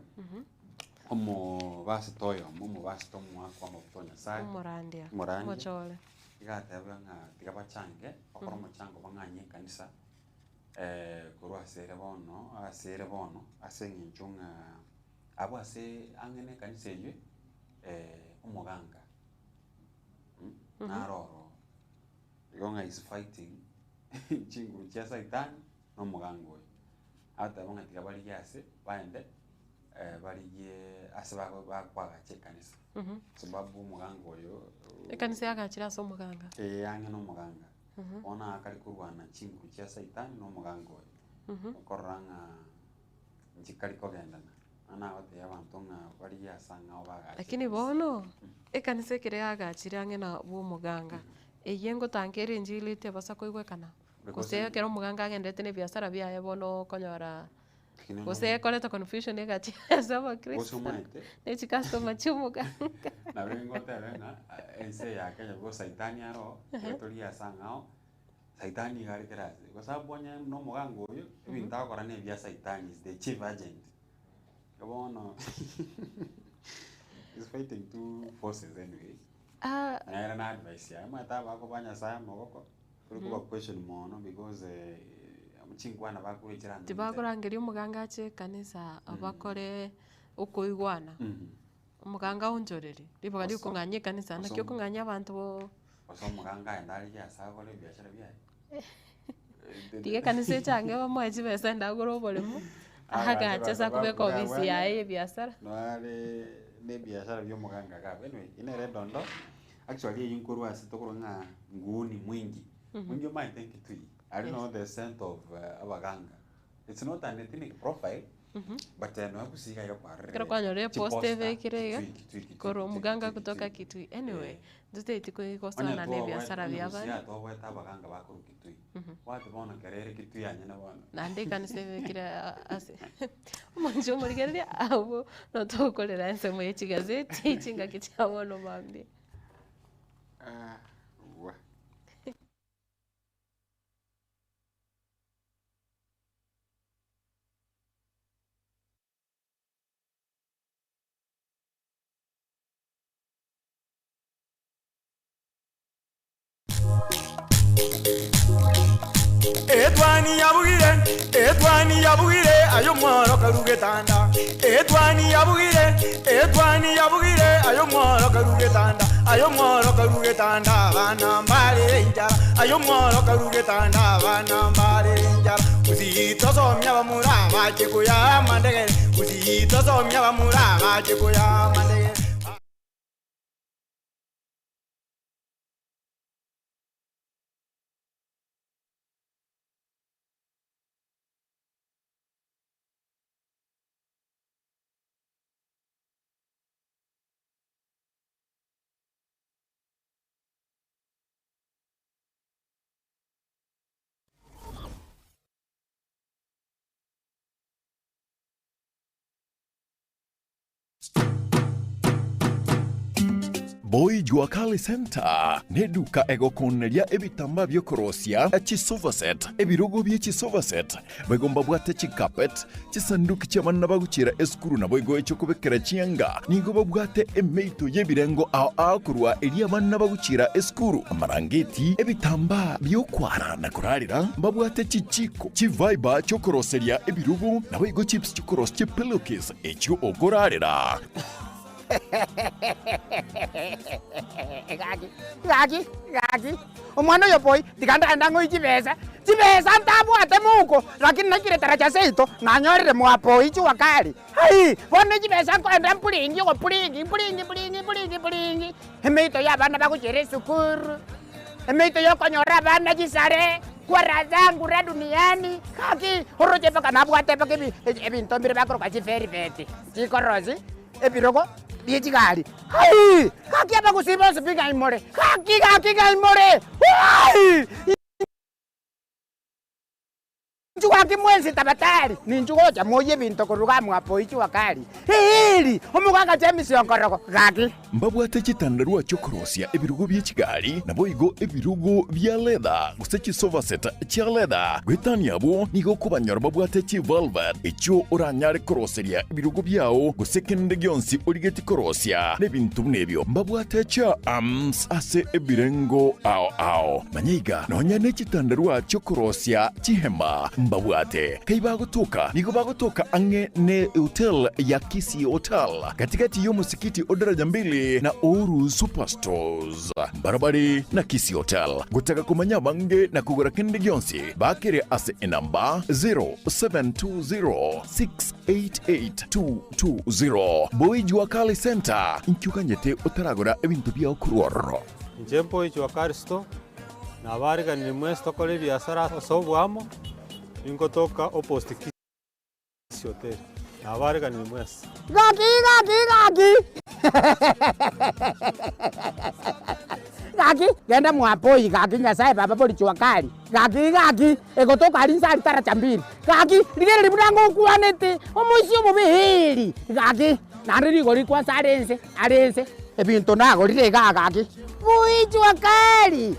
omo basitoyo omo basitomo kwa motonya sai morandia mochole igatebwa nga tigabachange okoro mochango banganye kanisa kuru asere bono asenginchunga abo ase angene kanisa yeye omoganga naroro igonga is fighting chinguru cha saitani no mogango ata bonga tigabali yase baende baliye asaba bakwaga chekanisa sababu omuganga oyo ekanisa yakachira so omuganga yange no omuganga ona akali kurwana chinguru cha saitani no omuganga oyo okoranga njikali kogendana ana wate abantu nga bali yasanga obaga lakini bono ekanisa kire yakachira ange na bo omuganga eyengo tankere njili te basa koigwekana kose kero omuganga agendete ne biashara byaye bono konyora kose koleta confusion egati asaba Kristo ne customer chumuganga na vengo terenga ense yake yabo saitani aro etori yasangao saitani gari kerase kwa sababu bonya no muganga oyo ibintu akora ne bya saitani is the chief agent no is fighting two forces anyway. Era na advice ya mata bako banya saya mogoko kuko question mono because amchingwana bakurikirana tibakurangeri omuganga ache kanisa abakore ukoigwana omuganga onjoreri libaga likunganye kanisa nakyo kunganya abantu Osomo ganga endali ya sawa kole biashara bia. Tige kanisa change bamwe chibesa ndagoro bolemo. Aha chasa kubeka ofisi ya biashara. No ale ne biashara byo muganga ka. Anyway, ine redondo. Actually yinkuru asitokoro nga nguni mwingi. Mwingi mai think it. I don't know the scent of abaganga. It's not an ethnic profile. But no akusiga yo kwa. Kero kwa nyore poste kirega. Koro muganga kutoka Kitui. Anyway, dute itiko ikosta na ne biashara bya bana. Ya to weta abaganga bakuru Kitui. Watu bona karere Kitui anyana bona. Nande kanise kira ase. Manjo muri gerya abo no to kolera ense mu gazeti chinga kichabo no mambi. Etwani yabugire ayo mwaro karugetanda. Etwani yabugire ayo mwaro karugetanda. Ayo mwaro karugetanda bana mbale njara. Ayo mwaro karugetanda bana mbale njara. Uzito somya bamura machiko ya mandege. Uzito somya bamura machiko ya mandege. Boy Jua Kali Center neduka egokoneria ebitamba byokorosia echisovaset ebirugo byechisovaset bagomba bwate chikapet chisanduku cy'abana bagucira eskuru nabo igo cyo kubekera chianga nigo babwate emeito yebirengo ao kurwa eri abana bagucira eskuru amarangeti ebitamba byokwara na kurarira babwate chichiko chiviber cyo koroseria ebirugo nabo igo chips cyo korosia pillowcase echo ogorarira. Gagi. Umwana yo boy tikanda ndango ichibesa. Chibesa ntabu atemuko lakini nakire taracha seito nanyorire mwa boy chiwa kali. Hai, bone chibesa ko enda mpulingi ko pulingi. Hemeito ya bana bakuchere sukuru. Hemeito yo konyora bana chisare. Kwa zangu ra duniani kaki horoje paka nabwate paka ebintombire bakoro kwa chiferi veti. Chikorozi ebirogo Biechigari. Hai! Kaki apa kusiba sepinga imore. Kaki imore. Hai! Njuwa kimwenzi tabatari. Ninjugoja moye binto kuruga mwapo ichi wakali. Hili! Omuganga James yonkoroko. Kaki. Mbabwate chitandarua chokorosia ebirugo by'Kigali nabo igo ebirugo bya leather gusechi sofa set cha leather gwetania abo nigo kubanyora babwate chi velvet echo oranyare koroseria ebirugo byao gusekende gyonsi origeti korosia nebintu nebyo mbabwate cha arms ase ebirengo ao manyiga nonya ne chitandarua chokorosia chihema mbabwate kaiba gutoka nigo bagutoka ange ne hotel ya Kisi Hotel katikati yo musikiti odaraja mbili na Oru Superstores barabari na Kisi Hotel gutaka kumanya bange na kugura kende gyonsi bakire ase enamba 0720688220 Boy Jua Kali Center inkyukanyete utaragura ebintu bya okuruoro Njempo Jua Kali Store na bariga ni mwesto kole biashara sobwamo ingotoka opposite Kisi Hotel na bariga ni mwesto Gagi. Gagi, genda mwapoi gagi nyasaye baba poli Jua Kali. Gagi, egotoka alinsali tara chambiri. Gagi, ligere libudango kuanete, omusi omubihili. Gagi, nandiri gori kwa sarense, ebinto nago lile gagi. Boy Jua Kali.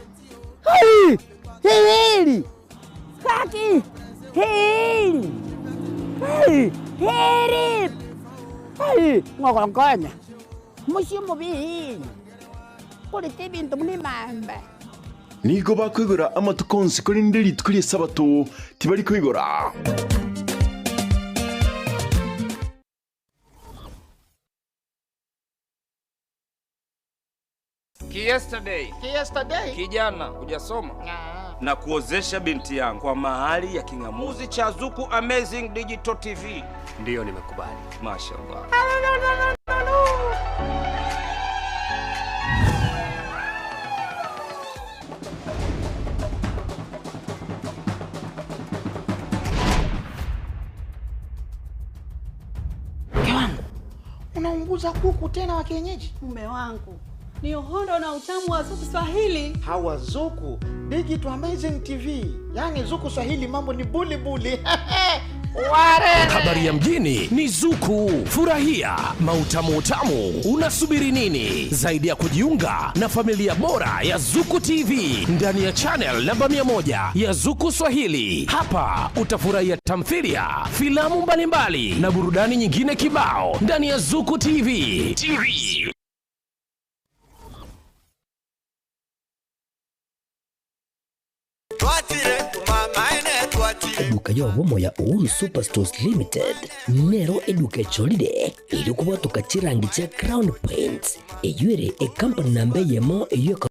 Hai! Hili! Gagi! Hili! Hili! Hai, ngokongkonya. Musi omubihili. Kulite bintu muni mamba. nigo bakwigura amatukonsi kuri nderi tukuri sabato tibari kwigura Yesterday. Kijana, hujasoma? Na kuozesha binti yangu kwa mahali ya kingamuzi cha Zuku Amazing Digital TV. Ndiyo, nimekubali. Mashallah. Unaunguza kuku tena wa kienyeji? Mume wangu, ni uhondo na utamu wa Zuku Swahili. Hawa Zuku Digital Amazing TV. Yaani Zuku Swahili mambo ni buli buli. Ware! Habari ya mjini ni Zuku. Furahia mautamu utamu. Unasubiri nini? Zaidi ya kujiunga na familia bora ya Zuku TV ndani ya channel namba 100 ya Zuku Swahili. Hapa utafurahia tamthilia, filamu mbalimbali na burudani nyingine kibao ndani ya Zuku TV. Eduka yobomo ya Uhuru Superstores Limited nero eduka cholide ili kubatuka chirangi cha Crown Paints eyuere company nambe yemo eyuka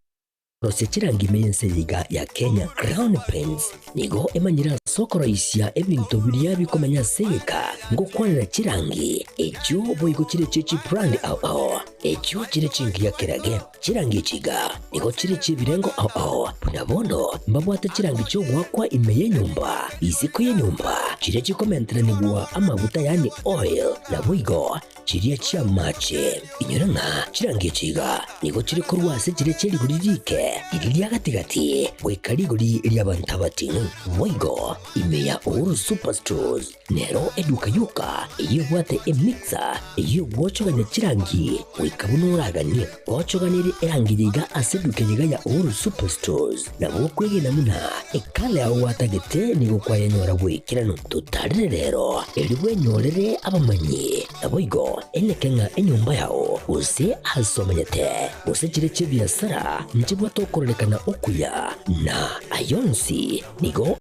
rose chirangi mense yiga ya Kenya. Crown Paints nigo emanyira sokoro isya ebintu biriya bikomanya seka ngo kwanira chirangi echo boyiko chire chichi brand ao echo chire chingi ya kerage chirangi chiga nigo chire chibirengo ao punabono mbabwata chirangi cyo gwakwa imeye nyumba iziko ye nyumba chire chikomentera nigwa amavuta yani oil na boygo chiriya chia mache inyoranga chirangi chiga nigo chire korwase chire chiri guririke iriya gatigati wekarigori lyabantabati boygo imeya Uhuru Superstores nero eduka yuka iyo bwate emixer iyo gwochoganya chirangi wikabunuragani gwochoganire erangiriga aseduke yiga ya Uhuru Superstores na bokwege namuna ekale aho watagete nigo kwayanyora gwikirano tutarire rero elibwe nyorere abamanyi aboigo enekenga enyumba yao use asomanyete use chire chibiasara nchibwa tokorelekana okuya na ayonsi nigo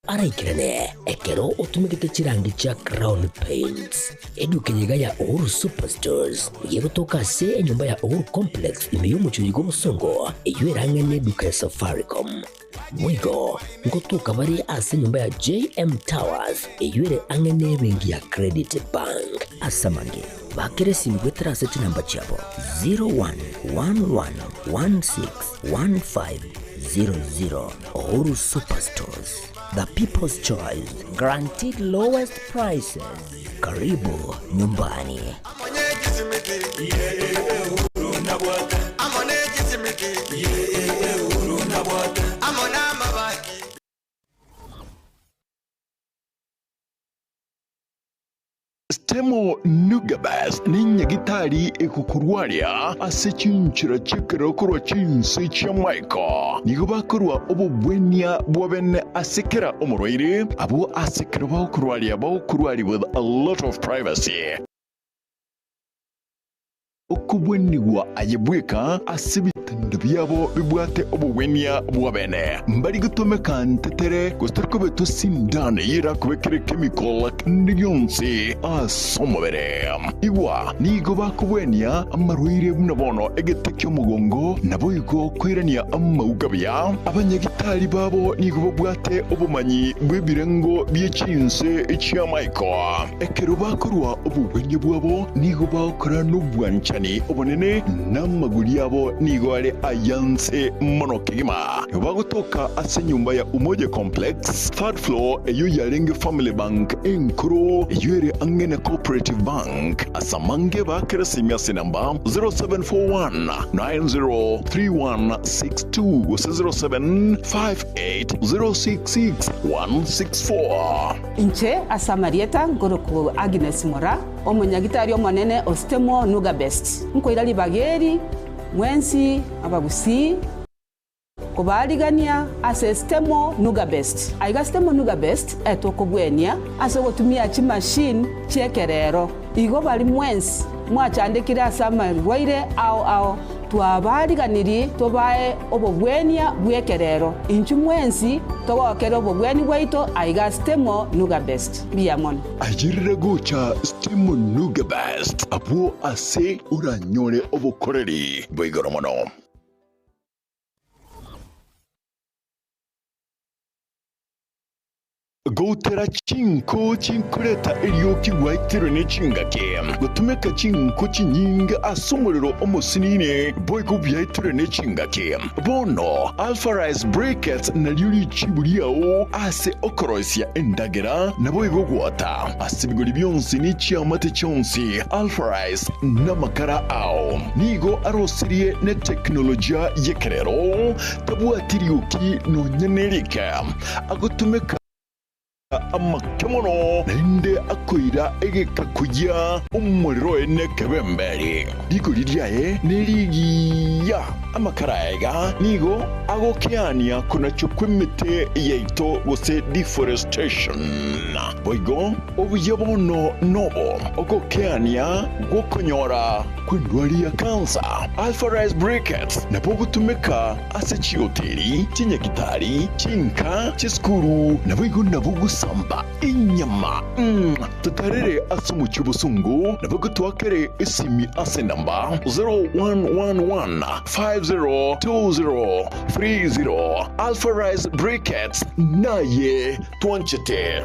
araikirane ekero utumikite chirangi cha Crown Paints eduke yiga ya Uhuru Superstores yego tokase enyumba ya Uhuru Complex imeyumucho yigo musongo eyuerangene eduka ya Safaricom mwigo ngotuka bari ase nyumba ya JM Towers eyuere angene bengi ya Credit Bank asamange bakere simgwetera seti namba chabo 0111161500. Uhuru Superstores, the people's choice, guaranteed lowest prices. Karibu nyumbani. Stemo Nugabest ninya gitari ekukurwaria ase chinchira chikero kurwa chinse cha Michael nigo bakurwa obubwenia bwabene asekera omurwaire abo asekera bakurwaria with a lot of privacy okubwenigwa ayebweka asibitendo byabo bibwate obubwenia bwabene mbari gutomeka ntetere gustarko beto sindane yira kubekere chemical ndiyonse asomobere igwa nigo bakubwenia amarwire bunabono egetekyo mugongo nabo igo kwirania amaugabya abanyagitari babo nigo babwate obumanyi bwebirengo byechinse echa Michael ekero bakorwa obubwenia bwabo nigo bakora n'ubwancha obonene namaguri yabo nigware ayanse monokigima bagutoka ase nyumba ya Umoja Complex third floor eyo yarenge Family Bank enkuro eyere angene Cooperative Bank asamange bakere simyase namba 0741903162 0758066164. Inche asamarieta ngoroku Agnes Mora omonyagitari omonene Ostemo Nugabest nkoirali bageri mwensi abagusi kubaligania ase Stemo Nugabest aiga Stemo Nugabest etokobwenia ase gotumia chi machine chekerero igo bali mwensi mwachandikira asama rwaire ao twabaliganiri tobae obobwenia bwekerero inchu mwensi togokera obobweni bwaito aiga Stemo Nugabest biamon ajirira gocha Stemo Nugabest abo ase uranyore obokoreri bwigoromono gutera chinko chinkureta iryoki waitiro ne chingake gutumeka chinko chinyinga asumuriro omusinine boygo byaitiro ne chingake bono Alpha Rice Briquettes na lyuri chiburiao ase okoroisia endagera na boygo gwata asibigori byonsi ni chiamate chonsi Alpha Rice na makara ao nigo arosirie ne teknolojia yekerero tabuatiriuki no nyenerika agutumeka amakemono nende akoira egeka kujya umuriro ene kebemberi digori ryaye nerigiya amakaraega nigo agokiania kuna chukwimite yeito gose deforestation boigo obuyabono nobo ogokiania gokonyora kwindwari ya kansa Alpha Rice Briquettes na bogutumeka ase chioteri chinyagitari chinka chiskuru na boigo nabugu samba inyama tutarere asumu chubusungu na bagutwakere isimi ase namba 0111502030 Alpha Rice Briquettes naye twanchete.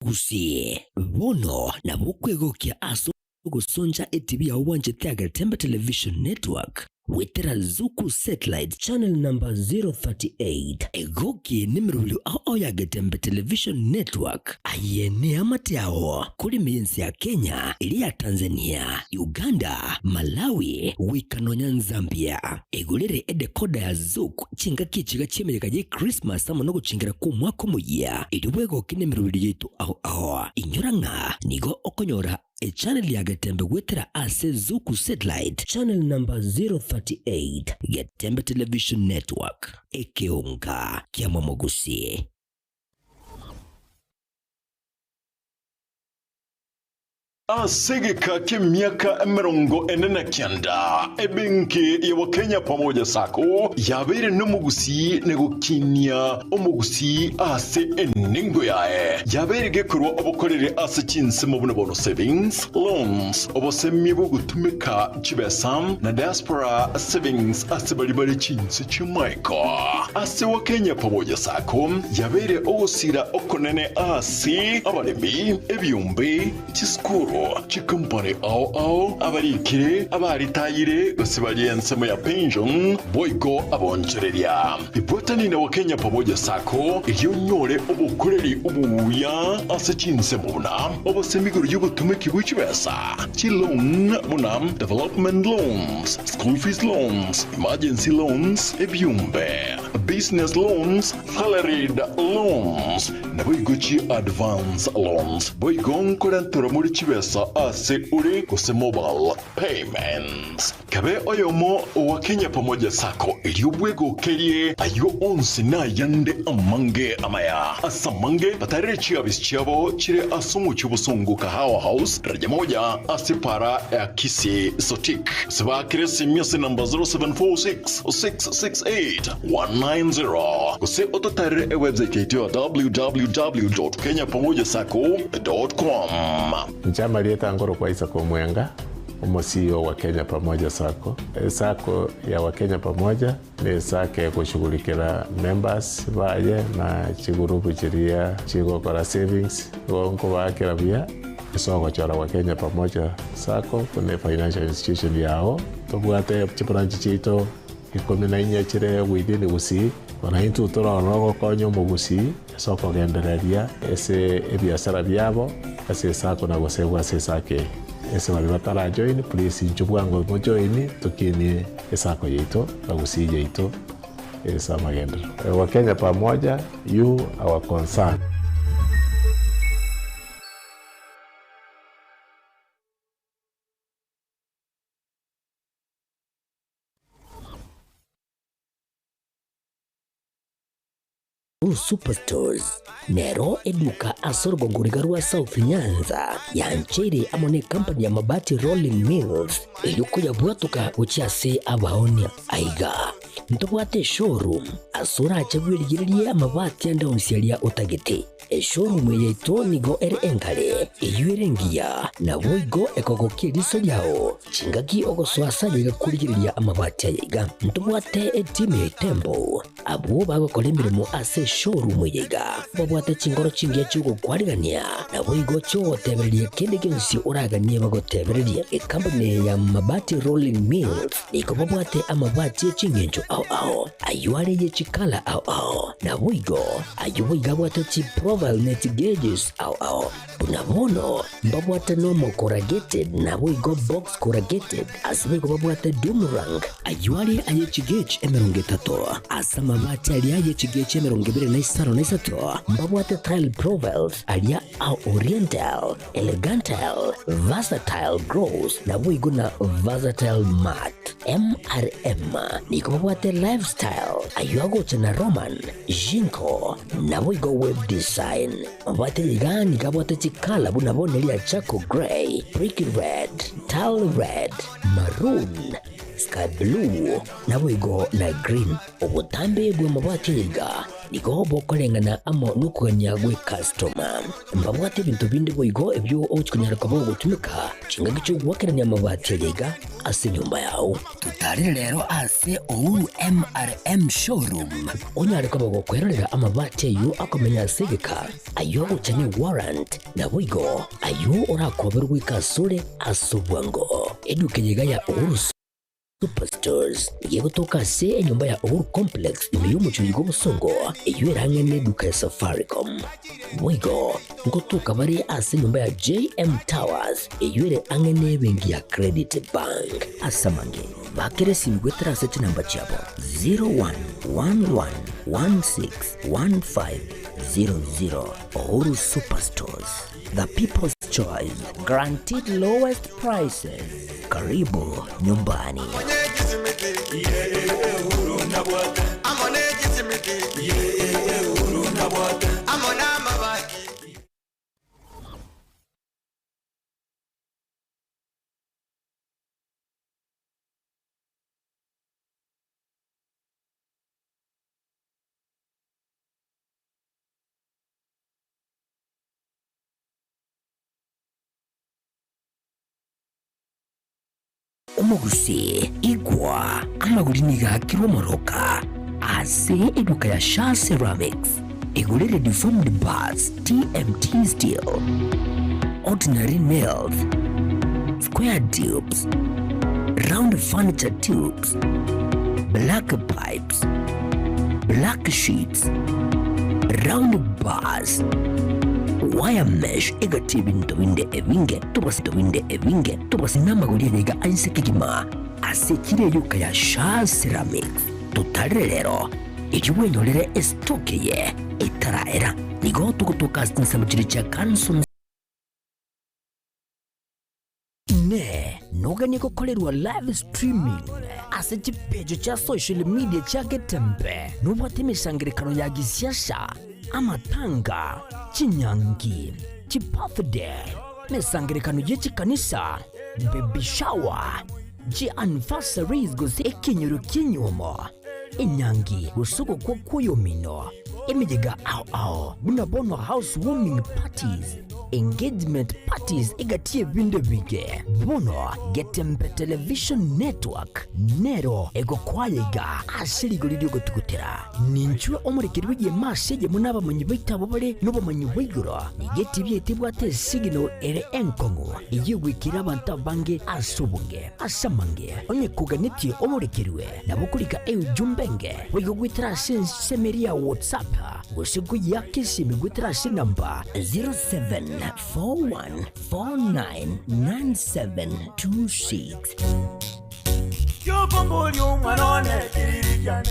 Gusie bono na bukwegokia aso gusonja ETV ya uwanje Tiaga Tembe Television Network wetera Zuku Satellite Channel number 038 egoki nimrulu ao ya Getembe Television Network ayene amatiao kuri miensi ya Kenya, ili ya Tanzania, Uganda, Malawi, Wikanonya, Zambia egulere edekoda ya Zuku chinga kichiga chimelega je Christmas amonogo chingira kumwako muya iliwego kinemrulu yetu ao inyoranga nigo okonyora a channel ya Getembe wetera ase Zuku Satellite Channel number 038 Getembe Television Network ekeonga kia mamogusi. Asegeka k'emyaka 49 ebenke ya Kenya pamoja sako yabere n'umugusi negukinia omugusi ase eningo yae yabere gekurwa obukorere ase chinsemo buno savings loans obosemi bugutumika chibesam na diaspora savings ase bali chinse chimaiko ase wa Kenya pamoja sako yabere ogusira okonene ase abalemi ebyumbe chiskuru chikumpare ao abarikire abaritayire gosibali ensemo ya pension boygo abonchereria ibotani na Kenya pamoja sako iyonyore obukoreri ubuya ase chinsemo buna obosemigoro yubutumiki bw'ikibesa chilon munam development loans, school fees loans, emergency loans, ebyumbe business loans, salaried loans na boygochi advance loans boygon korantora muri kibesa ase uri kuse mobile payments kabe oyomo wa Kenya pamoja sako iliyobwego kerie ayo onsi na yande amange amaya asamange batarechi abisichabo chire asumu chubusungu kahawa house raja moja asipara ya kisi sotik seba kiresi miasi namba 0746-668-190 kuse ototare website yetu www.kenyapamojasako.com. Njama lieta ngoro kwa Isaac Omwenga, CEO wa Kenya Pamoja Sako. Sako ya Wakenya Pamoja ni sako ya kushughulikira members baye na chigurupu chiria chigokora savings wonko bakira bia isoko chora Wakenya Pamoja Sako kune financial institution yao tobwate chibranchi chito ikome na inya chire within gusi wanahintu tora nogo konyo mugusi soko gendereria ese ebiasara byabo ase sako na gosegwa ase sake ese walibatara join please njubwango mo join tukini esako yeito agusi yeito esa magenda Wakenya Pamoja you our concern. Superstores Nero eduka asorgo ngurigarua South Nyanza yanchere amone company ya mabati Rolling Mills eyuko yabwatuka uchiase abaonia aiga ntobwate showroom asura achagwirigirie amabati anda onsialia otagete showroom yetu nigo ere enkale iyuerengia na boigo ekogokia riso yao chingaki ogoswasa yiga kurigiriria amabati yiga ntubwate etime tembo abo bagokora emirimo ase showroom yiga babwate chingoro chingia chugo kwarigania na boigo chogotebereria kende gensi uraganie bagotebereria company ya mabati rolling mills niko babwate amabati chingenjo ao ayuare ye chikala ao na boigo ayuiga bwate chi profile net gauges ao unabono babwate normal corrugated na boigo box corrugated asibego babwate boomerang ayuare aye chigage emerongetato asama mabati ali aye chigage emerongibire na isaro na isato babwate tile profiles alia au oriental elegantal versatile gross na boigo na versatile mat MRM niko babwate lifestyle ayuago chana roman jinko na boigo web design babwate ligani kabwate chikala bunabonelia chaco gray brick red tile red maroon sky blue na boigo na green obutambe bwe mabwate liga niko bokolengana amo nukuganya gwe customer mbabwate bintu bindi boigo ebyo ochikunyara kabo gutumika chinga gicho gwakeranya mabwate liga ase nyumba yao tutarire rero ase Uhuru MRM showroom onyare kabo gukwerera amabati yu akomenya segeka ayo uchane warrant na boigo ayo urakoberwa ikasure asubwango edukenyiga ya Uhuru Superstores yego toka se enyumba ya Uhuru Complex imiyumu chuyigo busongo eyuerange ne duka ya Safaricom boigo ngotoka bari ase nyumba ya JM Towers eyuere angene bengi ya Credit Bank asamange bakere simgwetera seti namba chabo 0111161500 Uhuru Superstores, the people's choice, guaranteed lowest prices. Karibu nyumbani. Omugusi igwa amagulini gakirwa moroka ase eduka ya Shah Ceramics igulire deformed bars TMT steel ordinary nails square tubes round furniture tubes black pipes black sheets round bars wire mesh egati bintu binde evinge tubasi namagulire niga ainsekigima asekire yuka ya Shah Ceramics tutarire rero ijuwenyolere estoke ye itaraera nigo tukutuka sinsamchiri cha Canson ne noganye gukorerwa live streaming ase chipejo cha social media chake tempe nubwate imisangirikano ya gisiasha amatanga chinyangi chibirthday mesangirikano yechikanisa baby shower anniversaries gose ekinyoro kinyomo inyangi usuko kwa kuyomino imijega ao bunabono housewarming parties engagement parties igatie binde bige bono Getembe television network nero ego kwayega ashiriguridio gotugutera ninchwe omurikirwe ye masege munaba manyi baitabo bare no bamanyi baiguro nigeti byetibwate signal ere enkongo iyigwikira abantu bange asubunge asamange onye kuganitie omurikirwe nabukulika jumbenge wigugwitira semeria WhatsApp usiku yake simigwitira namba 0741499726 Yo pombo lyo mwanone kiririane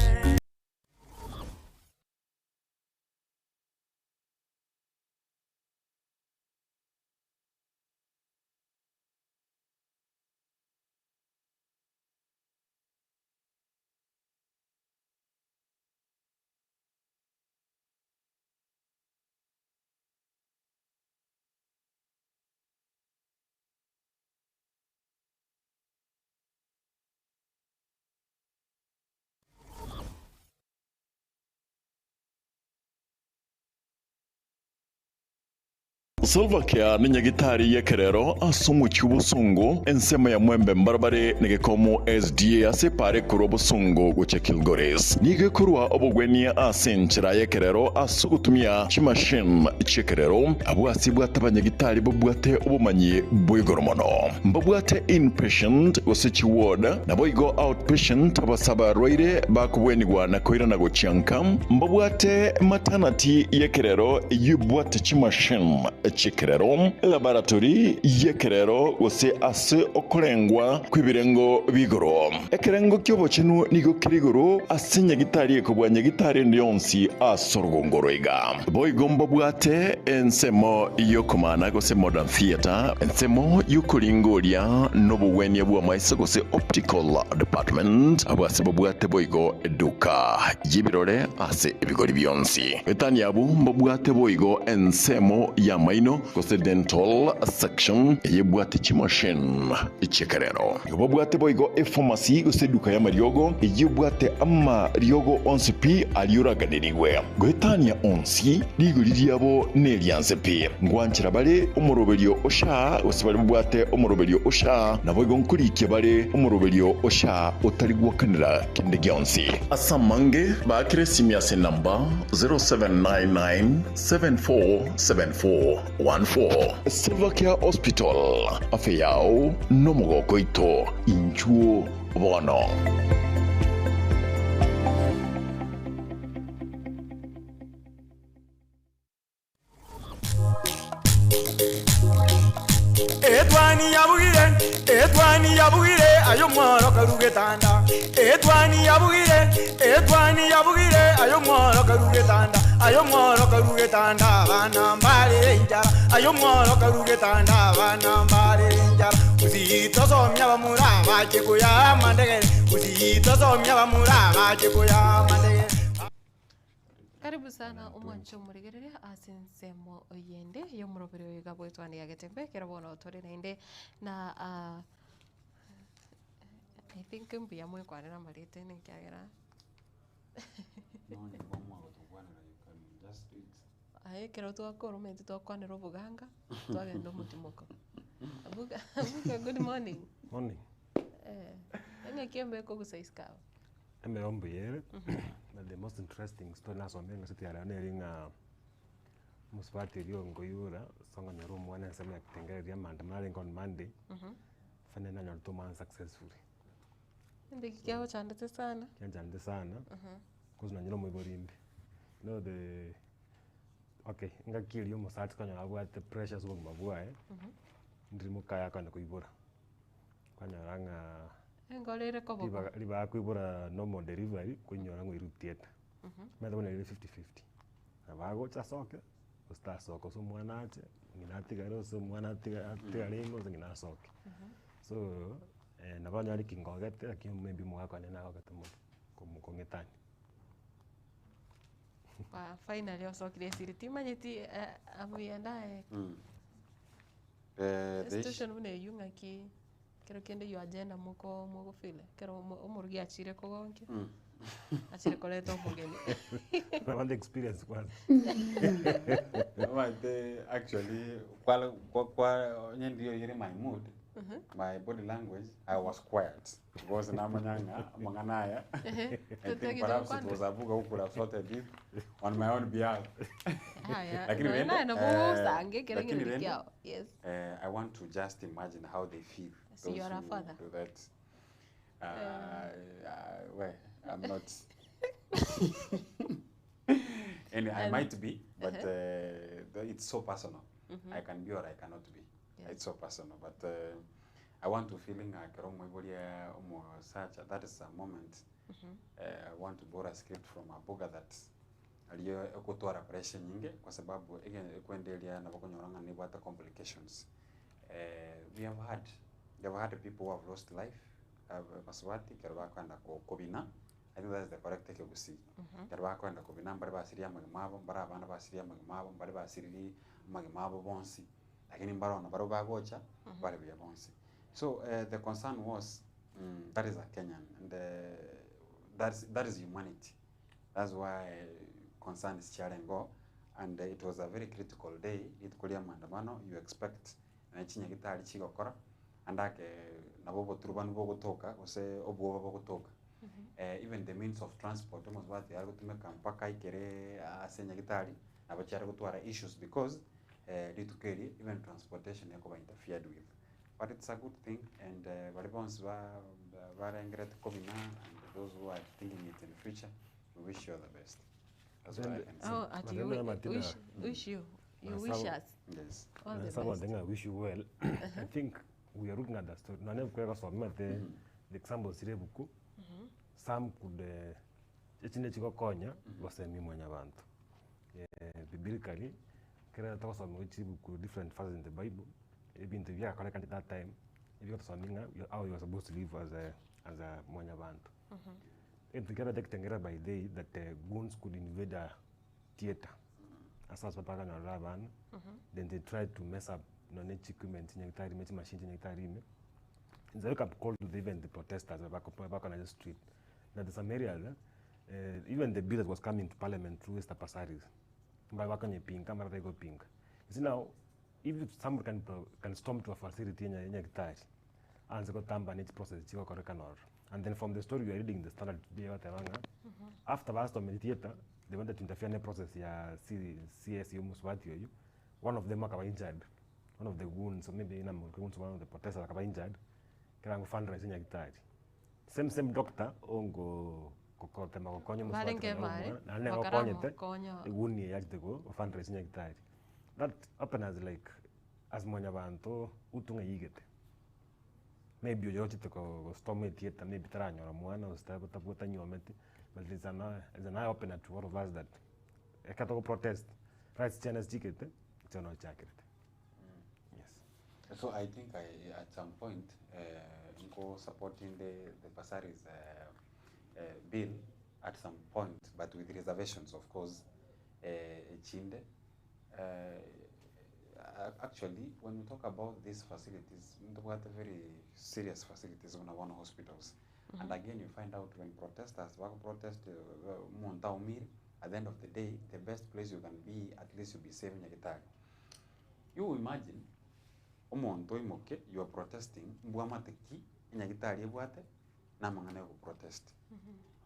Salva Kiir ni nyagitari yekerero asumu cyubusungu ensema ya mwembe mbarbare nigekomo SDA asepare kuro busungu guce Kilgoris nigekurwa obugwenia asenchira yekerero asugutumia chimashine chekerero abwasi bwatabanyagitari bobwate obumanyi bwigoromono mbabwate inpatient gosechi ward na boigo outpatient abasaba roire bakubwenigwa na koirana gochianka mbabwate maternity yekerero yubwate chimashine chikerero laboratory yekerero gose ase okorengwa kwibirengo bigoro ekerengo kyobo chinu nigo kirigoro asinya gitari ekobwanya gitari ndionsi asorgongoroiga boigomba bwate ensemo yokomana gose modern theater ensemo yukulingoria nobuwenia bwa maisa gose optical department abwase bwate boigo eduka yibirore ase ebigori byonsi etani abu mbabwate boigo ensemo ya maino gose dental section yebwate chimashine ichekerero yobwate boigo pharmacy gose duka ya mariogo yebwate amma riogo 11p aliuraganirigwe goetania 11 liguriryabo neliansepi ngwanchira bale umuroberio osha gose bale bwate umuroberio osha naboigo nkurike bale umuroberio osha otarigwakanira kende gyonsi asamange bakresimia se namba 0799747414 Salva Kiir Hospital afeyao nomogoko ito inchuo bono Etwani yabugire ayo mworo karugetanda Etwani yabugire ayo mworo karugetanda bana mbale njara ayo mworo karugetanda bana mbale njara uzito somya bamura bacheko ya mandegere uzito somya bamura bacheko ya mandegere. Karibu sana umwancho murigerere asensemo oyende yo murobere yoga bwetwani yagetembe kerabona otore nainde na I think mbuya mwe kwanira marite nikyagera aye kero twakoromete twakwanira obuganga twagenda omutimuko abuga good morning enge kiembe ko gusaiskawa eme ombuyere but the most interesting story nasombe ngasiti ara neringa muswati riongo yura songa nyoro mwana nsema kitengereria maandamano on Monday fanena nyaruto man successfully ndiki kyao chandete sana chandete sana kuzi nanyiro mwiborimbi the okay ngakiri musati kanya abwate pressures bo mabwae ndimo kaya kana kuibura kanyaranga engolere kobo liba kuibura normal delivery kunyora ngo irutieta madabona ile 50-50 abago chasoke usta soko so mwana ate nginatigaro so mwana atigarengo ngina soke so nabanya ali kingogete lakini maybe mwaka nena wakati kongetani finally osokire siritima nyeti amuyandae station bune yunga ki kero kende yo agenda muko file kero umurugi achire kogonke achire koleto mugeni I want the experience kwanza actually kwa nyendio yiri my mood my body language I was quiet because namanyanga manganaya I think perhaps it was abuga who could have sorted it on my own behalf. Yes. I want to just imagine how they feel. So you are a father. Do that. Well, I'm not. Anyway, I might be, but it's so personal. I can be or I cannot be. It's so personal, but I want to feeling such that is a moment. I want to borrow a script from Abuga that aliyo kutoa pressure nyingi kwa sababu kuendelea na wakonyoranga ni wata complications. We have had people who have lost life. Maswati kerwa kwenda kobina. I think that's the correct take to see. Kerwa kwenda kobina mbare basiria magimabo mbara abana basiria magimabo mbare basiri magimabo bonsi. Lakini mbarona baro bagocha bale bya bonsi. So the concern was that is a Kenyan and that is humanity. That's why concern is sharing go and it was a very critical day itukulia maandamano you expect na chinya gitari chigokora andake nabo turubanu bo gutoka ose obwo bo gutoka even the means of transport almost what they are gutumeka mpaka ikere asenya gitari abachara gutwara issues because litukeri even transportation yako interfered with, but it's a good thing and balibons ba ingret komina and those who are thinking it in the future we wish you all the best. That's what I can say. Oh, at you wish you wish us. Yes. All the Someone best. think I wish you well. I think we are looking at the story. Nane kwa sababu the example sire buku. Some could echine chiko konya wasemi mwanya bantu. Biblically kera to sababu wichi buku different phases in the Bible. Even the year correct at that time if you got something how you are supposed to live as a mwanya bantu. It together tekitengera by day that goons could invade a theater. Asas pataka na raban. Then they tried to mess up equipment in the machine in the it's a wake-up call to even the protesters back on the street. Now there's some areas, even the bill that was coming to parliament through Esther Passaris. Pink. You see now, if someone can storm to a facility in a and they got tamba its process, and then from the story we are reading the Standard today, after last of theater, they wanted to interfere in the process. CSU Muswati, one of them was injured. One of the goons, or maybe one of the protesters was injured. Kerang fundraising yagitari. Same doctor ongo kokote makokonyo Muswati. Nane kokonyete. Guni yagitego fundraising yagitari. That happen as like as monya bantu utunga yigete. Maybe you just go storm theater, maybe tranyo na mwana ustaba taputa nyometi. But it's an eye opener to all of us that a Catholic protest rights channels ticket, it's not jacket. Yes. So I think at some point go supporting the Passaris bill at some point, but with reservations, of course. Chinde. Actually, when we talk about these facilities, we talk about very serious facilities on one hospitals. And again, you find out when protesters protest at the end of the day, the best place you can be, at least you'll be saving your guitar. You imagine, you are protesting, protest.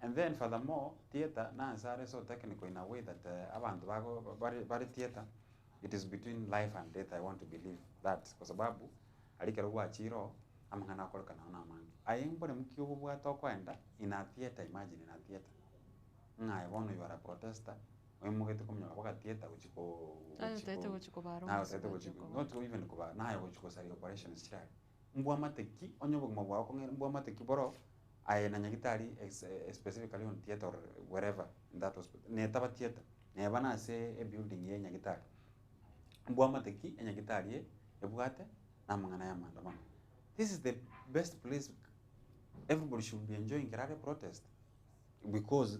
And then furthermore, theater na so technical in a way that abantu theater, it is between life and death. I want to believe that because babu alikerowa chiro amangana kolka na amangi ayembore mkiyo bwa tokwenda in a theater. Imagine in a theater ngai wono you are a protester oyimugete kumnya kwa theater uchiko baro na tete uchiko not even kuba na uchiko sari operations chira mbwa mateki onyobo mabwa ko mbwa mateki boro ayena nyagitari specifically on theater or wherever in that hospital ne taba theater ne bana se a building ye nyagitari mbwa mateki nyagitari ebwate na mangana ya maandamano. This is the best place everybody should be enjoying karate protest because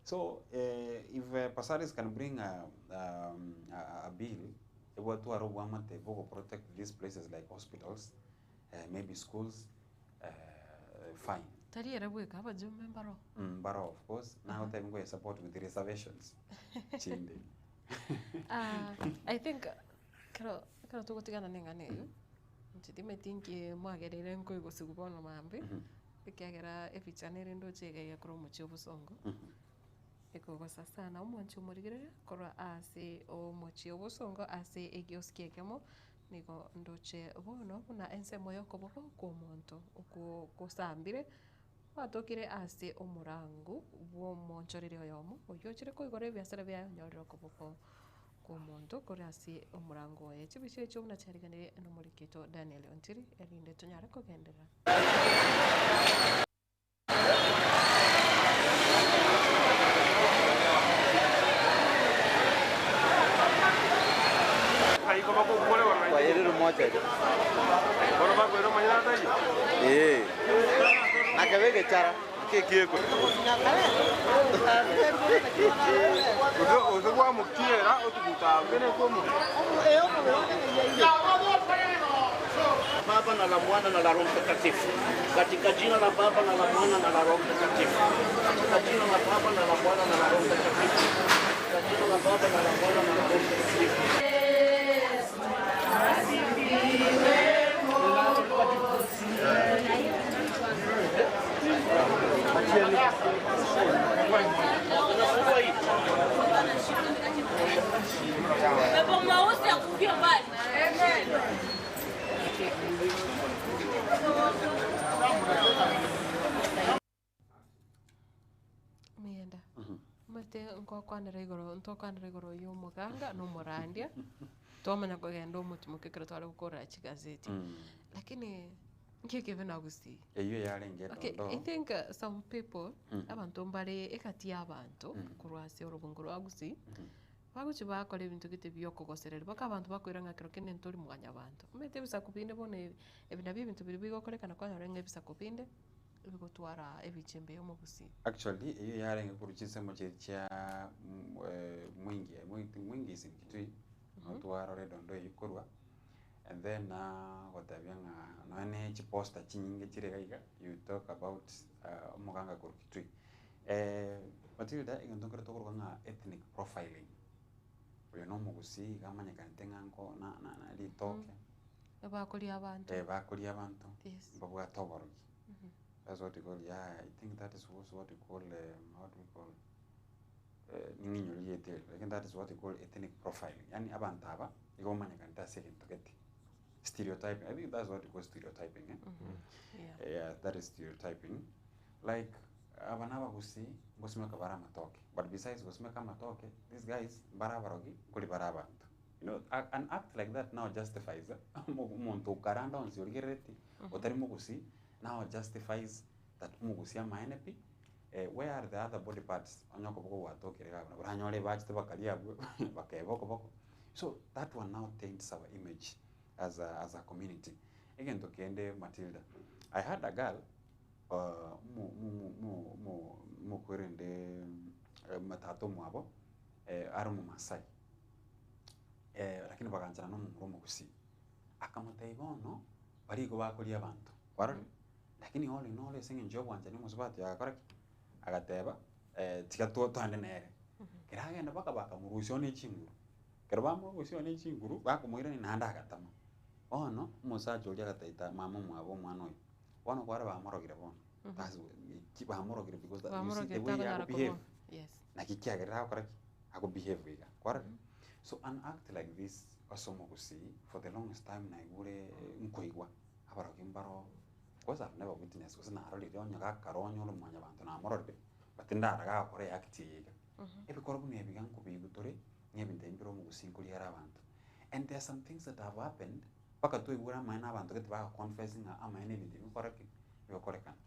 so if Passaris can bring a bill to protect these places like hospitals, maybe schools, fine. Baro, of course. Now I'm going to support with the reservations. I think kana tugotigana nengane yo ntidime tinki mwagerere nko igosigubono mambe bikyagera efichanere ndo chega ya kro muchi obusongo eko sasa na umonchi umurigere kora ase o muchi obusongo ase egioskiekemo niko ndoche bono na ensemo yoko boko ko monto uko kosambire watokire ase omurangu bo monchorere yomo oyo chire ko igore byasara bya nyorero ko boko kumuntu kuri hasi umurango ye kibishe cyo munacariganire no muri kito Daniel Ontiri erinde tunyara kugendera Haiko bako kule wa kwa ile moja bora bako ile manyana tayi akaweke chara kieko uzo kwa mukiera otubuta bene komo la Baba na la Mwana na la Roho Mtakatifu. Katika jina la Baba na la Mwana na la Roho Mtakatifu. Katika jina la Baba na la Mwana na la Roho Mtakatifu. Katika jina la Baba na la Mwana na la Roho Mtakatifu. Pepo mweusi akufia mbali. Mienda. Mate nkokwanira igoro y'umuganga n'umurandia. Twamanya kugenda umutumuke twale gukora kigazeti. Lakini nkeke nagusi. Eyo yarengera. Okay, I think some people abantu mbale ekati y'abantu kurwasi orubungu rwagusi. Baguchi bakora ibintu gite byokogoserera baka abantu bakwiranga kiro kene nturi mwanya abantu. Mete bisa kupinde bone ebinabyo ibintu biri bigokorekana kwa nyarenga bisa kupinde bigotwara ebichembe yo mugusi. Actually iyo yarenga kuruchise mu cya mwingi isinkitu notwara redondo yikorwa. And then watabyanga nane chiposta chinyinge chirega you talk about umuganga kurukitui. Matilda ingondongera tokorwa nga ethnic profiling. Uyo no mugusi gamanya kantenga nko na litoke. Bakuri abantu. Bakuri abantu. Yes. Babwa toborogi. That's what we call, yeah, I think that is also what we call, how do we call, I think that is what we call ethnic profiling. Yani abantu aba, igomanya kanta second to get stereotyping. I think that's what we call stereotyping. Yeah, that is stereotyping. Like, abanaba gusi, gosmeka bara matoke. But besides gosmeka matoke, these guys, bara barogi, kuli bara bantu. You know, an act like that now justifies umuntu karanda on siorgereti, otari mugusi, now justifies that umugusia maenepi. Where are the other body parts? Onyoko boko watoke rega, branyole bachite bakalia bakeboko boko. So that one now taints our image as a community. Again, to Kende Matilda, I had a girl, mu kwerende matato mwabo, arumu Masai. Lakini baganjana no mu gusi. Akamutaibono barigo bakolia abantu. Warari. Lakini all in all singe njobo wanje ni musubati yakora agateba tikatu tande nere. Kiragenda baka murusyo ne chinguru. Kerba murusyo ne chinguru bakumwira ni nanda agatama. Ono musaje uli agataita mama mwabo mwana oyo. Wano kwara bamorogire bono. That's bamorogire because that you see the way you behave. Yes. Nakikiagira akora ako behave wiga. Kwara. So an act like this osomo gusi for the longest time na igure nkoigwa abarogi mbaro because I've never witnessed because na aroli ryo nyaga karonyo lo mwanya bantu na morode batinda araga akore act yiga ebikoro bune biganko bigutore nyebinde imbiro mu gusinkuri yara abantu. And there are some things that have happened paka to igura mana abantu get ba confessing amane bindi bikoreke bikorekana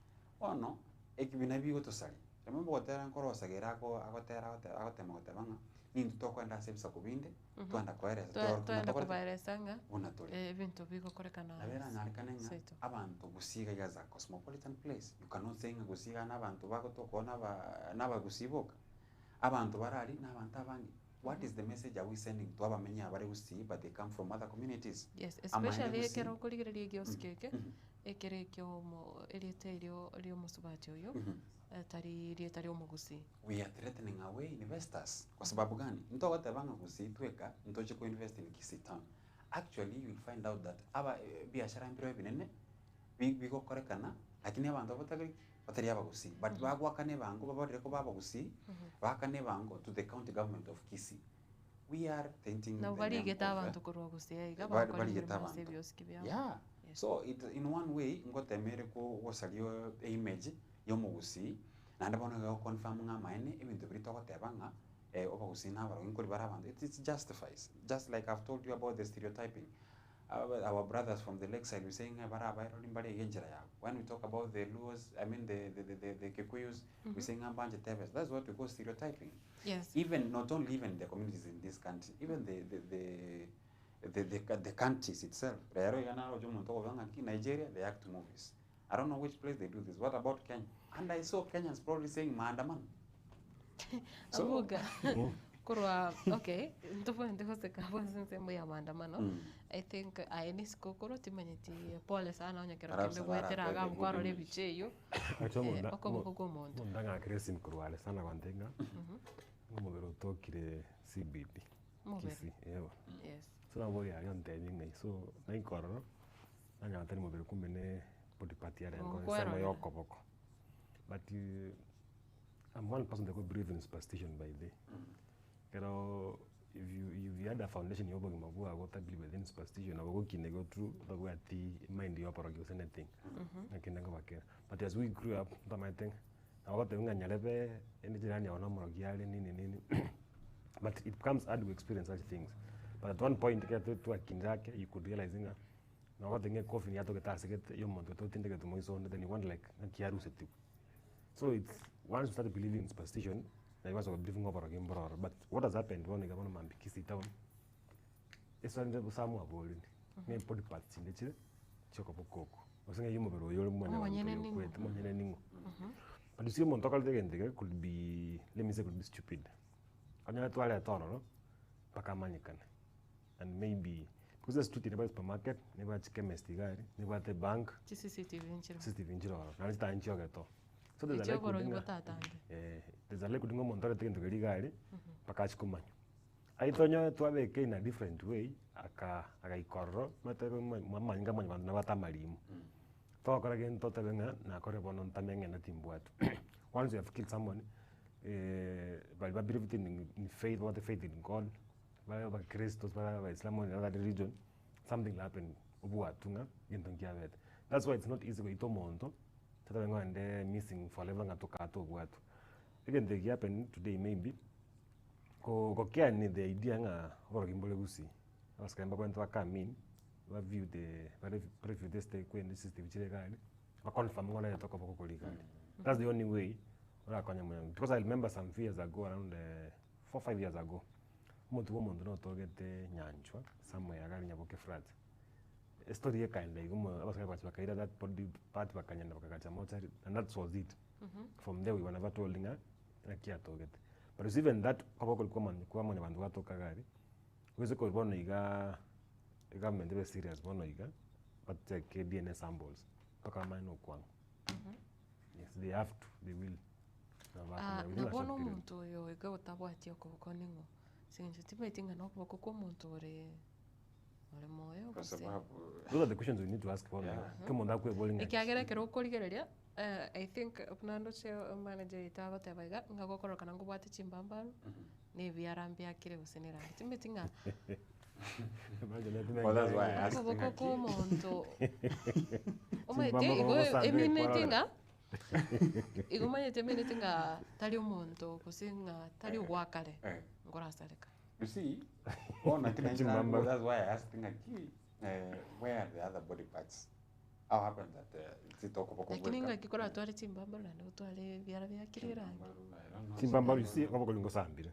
ono ekibina bigo to sali remember watera nkoro sagera ko agotera agotema gotebanga nindu tokwenda sebisa kubinde twanda kwaereza twanda kubaerezanga unatole ebintu bigokorekana abera narikanenga abantu gusiga yaza cosmopolitan place you cannot say nga gusiga n'abantu bagotokona n'abagusiboka abantu barali n'abantu abangi. What is the message are we sending to abamenya abari gusi but they come from other communities? Yes, especially ekero kuligereria gyosikeke ekere kyo mo eliterio lyo musubati oyo tari omugusi. We are threatening away investors. Kwa sababu gani? Mtu agatebanga gusi tweka ntoje ko invest in Kisii town. Actually you will find out that aba biashara mbiro binene bigo korekana lakini abantu batari abagusi but bagwakane bango babarire ko babagusi bakane bango to the county government of Kisii. We are tainting na bari geta abantu kurwa gusi yiga bakora byosiki byabo. Yeah. So it in one way ngotemere ko wosalio image yo mugusi na ndabona go confirm nga maine ibintu biri tokotebanga obagusi nabaro inkuri barabantu. It justifies, just like I've told you about the stereotyping. Our brothers from the lakeside were saying when we talk about the Luos, I mean the Kikuyus, we're saying that's what we call stereotyping. Yes. Even not only even the communities in this country, even the countries itself. Nigeria, they act movies. I don't know which place they do this. What about Kenya? And I saw Kenyans probably saying Maandaman. So kurwa okay ntofu ndihose kabwa sensemo ya maandamano I think aeni sikukuru timanyiti pole sana onyakero kembe gwetera aga mkwaro le bicheyo okomuko mondo ndanga kresin kurwale sana kwantenga ngomubero tokire CBD kisi ewa yes so na boya yonte nyinga so na ikororo nanga atani mubero kumene body part ya ngo sema yoko boko but I'm one person that could believe in superstition by day. Pero if you had a foundation you obogi mabu ago ta believe in superstition ago kine go through the way ati mind you opera go anything. Nakina go back. But as we grew up that my thing ago te nga nyalebe eni jirani ona morogiale nini. But it becomes hard to experience such things. But at one point get to akindake you could realize nga na ago tenge coffee ni ato ketase get yo monto to tinde get moiso then you want like kiaru setu. So it's once you start believing in superstition, I was believing over again, but what has happened when I got on Kisi town? It's when the Samu are boiling. Me put the parts in the chill, Chocopoko. Was saying you move your money. But you see, Montocal again could be, let me say, could be stupid. I'm not a toner, Pacamanican. And maybe because there's two things about supermarket, never chemist, never the bank, CCTV injury, and it's time to so there's a like kudinga montore tendo gari pakachi kumanyo aitonyo twabe ke in a different way aka ikorro matero mamanga manyo na batamalimu to kora gen to tabenga na kore bono ntamenga na timbwatu once you have killed someone by believe in faith, what the faith in God, by Christos, by Islam or another religion, something will happen ubuatunga gintongia. That's why it's not easy to monto. Tatabengo and they missing for level nga tokato buatu. Again, they happen today maybe. Ko kia ni the idea nga oro gimbole gusi. Askamba kwento akamin. Wa view the preview this take when this system chile gali. Wa confirm ngona ya toka boko gali. That's the only way. Because I remember some few years ago, around 4-5 years ago, muntu no togete nyanchwa somewhere agari nyaboke frat. Story ye kind like abasaka bakaira that part bakanyanda bakakacha mocha, and that was it. From there we were never told nga kia togete. But it's even that kaboko kwa mwana bantu batoka gari. Wese ko bono iga government be serious bono iga but take DNA samples toka mine kwang. Yes, they have to, they will. Nabono muntu oyo ega utabwati okuboko ningo sinje timetinga no kuboko ko muntu ore moyo those are the questions we need to ask for. Come on, that way bowling ikiagera kero ukorigereria I think upnando che manager itago tebaiga ngagokoro kana ngubwati chimbamba ni biarambia kire usinira timetinga. Well, that's why I asked kuboko ko muntu omete igo eminetinga igumanye temenete nga tali umuntu kusinga tali wakale ngora saleka. You see, that's why I asked where are the other body parts? How happened that it's lakini nga kikora twali chimbamba na twali byara byakirira chimbamba you see kwa kulingo sambire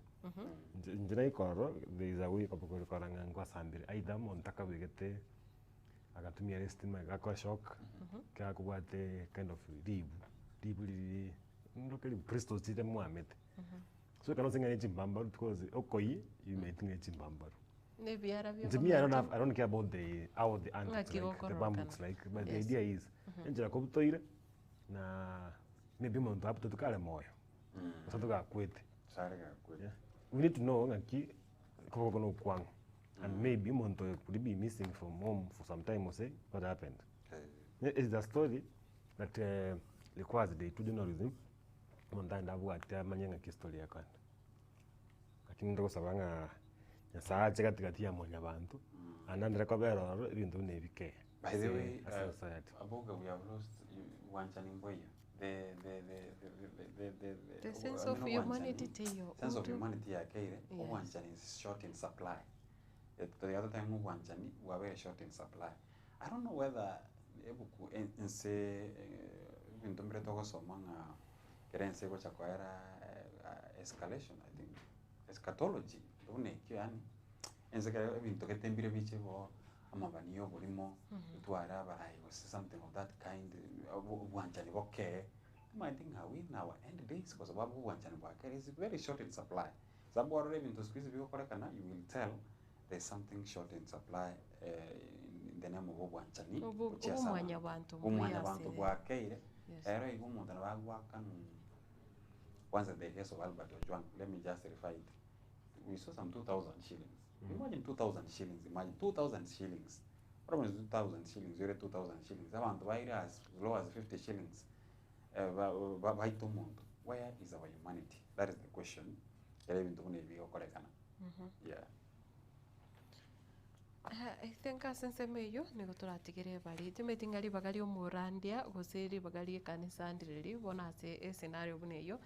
njira ikoro there is a way kwa kulikora ngwa sambire aidha montaka bigete agatumia restima gakwa shock ka kubate kind of deeply locally Bristol city Muhammad. So cannot sing any chimbamba because okoi you may think it's chimbamba. To me, I don't care about the how the ant like, the bamboo like, but the idea is njira kubutoire na maybe muntu hapo tukale moyo. Sasa tukakwete. We need to know ngaki koko kono kwang. And maybe muntu could be missing from home for some time or say what happened. It's a story that requires the journalism mondanda bwate manyanga kistori yakanda lakini ndo sabanga nyasaa chekatikati ya monya bantu anandira kwa bero ibintu nebike. By the way, Aboga, we have lost Wanchani Mboya. The sense of humanity sense of humanity yake Wanchani is short in supply. The other time Wanchani were very short in supply. I don't know whether ebuku ense bintombre toko somanga kerense ko chakwara escalation, I think eschatology done kyani ense kare binto ketembire biche bo amabaniyo bolimo twara barai was something of that kind wanchani boke. I think how we now end days because babu wanchani boke is very short in supply. sababu orore bintu siku hizi bikokorekana, you will tell there's something short in supply in the name of obwanchani umwanya bantu bwakeire ero igo umuntu nabagwaka kwanza the case of Albert Ojwang, let me just refer it. We saw some 2,000 shillings. Imagine 2,000 shillings. Imagine 2,000 shillings. What is 2,000 shillings? You're 2,000 shillings. Abantu buy as low as 50 shillings. Where is our humanity? That is the question. Yeah. I think asense meyo nigo turatigire bari timetingali bagali umurandia gusiri bagali kanisa ndiriri bona ase scenario buneyo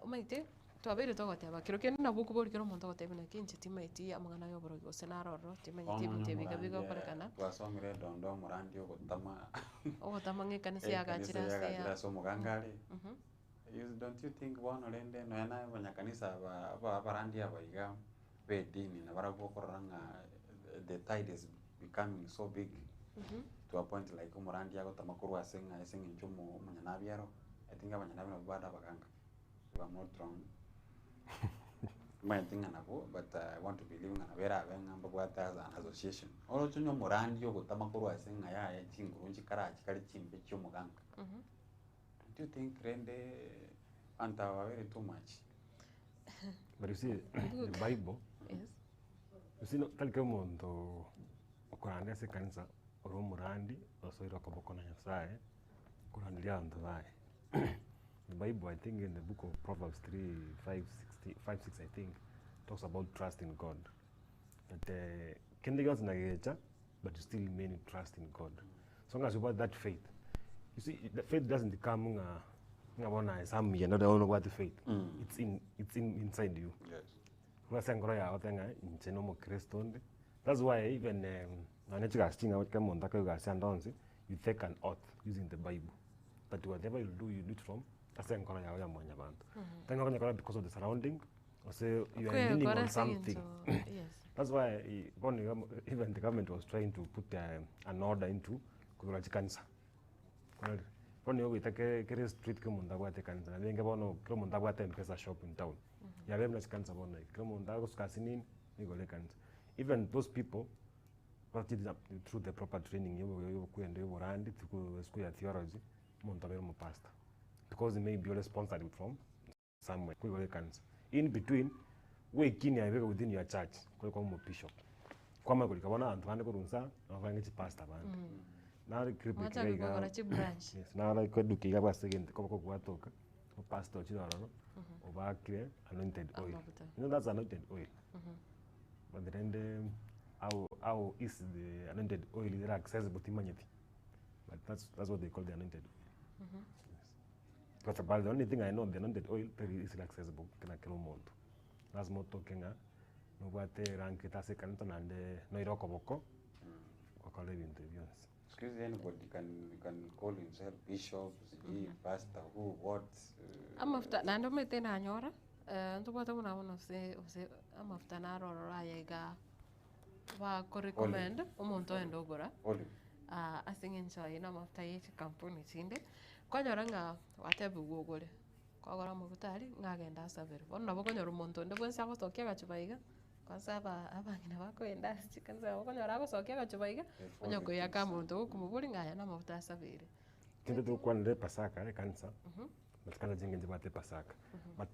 umaite twabere togoteba kiro kene nabuku bori kiro muntu goteba na kinche timeti amangana yo boro gose naroro timenyite bintu biga korekana twasomire dondo murandio gotama nge kanisa yagachira se ya so mugangari. Don't you think bona rende no yana abanyakanisa abarandia baiga bedini na baragokoranga the tide is becoming so big to a point like umurandia gotama asenga inchumo umunyanabiaro. I think abanyanabiaro bada baganga. If I'm not wrong. My thing but I want to believe in a very as an association. All of you know Morandio gotama asenga ya chingurunji karachi kari chimbe chumuganga. Do you think rende anta very too much? But you see, the Bible, yes. You see, tal que mundo okurandi ase kanisa oro murandi osoira koboko na Nyasaye kurandi ando vai. The Bible, I think in the book of Proverbs 3:5-6, I think, talks about trust in God. That kindigas nagecha, but you still remain in trust in God. As long as you got that faith, you see, the faith doesn't come some you don't know what the faith. It's inside you. Yes. That's why even you take an oath using the Bible. But whatever you do it from because of the surrounding, or say you are leaning on something. Yes. That's why even the government was trying to put an order into cancer. We take a street cancer. I think about a shop in town. Cancer even those people through the proper training, you through school theology, pastor. Because they may be responsible from somewhere. In between, we within your church, bishop. Pastor. Now the branch. Yes, now I could do Kiga second, Cocoa pastor, over anointed oil. You know that's anointed oil. But then how is the anointed oil is accessible to humanity? But that's what they call the anointed oil. Yes. Because about the only thing I know, the anointed oil is accessible. That's more talking. No what rank it as a canton and no irokoboko. Anybody can call himself bishop, pastor, who, what. I'm after Nando Metena Nyora. To what one of the I'm after Naro Rayaga. Wa recommend Umonto and Ogora. I think in I'm after each company in it. Quadrang whatever Google. Kogora Mugutari, Naganda Saver. One of Monto and the ones I was talking about Chubaiga. Consava Abangako and that's chickens. I was talking about Chubaiga. When you go Yakamoto, Kumuring, I am of that Savir. Can do one day Pasaka, cancer. But kind of thing in the Pasaka. But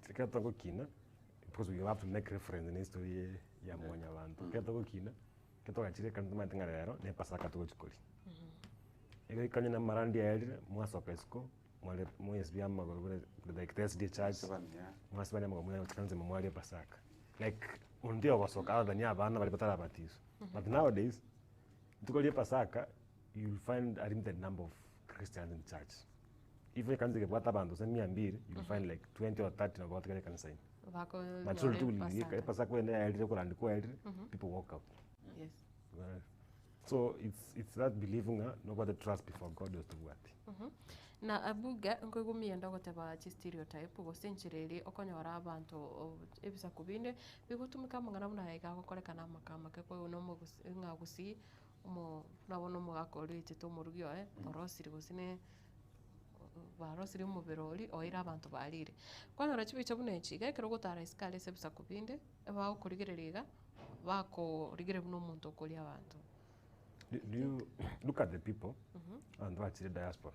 Kina, because we have to make reference in history, Yamonia land. Kina, Kato actually can't maintain a error, ne Pasaka to Chikoli. You can Marandi, Muasopesco. Moyes Biama, like test the charge, must be a memorial Pasaka. Like Undia was so called than Yavana, but nowadays, to go to Pasaka, you'll find a limited number of Christians in church. If you can take a Watabandos and me and beer, you'll find like 20 or 30 of what they can sign. But so too, Pasaka when they are and quiet, people walk out. Yes. So it's that believing nobody trust before God is to what. Na abuga nkogumiyenda goteba chi stereotype go century okonyora abantu ebisa kubinde bigutumika mangana muna ega gokorekana makama ke ko no mo ngagusi mo nabo no mo gakori tito murugyo torosiri gusine barosire mu birori oira abantu barire kwanyora chibicho bune chiga kero gotara iskale se busa kubinde ba ukurigereriga bakorigere buno muntu okuri abantu. Do you look at the people and watch the diaspora,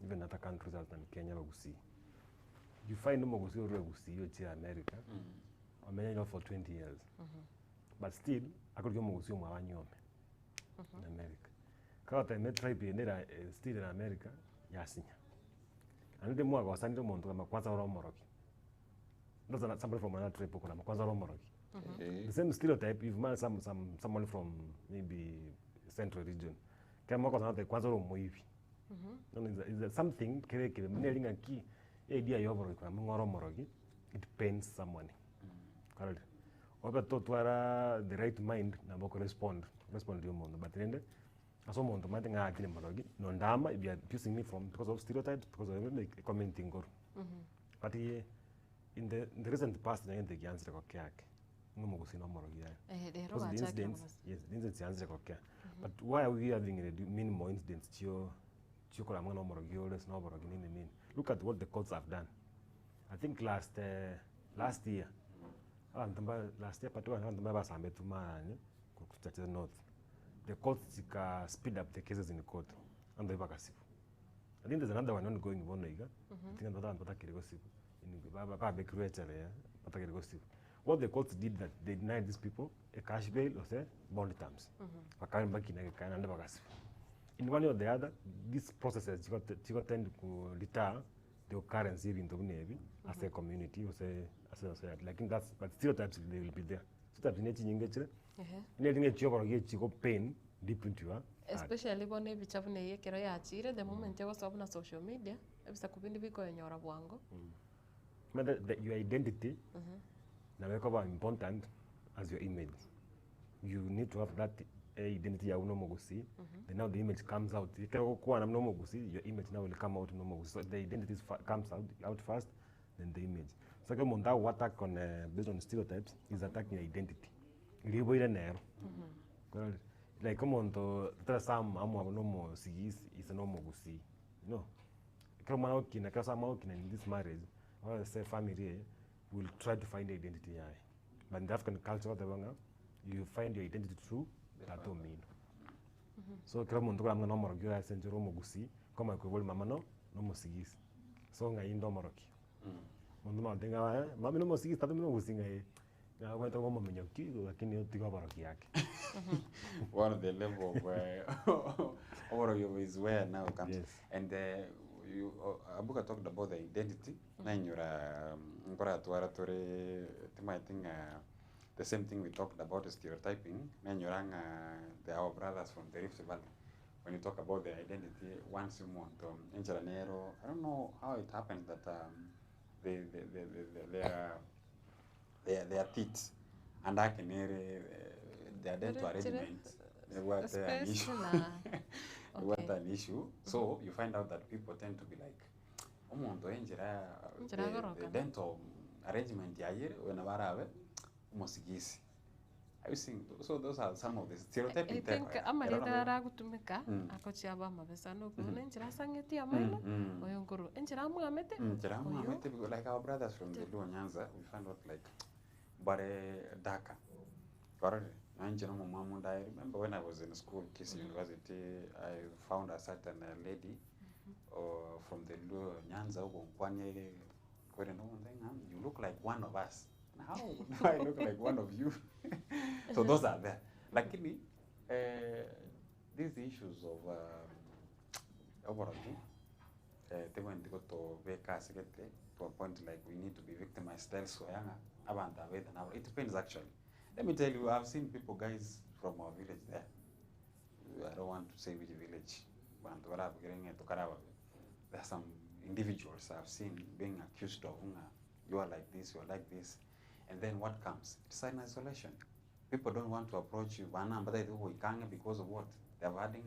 even other countries other than Kenya bagusi? You find no bagusi or bagusi here America, I mean for 20 years, but still I could go bagusi mwanyome in America. Kawata me tribe nera still in America yasinya. And the more was under monto makwanza ro moroki. That's not somebody from another tribe kuna makwanza ro moroki. The same stereotype if man someone from maybe Central region kama kwa sababu kwanza ro moivi is something kile mnelinga ki idea yoboro kwa ngoro morogi it pains someone correct oba to twara the right mind na boko respond yo mondo but rende aso mondo mate nga akile morogi no ndama if you are accusing me from because of stereotypes because of like commenting or but in the recent past na yende kianzira kwa kyake ngumu kusina morogi ya the incidents yanzira kwa kyake. But why are we having a minimal incidents? Look at what the courts have done. I think last year, the courts speed up the cases in the court. I think there's another one ongoing. What the courts did that they denied these people a cash bail or say bond terms. In one or the other, these processes you tend to deter the occurrence here in the Navy as a community or say as a society. Like in that, but stereotypes they will be there. So that in you pain deep into her. Especially when you have a kero the moment you was on social media, it's a kubindi biko yenyora bwango. Your identity now important as your image. You need to have that identity ya unomogusi. Then now the image comes out. Your image now will come out unomogusi. So the identity comes out first, then the image. So what attack on based on stereotypes is attacking identity. Like come on to some amu sigis is an omogusi. No. In this marriage, or say family will try to find identity. But in the African culture, you find your identity through that don't mean. So kila muntu kama no morogi ya senjero mogusi kama kwa mama no mosigis. So nga indo morogi. Mundu ma denga mama no mosigis tatu no mogusi ngai. Na kwenda kwa mama nyoki lakini yotiga morogi yake. One of the level where morogi is where now comes. Yes. And Abuka talked about the identity. Na nyura ngora tuara tore I think the same thing we talked about is stereotyping. Our brothers from the Rift Valley. When you talk about their identity, once you want Engeranero, I don't know how it happened that their teeth and I can their dental arrangement. They were an issue. They were an issue. So you find out that people tend to be like, the dental arrangement whenever Mosigisi. I was saying, so those are some of the stereotypes. I think amarita ragutumika akochia ba mabesa no kuna njira sangeti amailo oyonguru njira muamete like our brothers from the Luo Nyanza we found out like bare daka correct anjira mama I remember when I was in school KIS University I found a certain lady from the Luo Nyanza you look like one of us. How do I look like one of you? So those are there. Lakini, these issues of overall, they went to go to a point like we need to be victimized elsewhere. It depends actually. Let me tell you, I've seen people, guys, from our village there. I don't want to say which village. There are some individuals I've seen being accused of, you are like this, you are like this. And then what comes? It's an isolation. People don't want to approach you, but they do because of what? They're adding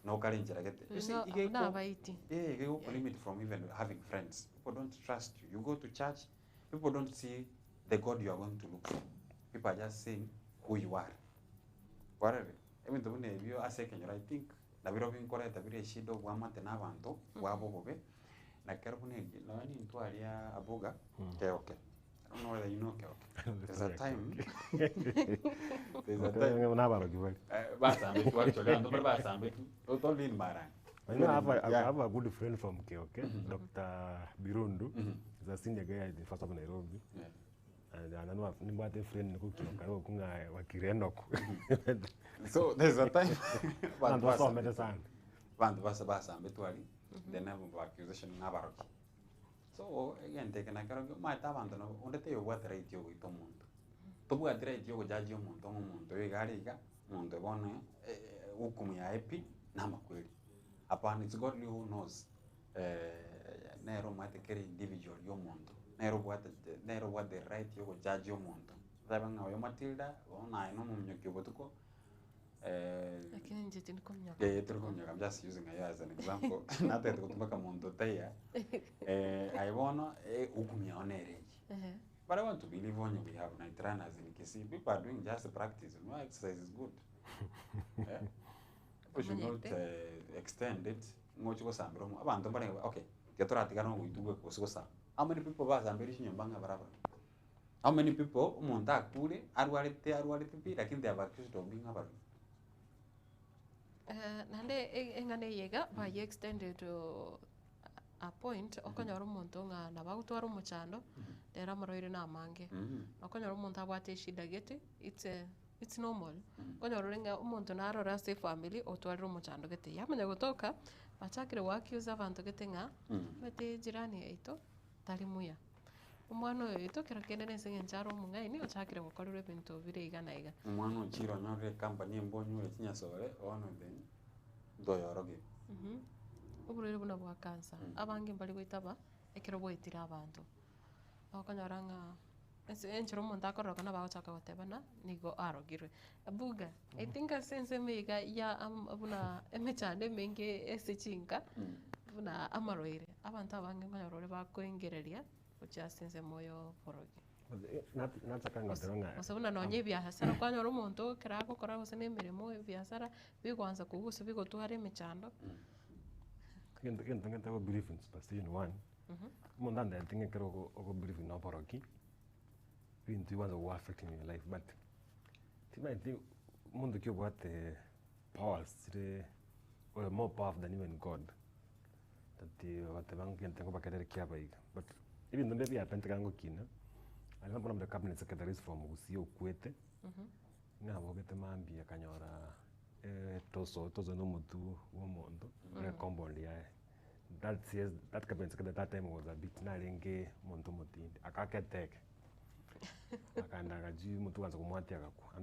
no current. You see, you go limit from even having friends. People don't trust you. You go to church, people don't see the God you are going to look for. People are just saying who you are. Whatever. I mean, I think nabiro binkoreta bire shido bwamate n'abantu bwabo bobe na kero kunegi nani ntwalia abuga keoke. I don't know whether you know keoke. There's a time. There's a time. N'abarogi bali. Basambe tu actually ando basambe tu. Totally marang. I know I have a good friend from Keoke, Dr. Birundu. He's a senior guy at the First of Nairobi. And I know I've never a friend who So there's a time. And what's all medicine? Bantu basa mbetwali. Then have accusation n'abarogi. So again taken a karo ma tabantu no ondete yo what right yo ito mundo. Tobu right yo jaji yo mundo igariga mundo bone hukumu ya epi na makweli. Upon it's God who knows nero matekere individual yo mundo. Nero what the right yo judge yo mundo. Zabanga yo Matilda ona ino mumnyoki botuko lakini nje tinikomnyoka. Yeah, tinikomnyoka. I'm just using her as an example. Not that kutumaka mundo taya. I wanna hukumu ya onereji. But I want to believe when we have night runners in Kisii. People are doing just practice. You know, exercise is good. Yeah. We should not extend it. Okay. How many people was ambition in Banga Barabara? How many people Monta Kure, Arwari Pipi, like they have accused of being a bar? Nande engane yega by extended to a point, Okonoro Montonga, Nabautor Mochando, the Ramaroid na Mange. Okonoro Monta Wate Shidagete, it's normal. Kwenye urenga umontonaro rase family otwaro muchando gete yamenya gutoka bachakire wakiuza abantu gete nga bete jirani eito talimuya umwana eito kirakende nsenye njaro mungai ni ochakire gukorera ebintu bire igana iga umwana ochiro nyore company mbonyu etinya sore ono then doyoroge uburere buna bwa cancer abange mbali gwitaba ekero bwitira abantu abakonyoranga enchiro monta korora kana bagochaka gotebana nigo arogirwe abuga I think sense mega ya abuna emechande menge esechinka buna amaroire abantu abange nyorore bakoengereria ucha sense moyo porogi natakanga teronga osabuna nonye biashara kwanyora umuntu kirako kora gose nemirimo biashara bigwanza kugusa bigotwara emechando ngenda go believe in superstition one mundanda tinge kero go believe in porogi into ones who are affecting your life, but I think mundo kyo what powers or more powerful than even God. That what the bank can think about care but even though maybe I pentagango kina, I know one of the cabinet secretaries from Usio Kwete. Now we'll get the man be a canyora toso no mutu womondo, combo that says that cabinet secretary at that time was a bit naringe montomoti, a caketek. And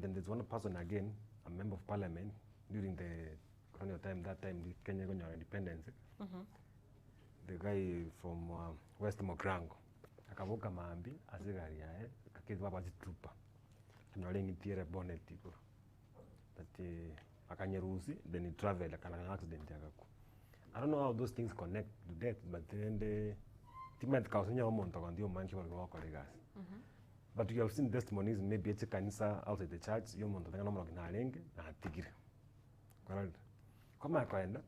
then there's one person again, a member of parliament, during the colonial time, that time, the Kenya independence. The guy from West Mogrango, akavuka maambi, asigari yae, kakizwa bazi trupa. Tunalengi tiere bonnet tipo. That akanyerusi, then he traveled, akana accident yakaku. I don't know how those things connect to death, but then the timet kausenya omonto kandio manchi walikuwa kolegas. But you have seen testimonies, maybe it's a kanisa outside the church, you want to know na lenge na tigire. Correct. Kama kwenda.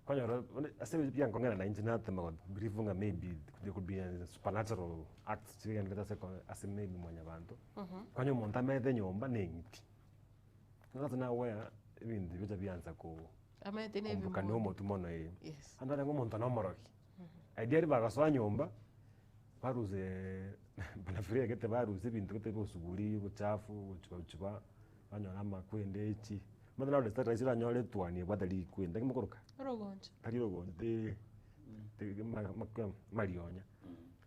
Kwanya aseme pia ngongana na injina tema believing maybe there could be a supernatural act and let us say as maybe mwanya bantu. Kwanya monta mede nyomba nengiti. That's now where even the vita bianza ko amete nebi kanomo tumono yes. Andana ngomonta nomoroki. Idea ba gaswa nyomba baruze banafiria kete baruze bintu kete bosuguri buchafu buchuba banyona makwende echi madana ule start isira nyole twani badali kwenda kimokoroka rogonje kali rogonje te marionya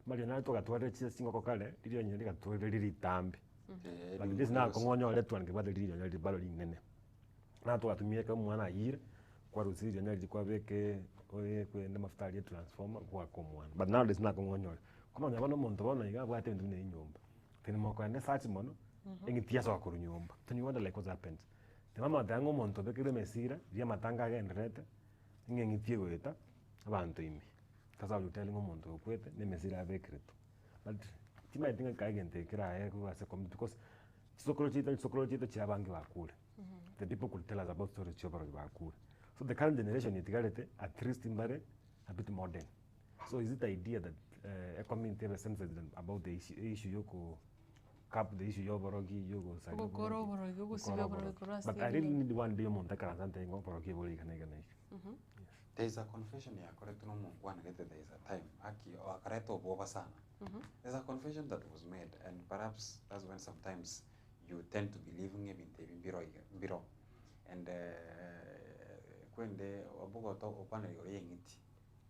mariona to gatware chi singo kale lilio nyende gatware lili tambi but this na kongonyo le twani badali lilio nyole balo linene na to gatumie ka mwana yire kwa rusiri nyole kwa beke oye kwenda mafuta ya transformer kwa komwana but now this na kongonyo kama nyabano muntu bona iga bwate bintu ne nyumba tene moko ene search mono engitia so akuru nyumba then you wonder like what happened the mama dango muntu bekire mesira via matanga ga internet ngengitie gweta abantu imi kasa luteli muntu kwete ne mesira bekire but tima idinga kaigente kira ko ase come because sokolo chita chabangi bakule the people could tell us about stories chobaro bakule So the current generation itigarete at least imbare a bit modern. So is it the idea that community have sensitive about the issue yoko cap the issue yoborogi yogo sagi but I really need one day monta karanta ngo borogi boli kanegana. There is a confession ya correct no one get there is a time aki o akareto boba sana. There's a confession that was made, and perhaps that's when sometimes you tend to believe in biro and kwende obugo to opana yengiti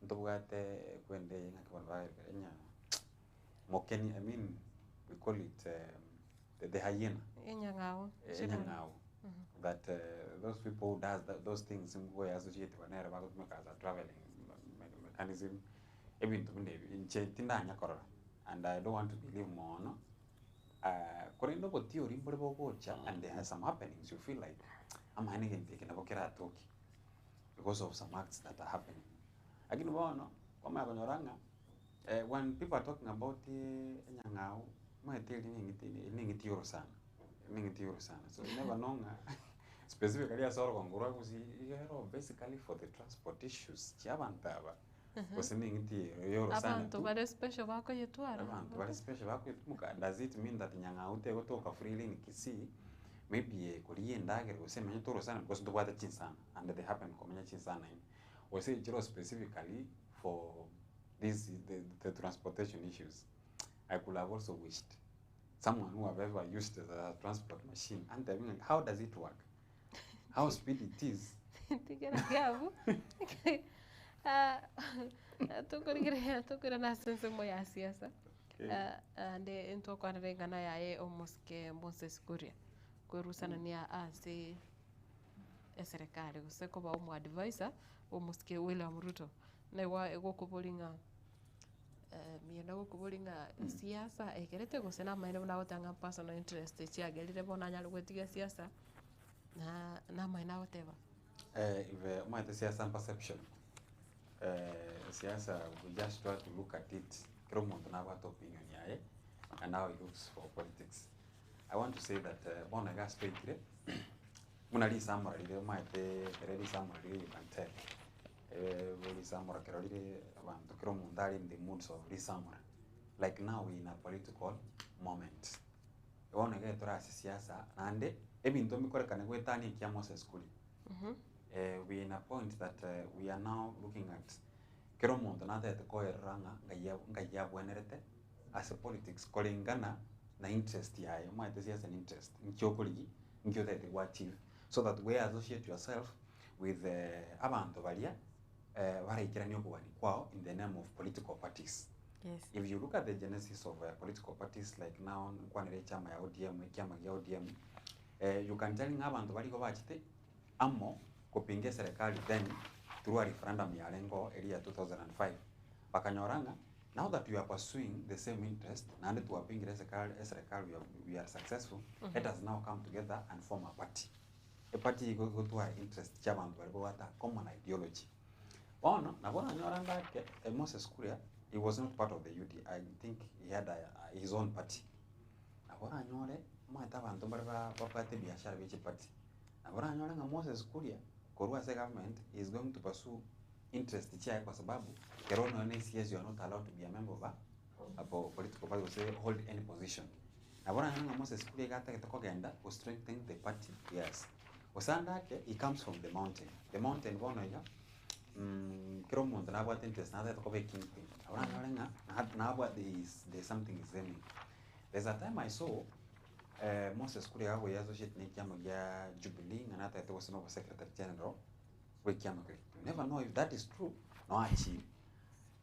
ndobugate kwende ngakibona nya mokeni, I mean we call it the hyena enyangao that those people who does those things who are associated with never about make as a traveling mechanism even to in tindanya korora, and I don't want to believe more no korendo bo theory mbo bocha, and there are some happenings you feel like I'm hanging taking about toki because of some acts that are happening again bono kama abanyoranga when people are talking about enyangao my theory ningi theory sana so you never know specifically as organgura kusi igero basically for the transport issues chabantaba kusiningi theory sana abantu bari special bako yetwara abantu bari special bako yetumuka. Does it mean that nyangao te gotoka freely in Kisii maybe kuriye ndagere kusemenya toro sana because ndo bwata chinsana and they happen komenya chinsana we say jiro specifically for this the transportation issues. I could have also wished someone who have ever used a transport machine and they're like, how does it work? How speedy it is? Tukura na sense moya siasa. Ande into kwa rengana yae omuske Moses Kuria. Kwerusana niya ase serikali useko ba umu advisor omuske William Ruto. Na wa ego kubolinga mienda gukubulinga siasa ekerete gusena maine buna gutanga personal interest chiagerire bona nyalo gwetiga siasa na maina guteba if my siasa perception siasa we just try to look at it from what opinion yae and how it looks for politics. I want to say that bona gas straight muna li samara ile maite ready samara ile you can tell samara kerolire abantu kero mundali in the moods of this summer. Like now we in a political moment. One get to siasa ande ebintu mikorekane gwetani kya Moses Kuria. We in a point that we are now looking at kero muntu na tete ko eranga ngaya bwenerete as a politics kolingana na interest yayo maite siasa an interest nkyokoli nkyo tete wa achieve so that we associate yourself with abantu balia in the name of political parties. Yes. If you look at the genesis of political parties like now, chama ya ODM, you can tell abantu bali ko bachite amo kupinga serikali then through a referendum ya lengo area 2005. Bakanyoranga, now that we are pursuing the same interest, and to apinga serikali we are successful, let us now come together and form a party. A party go to our interest, chabantu bali ko common ideology. Oh no, Moses Kuria, he was not part of the UD. I think he had his own party. Moses Kuria, Koruase government is going to pursue interest chair kwa sababu Kerono NCS you are not allowed to be a member of a political party or say hold any position. Moses Kuria got to strengthen the party. Yes. He comes from the mountain. The mountain kero muntu nabwa interest na that kobe kingpin awanga nabwa there's something is aiming. There's a time I saw Moses Kuria we associate ne kyama ya Jubilee and that was no secretary general we kyama. You never know if that is true no achieve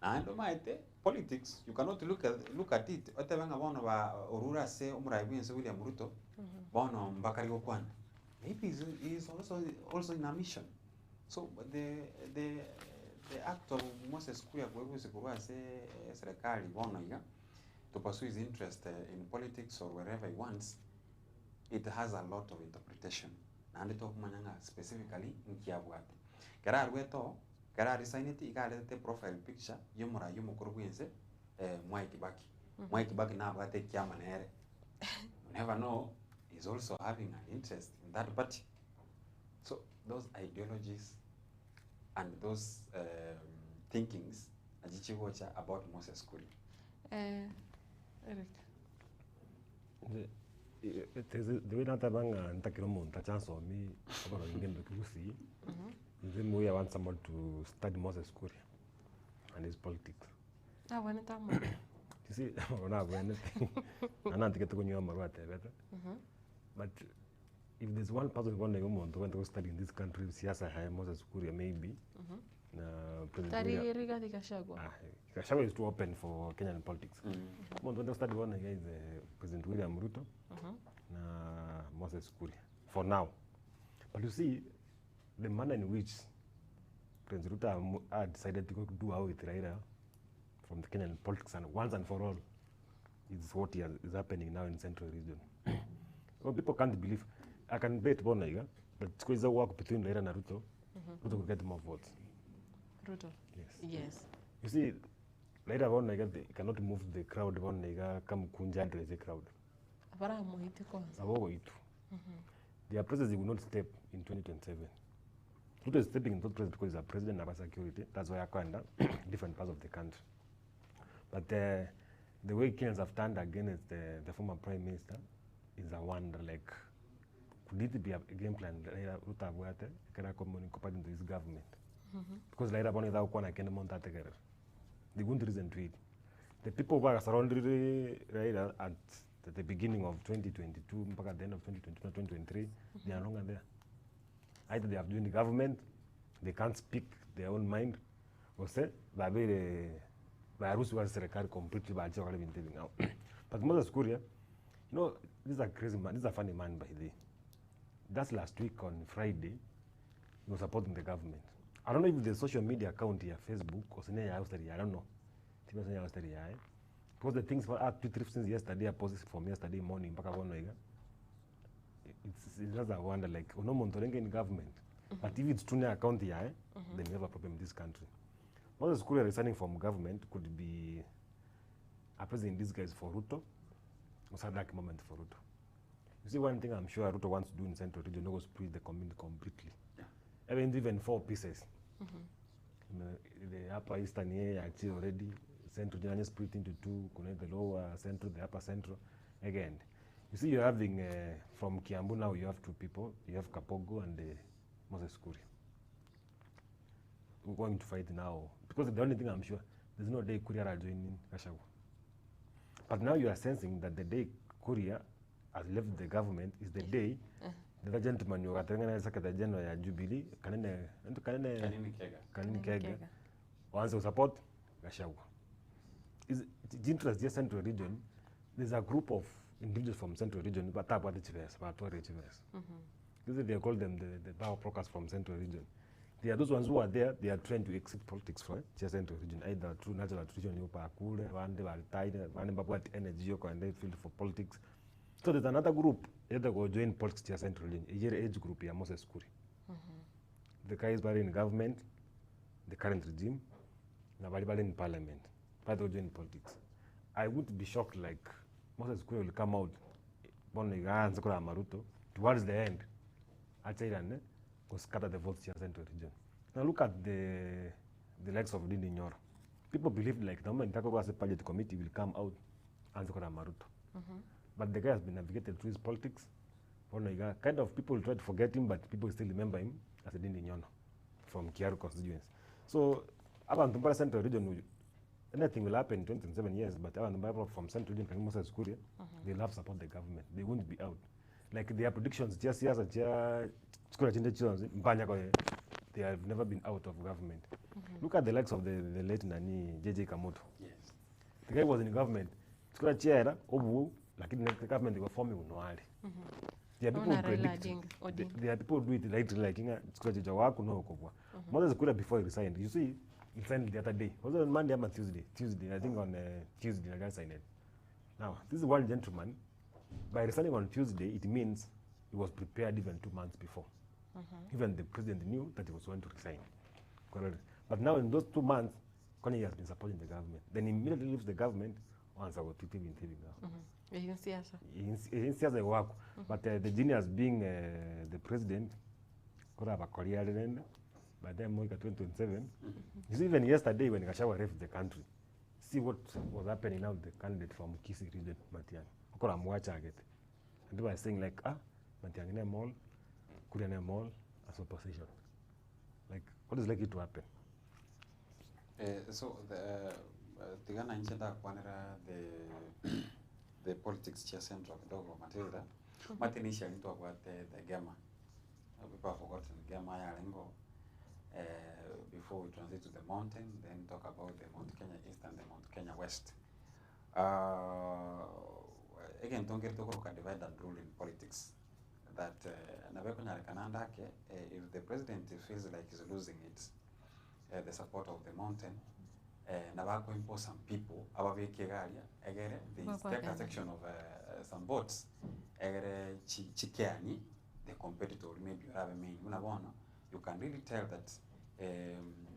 and maite politics you cannot look at it otebanga bono ba orura se umuraibu se William Ruto bono mbakari gokwana maybe he is also in a mission. So the act of Moses Kuria kuweze serikali to pursue his interest in politics or wherever he wants, it has a lot of interpretation. And to kumanyanga specifically nkiabwate. Kera rweto, kera resigned ikalete profile picture yomura yomukuru bwenze Mwai Kibaki. Mwai Kibaki na abwate kyama nere. You never know, he's also having an interest in that party. So those ideologies and those thinkings ajichigocha about Moses Kuria. Eric. The way that banga ntakiro monta chance of me about ngendo kusi. Then we want someone to study Moses Kuria and his politics. I want to You see, I don't have anything. I don't get to go near Marwate better. But if there's one person who want to study in this country, Siasa Hai Moses Kuria maybe. Rigathi Gachagua. Gachagua is too open for Kenyan politics. Want to study one again is President William Ruto na Moses Kuria for now. But you see, the manner in which President Ruto had decided to go do away with Raila from the Kenyan politics and once and for all is what is happening now in Central Region. Well, people can't believe. I can bet Bonaiga, but it's a work between Raila and Ruto. Ruto will get more votes. Ruto? Yes. You see, Raila Bonaiga cannot move the crowd. Bonaiga come kunja address the crowd. Their president will not step in 2027. Ruto is stepping into president because he's a president of security. That's why I can different parts of the country. But the way Kenyans have turned against the former prime minister is a wonder. Like, could it be a game plan Ruto Abuate can incorporate into his government? Because later on, they can mount that together. The good reason to it. The people who are surrounding Raila at the beginning of 2022, at the end of 2023, they are no longer there. Either they have joined the government, they can't speak their own mind, or say, Rusi was completely by now. But Moses Kuria, you know, this is a crazy man, this is a funny man by the way. That's last week on Friday, he was supporting the government. I don't know if the social media account here, Facebook, or something else, I don't know. Because the things for up to 3 since yesterday are posted from yesterday morning, it's just a wonder, like, no monitoring in government. But if it's true account here, then we have a problem in this country. Moses Kuria resigning from government could be a president in disguise for Ruto. It's a dark moment for Ruto. You see, one thing I'm sure Ruto wants to do in Central Region is split the community completely. Even 4 pieces. The upper eastern here actually already, Central Region split into 2, connect the lower central, the upper central. Again, you see, you're having from Kiambu now, you have 2 people. You have Kapogo and Moses Kuria. We're going to fight now. Because the only thing I'm sure, there's no day Kuria will join in Gachagua. But now you are sensing that the day Kuria has left the government is the day the gentleman you are telling us the general Jubilee, Kanini Kega, wants to support Gachagua. It's interesting, Central Region, there's a group of individuals from Central Region, but they call them the power brokers from Central Region. They are those ones who are there, they are trying to exit politics from Central Region, either through natural attrition, one they are tied, one energy, and they feel for politics. So there's another group, either go join politics to Central Region, a year age group here, Moses Kuria. The guys are in government, the current regime, and in parliament, but they join politics. I would be shocked like Moses Kuria will come out, towards the end, I'd say that, go scatter the votes here Central Region. Now look at the likes of Ndindi Nyoro. People believe like the moment Takogwase budget committee will come out and Zokora Maruto. But the guy has been navigated through his politics. Kind of people try to forget him, but people still remember him as a Ndindi Nyoro from Kiaru constituency. So, about Central Region, anything will happen in 27 years, but from Central Region, Moses Kuria, they'll have support the government. They won't be out. Like their predictions, they have never been out of government. Look at the likes of the late Nani, JJ Kamoto. Yes. The guy was in government. Like the government they were forming Unwali. There are people who predict. There are people who do it like Moses Kuria before he resigned. You see, he signed the other day. Was it on Monday or Tuesday? Tuesday, I think on Tuesday, the guy signed it. Now, this is one gentleman. By resigning on Tuesday, it means he was prepared even 2 months before. Even the president knew that he was going to resign. But now in those 2 months, Kony has been supporting the government. Then he immediately leaves the government once I got to TV now. But the genius being the president, could have a career by then Moi 2027. You see, even yesterday when Gachagua left the country, see what was happening now with the candidate from Kisii region, Matiang'i. Okora mwacha agete. And people are saying like, Matiang'i ne mall, Kuria ne mall as opposition. Like, what is likely to happen? So the Ghana inchenda kwanera the politics chia central kidogo Matilda. Matinisha into about the Gema. People have forgotten Gema ya lengo. Before we transit to the mountain, then talk about the Mount Kenya East and the Mount Kenya West. Again, don't get to divide and rule in politics. That if the president feels like he's losing it, the support of the mountain, Nabako impose some people, they take a section of some boats, Chikiani, the competitor, maybe you can really tell that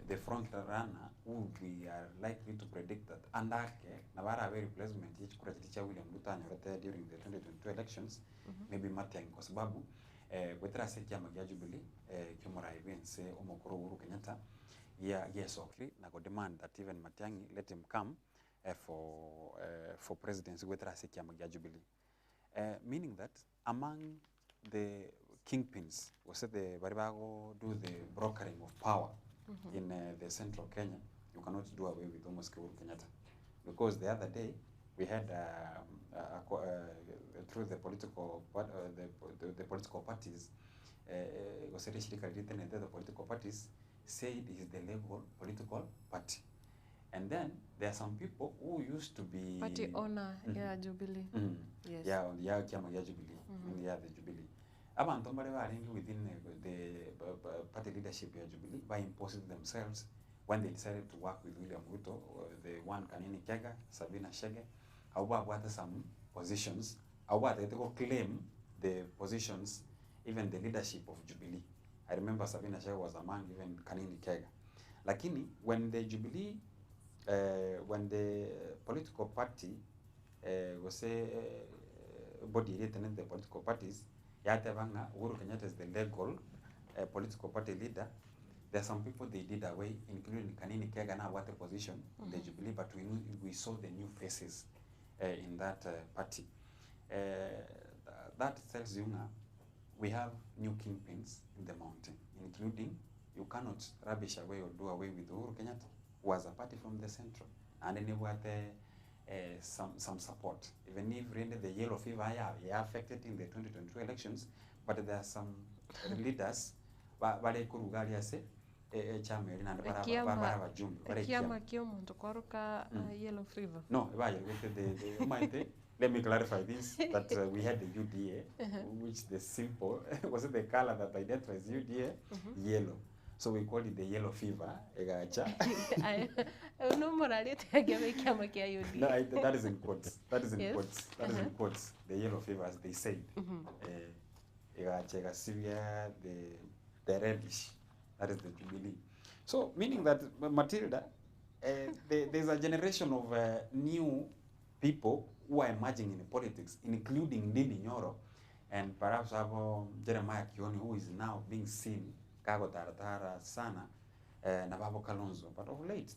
the front runner who we are likely to predict that andake Navara very replacement each William Ruto during the 2022 elections, maybe Matiang'i kwa sababu wetera se chama cha Jubilee Kimura Ibense Omukuru Uhuru Kenyatta yes okay na go demand that even Matiang'i let him come for presidency wetera se chama cha Jubilee, meaning that among the kingpins was the Baribago do the brokering of power in the central Kenya. You cannot do away with almost Uhuru Kenyatta, because the other day we had through the political the political parties the political parties said it is the legal political party, and then there are some people who used to be party owner Jubilee. Yes. Yeah, Jubilee. Yeah, the Jubilee. Abantu bari baringi within the party leadership of Jubilee by imposing themselves when they decided to work with William Ruto, the one Kanini Kega, Sabina Chege, what some positions, they go claim the positions, even the leadership of Jubilee. I remember Sabina Chege was among even Kanini Kega. Lakini when the Jubilee, when the political party was body written the political parties, Yatavanga, Uhuru Kenyatta is the legal political party leader. There are some people they did away, including Kanini Kega, now what a position in the Jubilee, but we saw the new faces in that party. That tells you now we have new kingpins in the mountain, including you cannot rubbish away or do away with Uhuru Kenyatta, who was a party from the central, and then you had some support. Even if really the yellow fever affected in the 2022 elections, but there are some leaders wale kurugalia se chama na bara jumbe wale kiama kiomo ndokoroka yellow fever. No, let me clarify this that we had the UDA, which the symbol was the color that identifies UDA, yellow. So we call it the yellow fever. No morality kiama kia UDA. No, that is in quotes. That is in quotes. That is in quotes. The yellow fever, as they said. The reddish. That is the Jubilee. So meaning that Matilda, there's a generation of new people who are emerging in politics, including Ndindi Nyoro, and perhaps Jeremiah Kioni, who is now being seen Kago Taratara Sana, na Babo Kalonzo. But of late,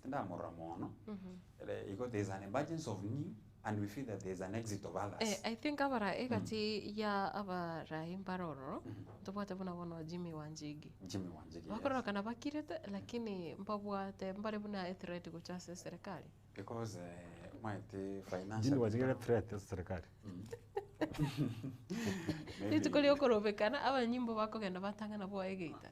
there's an emergence of new, and we feel that there's an exit of others. I think abara egati ya abara imbaroro tupate buna wana Jimmy Wanjigi. Jimmy Wanjigi. Wakora kana bakirete lakini mbabwate mbale buna threat kuchase serikali. Because financial Jimmy Wanjigi threat ya serikali. Nitukuli okorobekana aba nyimbo bako genda batanga na bwa egeita.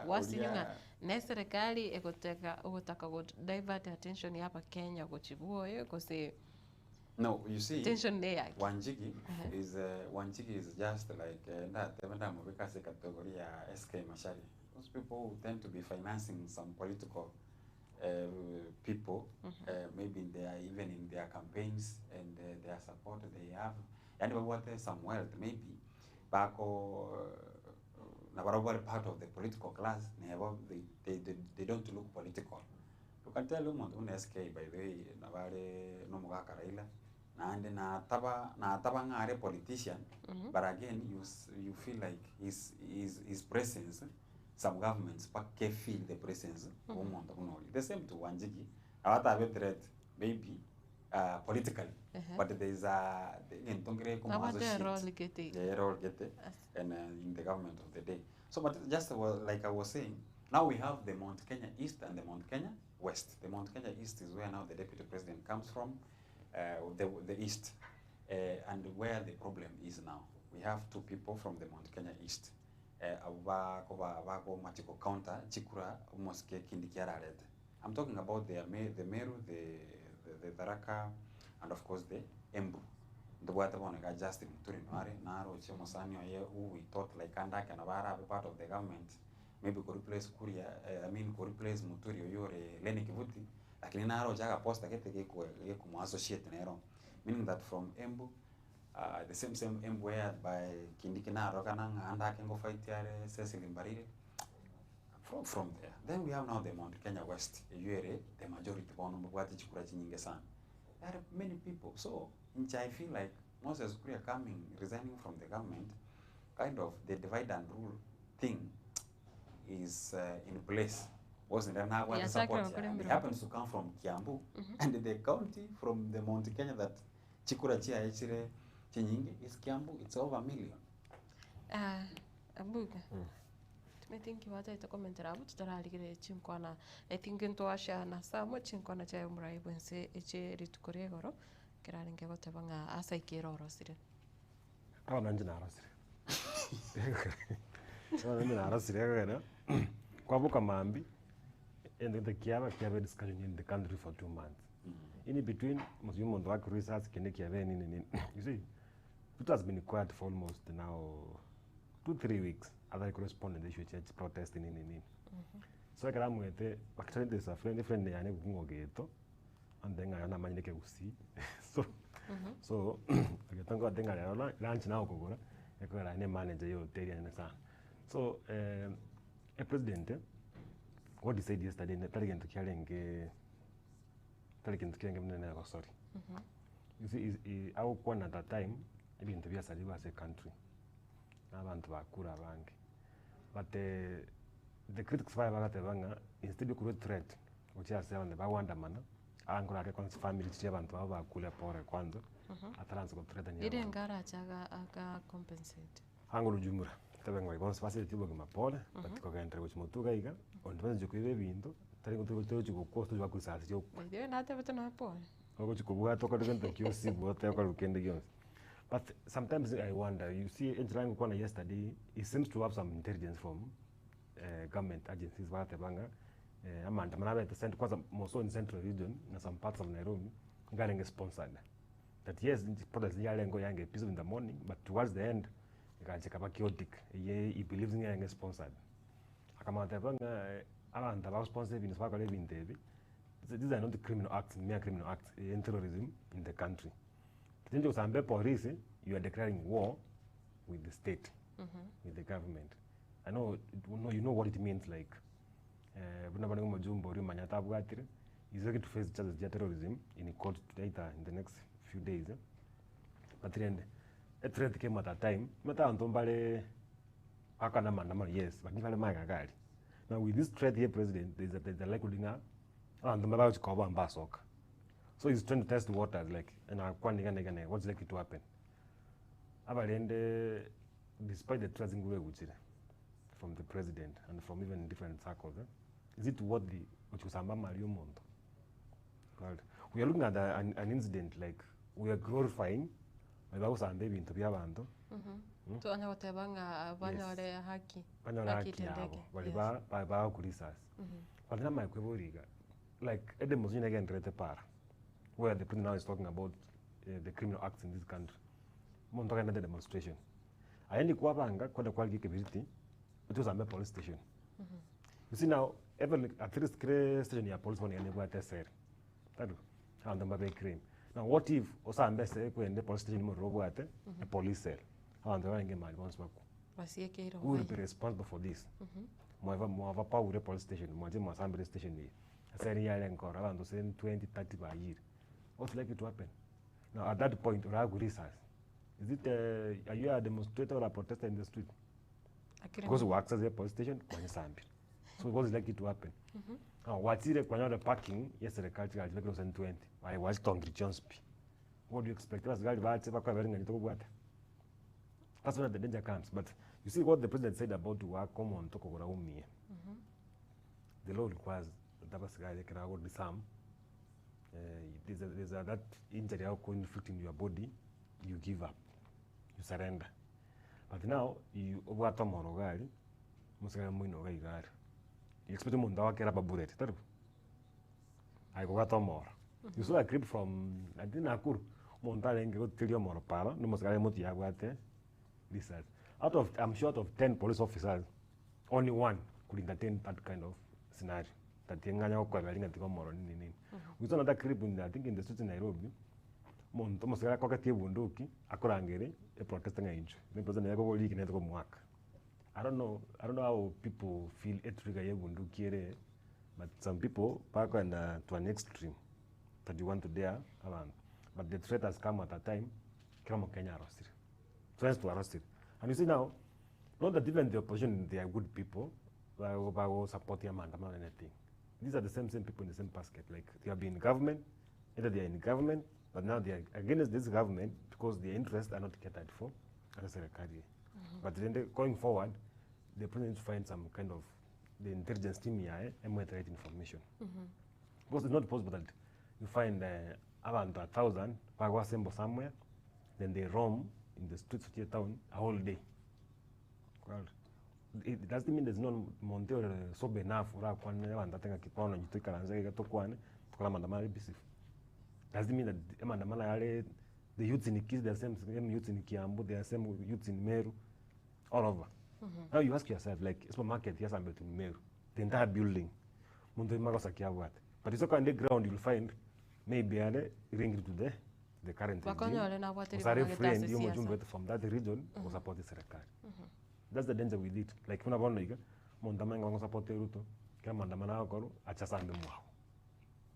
Wasinyunga na serikali ekoteka go divert attention hapa Kenya kuchibuo kose. No, you see, attention there. Wanjigi is just like that. Tevenda mubika se category ya SK Mashari. Those people who tend to be financing some political people, maybe even in their campaigns and their support they have. And what some wealth maybe back or part of the political class, they don't look political. You can tell them on SK by the way, Navare no Muga Karaila, and na taba ngare politician, but again you feel like his presence some governments can feel the presence of umuntu kunoli. The same to Wanjigi. Awata have a threat, maybe politically, but there is a in Tongre role and in the government of the day. So, but just like I was saying, now we have the Mount Kenya East and the Mount Kenya West. The Mount Kenya East is where now the deputy president comes from, the East, and where the problem is now. We have two people from the Mount Kenya East. Counter, Chikura, Mosque, Kindikiararet. I'm talking about the Meru, the Tharaka, and of course the Embu. The water one got just in Turinware, Naro, Chemosanio, who we thought like Kandak and Avara, part of the government. Maybe could replace Kuria, could replace Muturio, you're Lenny Kivuti. Like Naro Jaga Posta get the associate Nero. Meaning that from Embu, the same Embu where by Kindikina, Roganang, and I can go fight Cecil in Barire. From there. Then we have now the Mount Kenya West, the majority of There are many people. So, I feel like Moses Kuria resigning from the government, kind of the divide and rule thing is in place. Wasn't there now what support? It happens to come from Kiambu and the county from the Mount Kenya that Chikura Chia Echire Chinyingi is Kiambu, it's over 1 million. Abuga. Tumethinki wata itakomentera abu tutaraligire chinkwana I think ntwasha na samo chinkwana cha umraibu nse eche ritukore goro kiraringe gotebanga asa ikiroro sire nanje narasire nanje narasire gana kwabuka mambi and the kiaba discussion in the country for 2 months in between musumo ndo wa research kene kiaba nini you see it has been quiet for almost now 2-3 weeks. Other correspondent issue church protesting in. So I can with actually there's a friend yani kungogeto and then I na manyeke usi. So I thank God then I lunch now kugora ekora ne manager yo teri na sa. So a president what he said yesterday tarigen to carrying mnene sorry. You see our one at that time even to be as a country. Abantu bakura bangi. But the critics five bagatebanga instead of create threat which are saying the bawandamana angora ke kon family tshi abantu bakule pore kwanza ataranza ko threat nya ire ngara chaga aka compensate angolo jumura tabengo ibons facility boga mapole but ko gendre which mutuga iga on twanze ko ibe bintu tari ko to costo jwa kusasi jo ndio na tabeto na pole ko chikubuga to ko gento kiosi bote ko lukende gions. But sometimes I wonder, you see, yesterday, it seems to have some intelligence from government agencies, Amanda Manabe also in central region, in some parts of Nairobi, getting sponsored. That yes, products are peaceful in the morning, but towards the end, chaotic. He believes in getting sponsored. These are not the criminal acts, mere criminal acts, in terrorism in the country. You are declaring war with the state, with the government. I know you know what it means. Like, he's going to face charges of terrorism in court later in the next few days. But then a threat came at that time. Yes, but now with this threat here, president, there's a likelihood now, and the Malawi cover and Basok. So he's trying to test the waters, like, and what's likely to happen. Despite the threats from the president and from even different circles, is it what the we are looking at an incident like we are glorifying baby into Biabando. To anawatebanga banyore haki. But then my like Edemos again where the president now is talking about the criminal acts in this country. Montoka the demonstration. I only kwabanga kwenda kwa capability. It was a police station. You see now, even at least station ya police one yanegwa tesser. Tadu. And the crime. Now what if osa ambese ko the police station mo robo ate a police cell. And the one my response back. Who will be responsible for this? Mo power police station, mo assembly station ni. Asani ya encore around 20-30 per year. What's likely to happen? Now, at that point, is it are you a demonstrator or a protester in the street? because we access the police station kwa Nsambi. So what is likely to happen? Watire kwa nyota parking ya serikali ya 2020 wale was Tongri Johnsby. What do you expect? That's gari baatse bakwa baringa nitoko bwata. That's where the danger comes. But you see what the president said about work common toko kura umie. The law requires that basigari kira go disarm. There's that injury how inflicting your body, you give up, you surrender. But now you overto morogari, musigari mwino gari. You expect munda wakera ba bullet, taru. I go to more. You saw a clip from I think Nakuru. Monta lenge go tell you more para. No musigari muti ya gwate. This out of I'm short of 10 police officers, only one could entertain that kind of scenario. That yenganya kwa galinga tiko moro nini. We saw another clip in I think in the streets in Nairobi. Monto musigari kwa kati bunduki akorangere e protesting inch. Then president yako go leak neto ko mwaka. I don't know how people feel etriga ye bunduki ere, but some people back on to an extreme that you want to dare around. But the threat has come at a time kama Kenya arrested. Friends to arrested. And you see now, not that even the opposition, they are good people, but supporting Amandamano and anything. These are the same people in the same basket. Like they have been in government, either they are in government, but now they are against this government because their interests are not catered for. But then going forward, the president needs to find some kind of the intelligence team here and more right information. Because it's not possible that you find around 1,000 Pagwa assemble somewhere, then they roam in the streets of your town a whole day. Well, it doesn't mean there's no Monteo so enough for our and that thing I keep on and you take and say to one to Kalamandamari Bisif. Doesn't mean that Amandamana, the youths in the kids, the same youths in Kiambu, the same youths in Meru, all over. Now you ask yourself, like, supermarket, yes, I'm between Meru, the entire building, Monte Magosaki, what? But it's okay on the ground, you'll find maybe a ring to the current regime. You from that region was supporting Serekari. That's the danger with it. Like when I want to Montamanga support Ruto, Kamandamana Goro, Achasan Wow.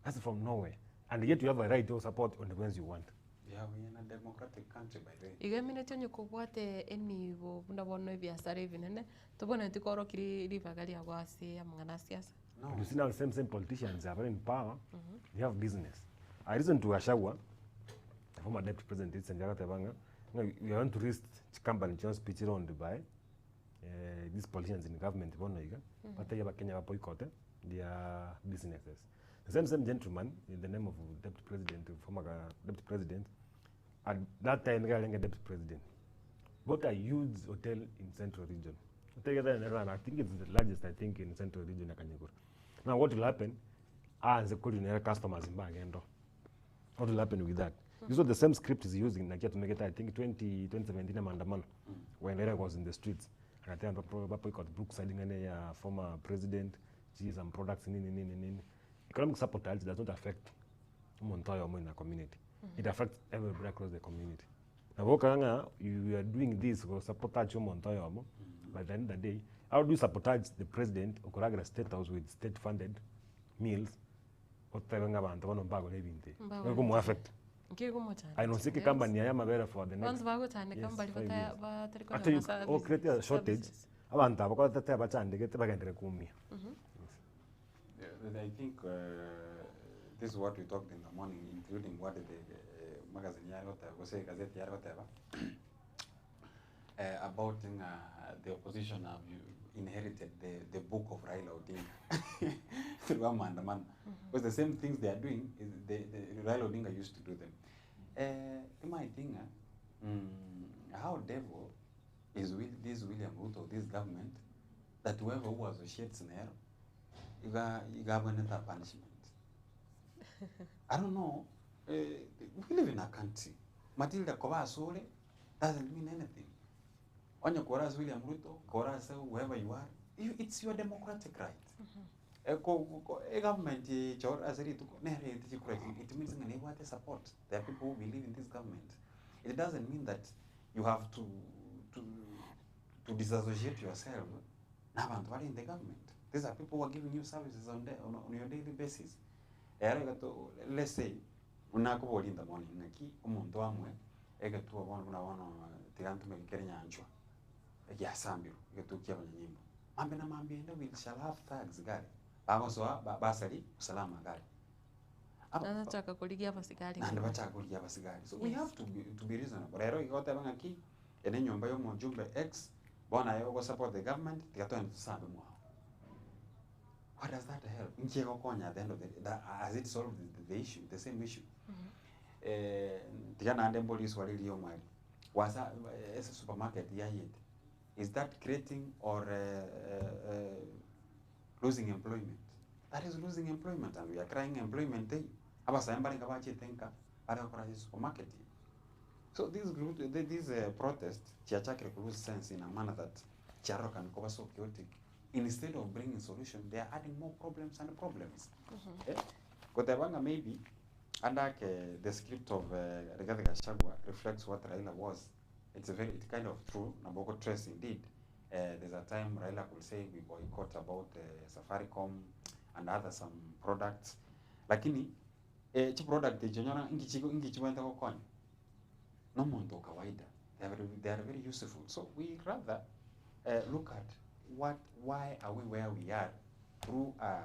That's from nowhere. And yet you have a right to support on the ones you want. Yeah, we're in a democratic country by the way. Iga minute onye kukwate eni bo bunda bono biashara vinene to bona tikoro kiri rivagali ya gwasi ya mangana siasa. No. You see now the same politicians are in power. They have business. I listened to Ashawa, the former deputy president, Sanjara Tebanga. We want to risk company John speech on Dubai. These politicians in the government, but they have Kenya boycott their businesses. The same gentleman, in the name of deputy president, former deputy president, at that time, deputy president, bought a huge hotel in Central Region. I think it's the largest, in Central Region. Now, what will happen? As the culinary customers in Bagendo. What will happen with that? This was the same script is using to make it, I think, 2017 Mandamano, when Era was in the streets. And I think probably got Brookside, former president, some products in. Economic sabotage does not affect Montoya in the community. It affects everybody across the community. Now, you are doing this for sabotage Montoya, by the end of the day, how do you sabotage the president of Koragra State House with state-funded meals? Affect. I know sick company I am aware for the next. Actually, create a shortage. I think this is what we talked in the morning, including what the magazine about the opposition have inherited the book of Raila Odinga through Amandaman. Because the same things they are doing, the Raila Odinga used to do them. My thing, how devil is this William Ruto, this government, that whoever who associates Nero, you got another punishment. I don't know. We live in a country. Matilda Kovasole doesn't mean anything. On your Koras William Ruto, Koras whoever you are, it's your democratic right. A government, it means they want to support. There are people who believe in this government. It doesn't mean that you have to disassociate yourself now in the government. These are people who are giving you services on your daily basis. Let's say, in the morning, ya sambiru getukia abanyanyimbo mambe na mambe enda will shall have thugs gari bagosoa basali usalama gari anataka kuligia abasigari nandi bataka kuligia abasigari so we have to be reasonable rero igota bangaki ene nyomba yo mujumbe X bona yo go support the government tigatone tusabe mwa what does that help nkiego konya at the end of the has it solved the issue the same issue tigana ande police walili yo mwali wasa as a supermarket ya yet is that creating or losing employment? That is losing employment, and we are crying employment day. Supermarket. So these protests, Chiachakre lose sense in a manner that Chiaro can cover so chaotic. Instead of bringing solution, they are adding more problems and problems. Kotebanga maybe, under the script of Rigathi Gachagua reflects what Raila was. It's kind of true. Naboko Trace indeed. There's a time Raila could say we boycott about Safaricom and other some products. Lakini chi product jonyona ingichi wenda kokoni. No muntu kawaida. They are very useful. So we rather look at why are we where we are through a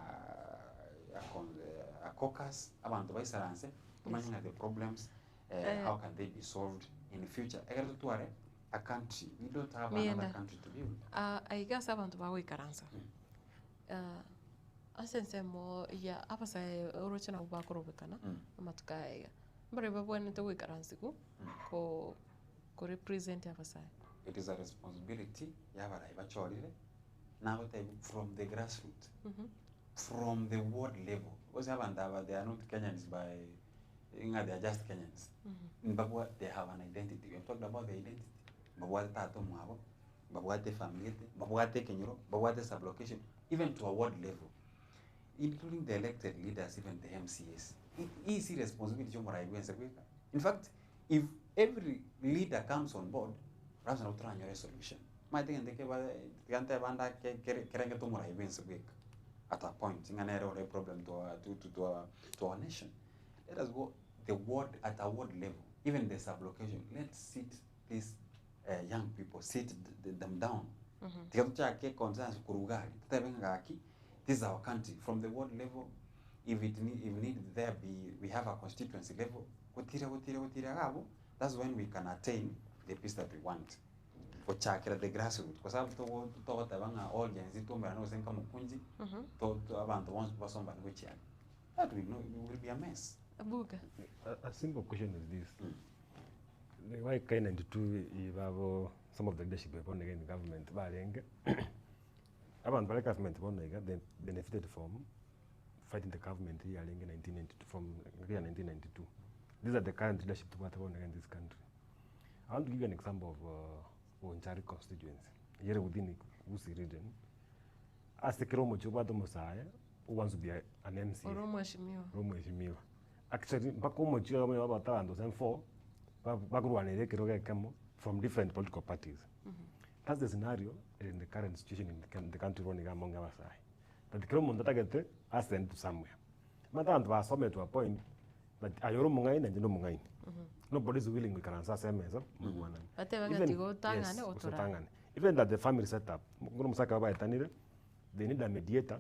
caucus abantu baisaranse tumanya the problems how can they be solved in the future. A country. We don't have another country to build. I guess abantu bawikaransa. Asensemo ya apasa urochana ubakorobekana amatukaiga. Mbere babone to wikaransiku ko represent apasa. It is a responsibility yabara ibachorire now from the grassroots. From the ward level. Because they are not Kenyans by they are just Kenyans. In Babua they have an identity. We have talked about the identity. Babuate tato mwabo, babuate family, babuate kenyoro, babuate sublocation, even to a ward level, including the elected leaders, even the MCAs. It is a responsibility. In fact, if every leader comes on board, perhaps not trying a solution. My thing and at a point, in an area or a problem to our nation. Let us go the ward at a ward level, even the sublocation. Let's sit this. Young people sit them down. This is our country. From the world level, if need there be, we have a constituency level. That's when we can attain the peace that we want. For chakra the grassroots, because I've told all gens it that will be a mess. A simple question is this. Why kind 92 you have some of the leadership upon again the government government they benefited from fighting the government here in 1992 from 1992. These are the current leadership to what in this country. I want to give you an example of Onchari constituency here within Usi region. As the Kiromo Chubato Mosai, who wants to be an MC. Romo Shimiwa. Actually, Bakomo Chubato about 2004. From different political parties. That's the scenario in the current situation in the country running among our side. But the Kremlin that I get are sent to somewhere. Madam was somewhere to a point that I don't mungain and you know mungain. Nobody's willing we can answer same as even that the family set up, they need a mediator.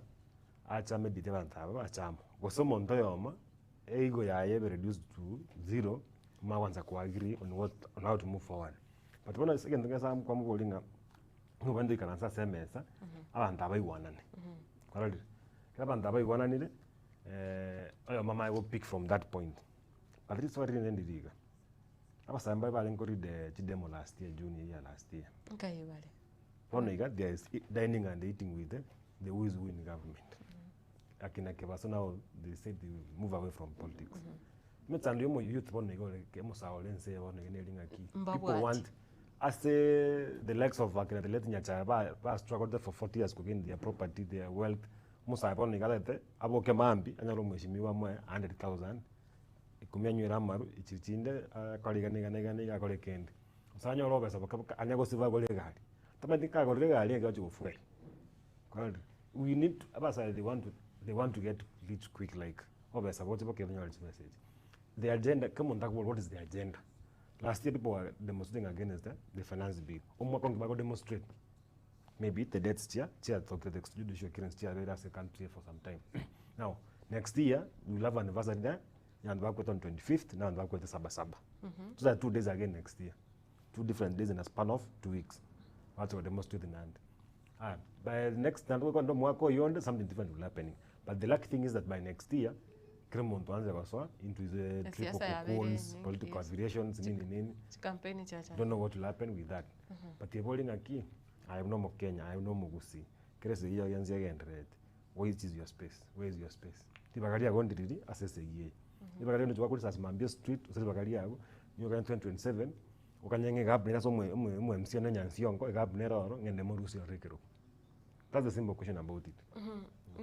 Acha mediator and Acham. Was someone Toyoma, ego ya ever reduced to 0. Mawanza agree on how to move forward. But when I second the Gasam come holding up, when they can answer same mesa, and Tabai one. Correct. Tabai one Mama will pick from that point. But it's what in the Riga. I was by Valencory the demo last year, junior year last year. Okay, one got there is dining and eating with them, they always win government. So now they say they move away from politics. Youth people want as the likes of the late Nyacha struggled for 40 years to gain their property, their wealth. Musa upon Nigalete, Aboke Mambi, and Romishimiwa 100,000. Ikumian Ramaru, Ichinde, Koliganiga, Kolikend. Sanyo Roberts, I never see Vagolega. Tomatica Golega, got you free. We need, they want to get rich quick, like Obesa, whatever message. The agenda, come on, talk about what is the agenda. Last year, people were demonstrating against the finance bill. Umwaka demonstrate. Maybe the debt chair talk to the judicial clearance chair as a country for some time. Now, next year, we'll have an anniversary there, and we'll on 25th, now we'll go to Sabasaba. So that 2 days again next year. 2 different days in a span of 2 weeks. What will demonstrate in hand. By the next time, something different will happen. But the lucky thing is that by next year, Kremont into the triple polls, political affiliations, don't know what will happen with that. But the polling aquí, I have no more Kenya, I have no more Gusi. Where is your space? Where is your space? Tibagaria going to assess the year. Tibagaria to work as Mambio Street, Bagaria, you can 2027, Okanyang Gabner, some MCN and Sionko, Gabner, and the Morusi Rekero. That's the simple question about it.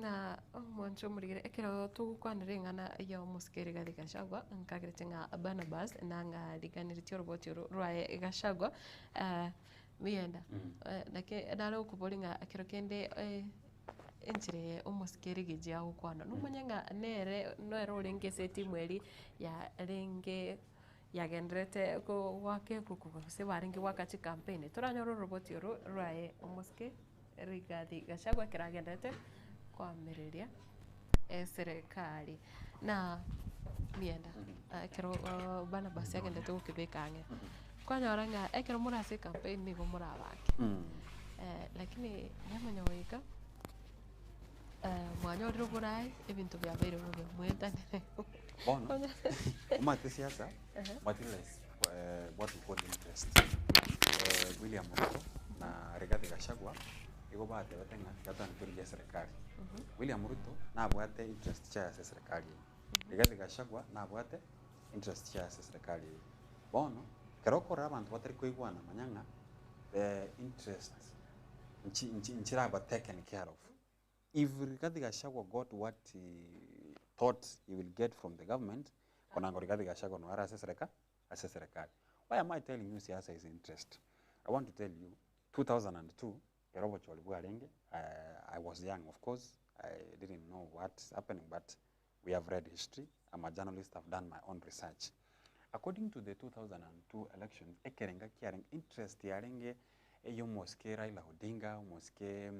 Na mwancho murigire ekero tugukwaniringa na yo musikiri gathi Gachagua nkagiritinga Barnabas nanga liganiriti roboti rwae Gachagua mienda nake nalo kubolinga ekero kende enchire umusikiri gijia ukwana numanyanga nere no rengese timweli ya renge yagendrete ko wake kuko se baringi wakati campaign turanyoro roboti rwae umusikiri Rigathi Gachagua kiragendete kwambĩrĩria serikali na mienda kero Barnabas agendete gũkĩbĩkange kwanyoranga ekero mũrase campaign nĩgo mũrabake lakini nyamanya wĩka mwanyorire burai ebintu byabaire byo mwetanire bono umate siasa materialize what we call interest William Ruto na Rigathi Gachagua iko baate batenga katana kuria serikali William Ruto na abwate interest cha serikali Rigathi Gachagua na abwate interest cha serikali bono kerokora abantu batari kuigwana manyanga interest nchira ba taken care of if Rigathi Gachagua got what he thought he will get from the government konango Rigathi Gachagua no ara serikali why am I telling you siasa is interest? I want to tell you 2002 I was young, of course. I didn't know what's happening, but we have read history. I'm a journalist. I've done my own research. According to the 2002 elections, ekerenga kiaring interest yarenge eyo moske Raila Odinga, moske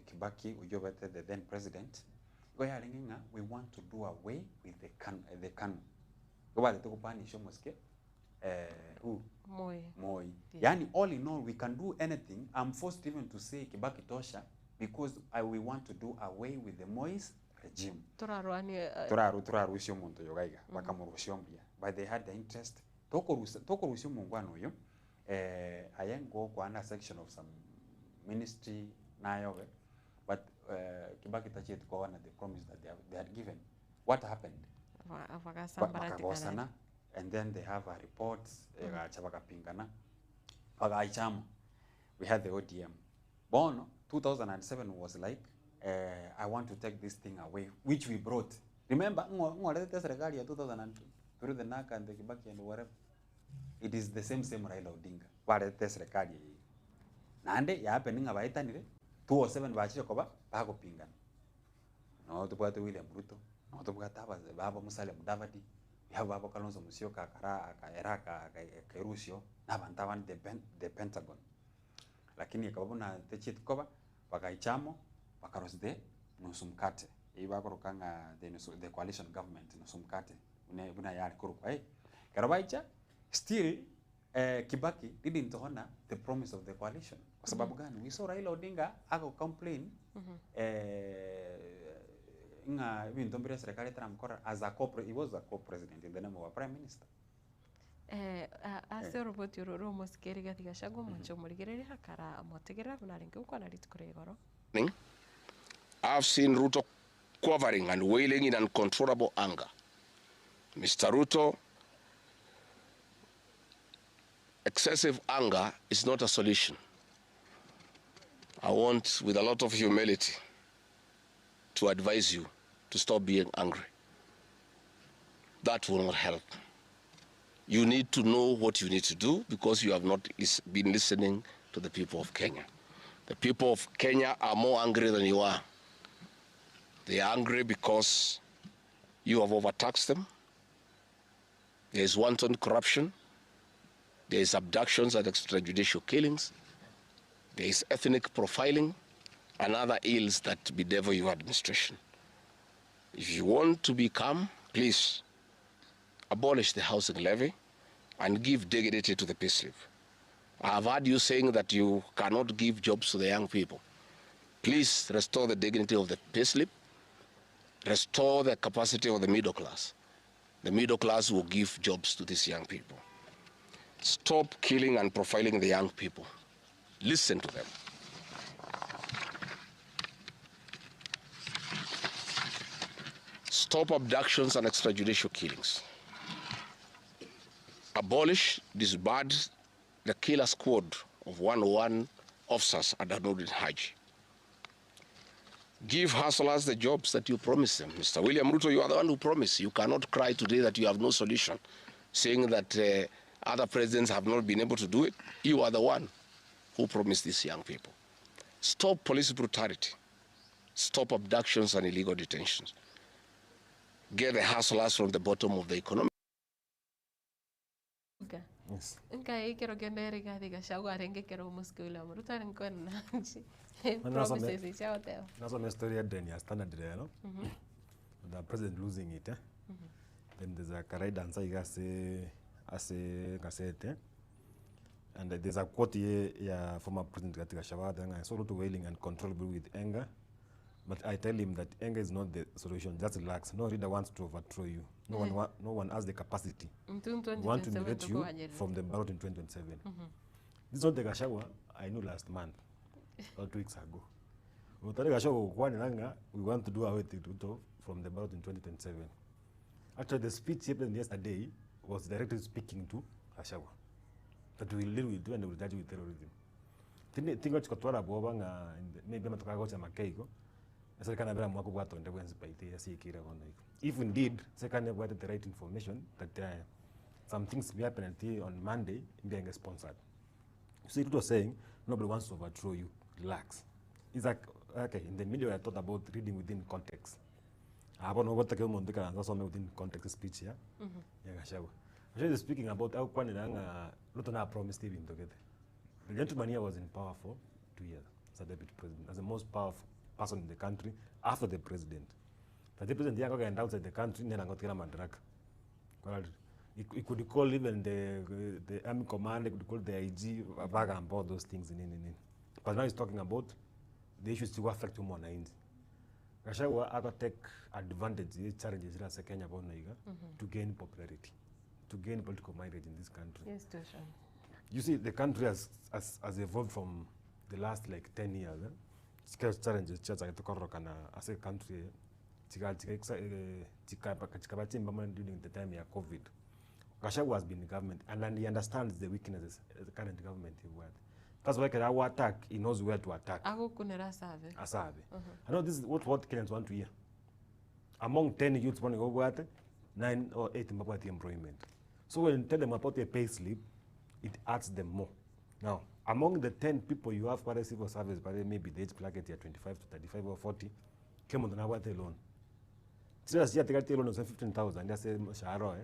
Kibaki, Ujobete, the then president. Go yaringa, we want to do away with the CANU. Go bale to punish moske. Moi. Yani all in all, we can do anything. I'm forced even to say Kibaki Tosha because we want to do away with the Moise regime. Turaru sio muntu yogaiga bakamurusio mbia. But they had the interest. Tokorusio mungwano yo. Ayengo kwa under section of some ministry nayo. But Kibaki Tachi to go on the promise that they had given. What happened? Wakagosana. And then they have a report, we had the ODM. Bono, 2007 was like, I want to take this thing away, which we brought. Remember, 2002, through the NACA and the Kibaki and whatever. It is the same Raila Odinga. But the serikali. Nande, ya happening about 2007 bachi koba, bago pingan. No, to put William Ruto, no, to put Baba Musalia Mudavadi. Yaba Kalonzo Musyoka Eraka Kerusio nabantaban the Pentagon lakini kabona techit koba bakaichamo bakarosde nusumkate ibakorokanga the coalition government nusumkate una yari kurukwa karabaicha still Kibaki didn't honor the promise of the coalition kwa sababu gani we saw Raila Odinga ako complain inga bintombira serikali tramkora as a he was a co-president in the name of a prime minister. Ase roboti romo sikeri Rigathi Gachagua mwancho murigireri hakara motegera unaringe uko na litukurigoro. I've seen Ruto quivering and wailing in uncontrollable anger. Mr. Ruto, excessive anger is not a solution. I want, with a lot of humility, to advise you to stop being angry. That will not help. You need to know what you need to do because you have not been listening to the people of Kenya. The people of Kenya are more angry than you are. They are angry because you have overtaxed them. There is wanton corruption. There is abductions and extrajudicial killings. There is ethnic profiling and other ills that bedevil your administration. If you want to be calm, please abolish the housing levy and give dignity to the payslip. I have heard you saying that you cannot give jobs to the young people. Please restore the dignity of the payslip, restore the capacity of the middle class. The middle class will give jobs to these young people. Stop killing and profiling the young people. Listen to them. Stop abductions and extrajudicial killings. Abolish, disband the killer squad of 101 officers at Anudin Haji. Give hustlers the jobs that you promised them. Mr. William Ruto, you are the one who promised. You cannot cry today that you have no solution, saying that other presidents have not been able to do it. You are the one who promised these young people. Stop police brutality. Stop abductions and illegal detentions. Get the hustlers from the bottom of the economy. Yes. Nkai kero gendere gadi gashagwa renge kero muskula muruta nkona nchi. Nasome Promises chao teo. nasome story ya Deni ya Standard no? The president losing it. Then there's a karai dancer ase kasete. And there's a quote here ya former president katika Gachagua, I saw to wailing and controllable with anger. But I tell him that anger is not the solution, just relax. No leader wants to overthrow you. No one has the capacity. We want to liberate you from the ballot in 2027. This is not the Gachagua I knew last month or 2 weeks ago. We want to do away with Ruto from the ballot in 2027. Actually, the speech he played yesterday was directly speaking to Gachagua. That we will deal with you and we will judge you with terrorism. Tingo chikotwara bobanga maybe matoka cha makeiko. If indeed second got the right information that some things will happen on Monday being sponsored. You see, it was saying nobody wants to overthrow you. Relax. It's like okay, in the media I thought about reading within context. I don't know what the within context speech here. Actually speaking about how Ruto promised him together. The gentleman here was in power for 2 years as a deputy president, as the most powerful person in the country after the president. The president went outside the country and got madaraka. He could call even the army command, he could call the IG back and about those things. But now he's talking about the issues to affect him on India. Gachagua got take advantage of challenges as a Kenya to gain popularity, to gain political mileage in this country. Yes, you see, the country has evolved from the last like 10 years. Challenges as a country during the time of COVID. Gachagua has been in government and he understands the weaknesses the current government. That's why our attack, he knows where to attack. I know this is what Kenyans want to hear. Among 10 youths want to go what 9 or 8 about employment. So when you tell them about a pay slip, it adds them more. Now, among the 10 people you have for a civil service, but maybe the age bracket here 25 to 35 or 40, came on the Nawate loan. Serious year, take a loan of 15,000. That's a sharo.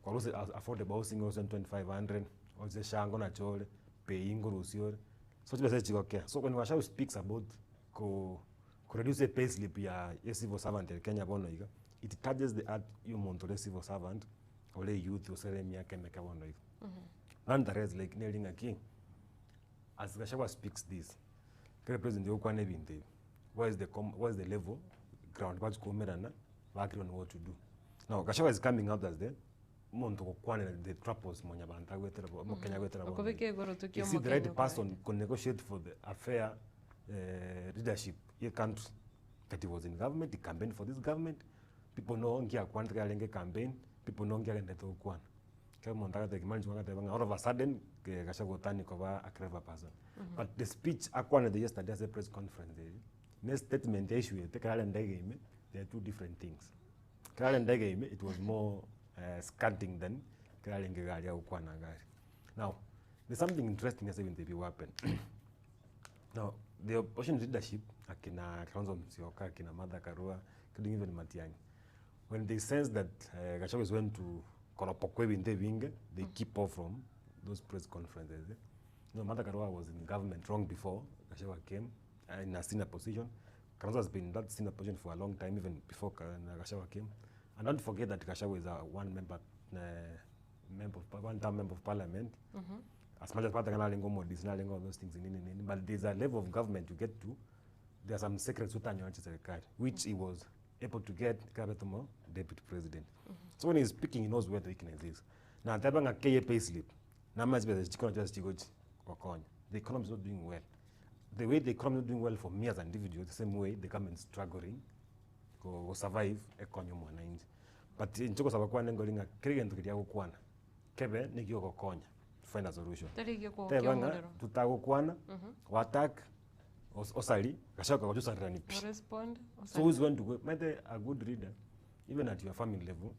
Affordable housing was 2,500. Or the Shangona Chole, paying Gurusio. So when Gachagua speaks about reduce a pay slip, a civil servant in Kenya, it touches the art you want to civil servant, or a youth, or Seremia can make a one. And the rest, like nailing a king. As Gachagua speaks this, President Yokwane Binte, what is the level ground? What's on what to do? Now Gachagua is coming out as the trappers you see the right person can negotiate for the affair leadership. Your country that he was in government, he campaigned for this government. People know Ngia campaign, people know Ngia all of a sudden, Gachagua turning over a clever person. But the speech Akwane yesterday as a press conference, next statement issue, they are two different things. It was more scanting than now, there's something interesting as even the weapon. Now, the opposition leadership, Akina Kalonzo Musyoka, Akina Martha Karua, including even Matiang'i, when they sense that Gachagua is going to Koropokwe binte binge, they keep off from those press conferences. Martha Karua was in government long before Gachagua came in a senior position. Kalonzo has been in that senior position for a long time, even before Gachagua came. And don't forget that Gachagua is a one-term member of parliament. As much as Martha Karua all those things, but there's a level of government you get to. There are some secrets which he was able to get Kabetomo deputy president. So when he's speaking, he knows where the weakness is. Now, Tabanga Kaya pay slip. Now, much better. The economy is not doing well. The way the economy is not doing well for me as an individual, the same way the government is struggling to survive economy. But in Choko Sabakwana, Ngolinga, Krigan to Kiago Kwana, Kebe, Nikio Konya, find a solution. Tabanga, to Tago Kwana, Watak, Osali, Gachagua just respond. So who's going to go? Make a good reader, even at your family level.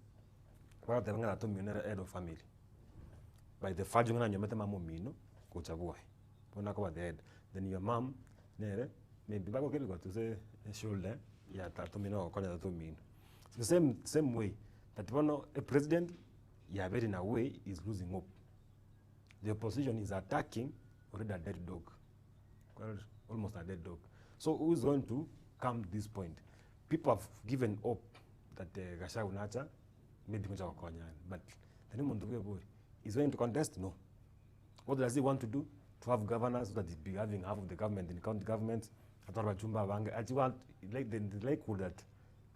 What the head of family. By the Fajunga and your metamamino, Coachavoy. When I go at the head, then your mom, maybe back okay, got to say a shoulder, yeah, Tatomino or Conatomino. It's the same way that a president, yeah, very in a way, is losing hope. The opposition is attacking already a dead dog. Well, almost a dead dog. So who is going to come to this point? People have given hope that Gachagua Nacha maybe but the name is going to contest? No. What does he want to do? To have governors so that he'll be having half of the government in the county government. I want like the likelihood that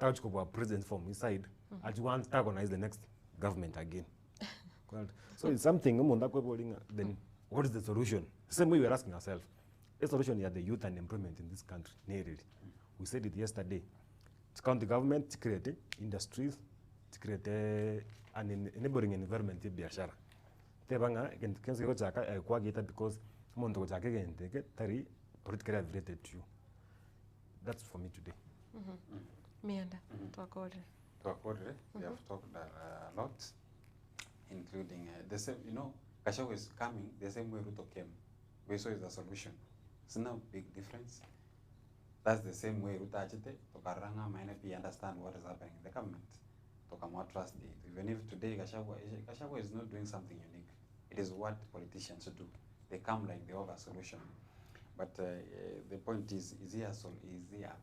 Tauchko president from his side. I want to organize the next government again. So it's something then what is the solution? The same way we're asking ourselves. The solution is the youth and employment in this country. We said it yesterday. It's county government to create industries, to create an enabling environment in Biashara. Tebanga can say because Monto again take it politically related to you. That's for me today. Mianda, to accord. We have talked a lot, including the same, Gachagua is coming the same way Ruto came. We saw is the solution. It's no big difference. That's the same way Ruto Achite, Tokaranga might understand what is happening in the government. Tokamwa trust it. Even if today Gachagua is not doing something unique. It is what politicians do. They come like they have a solution. But the point is he a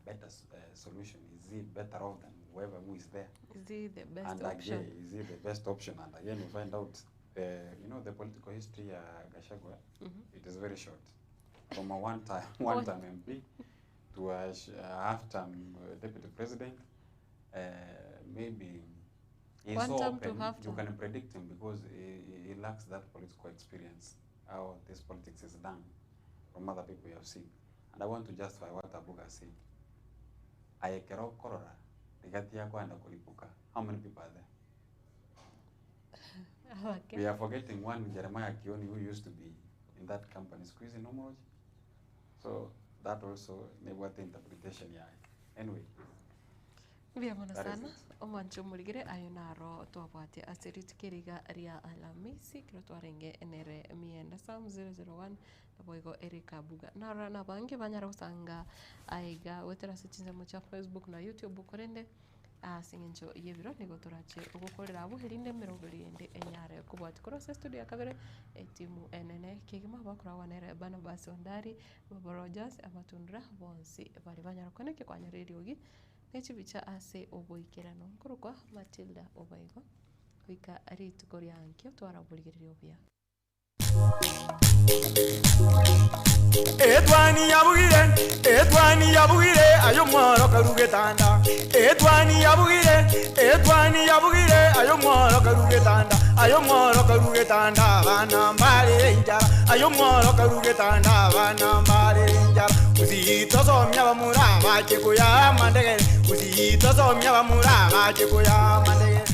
better solution? Is he better off than whoever who is there? Is he the best and option? Again, is he the best option? And again, we find out, the political history of Gachagua, it is very short. From a one-time MP to a half-term deputy president, maybe he's so open, you can predict him because he lacks that political experience, how this politics is done from other people you have seen. And I want to justify what Abuga said. Ayekero Korora, how many people are there? Okay. We are forgetting one, Jeremiah Kioni, who used to be in that company, squeezing Nomoj. So that also what the interpretation anyway. Vyamona sana omancho muligire ayonaro twabwate asiritikiriga ria alamisi kiro twarenge enere mienda sam 001 naboigo Erika Buga nara na bangi banyara usanga aiga wetera sitinza mu cha Facebook na YouTube korende singencho yebiro nigo torache ugukorera abo herinde mirogorinde enyare kubwati korose studio yakabere etimu enene kigima bakora wanere bana basi ondari baborojas amatundra bonsi bari banyara koneke kwanya radio gi nechibicha ase oboikerano kurukwa Matilda Obaigo wika aritu koryankyo twarabuligirira obya Etwani yabugire ayo mworo karugetanda Etwani yabugire ayo mworo karugetanda bana mbale njara ayo mworo karugetanda bana mbale njara uzito somya bamura baje kuya mandege uzito somya bamura baje kuya mandege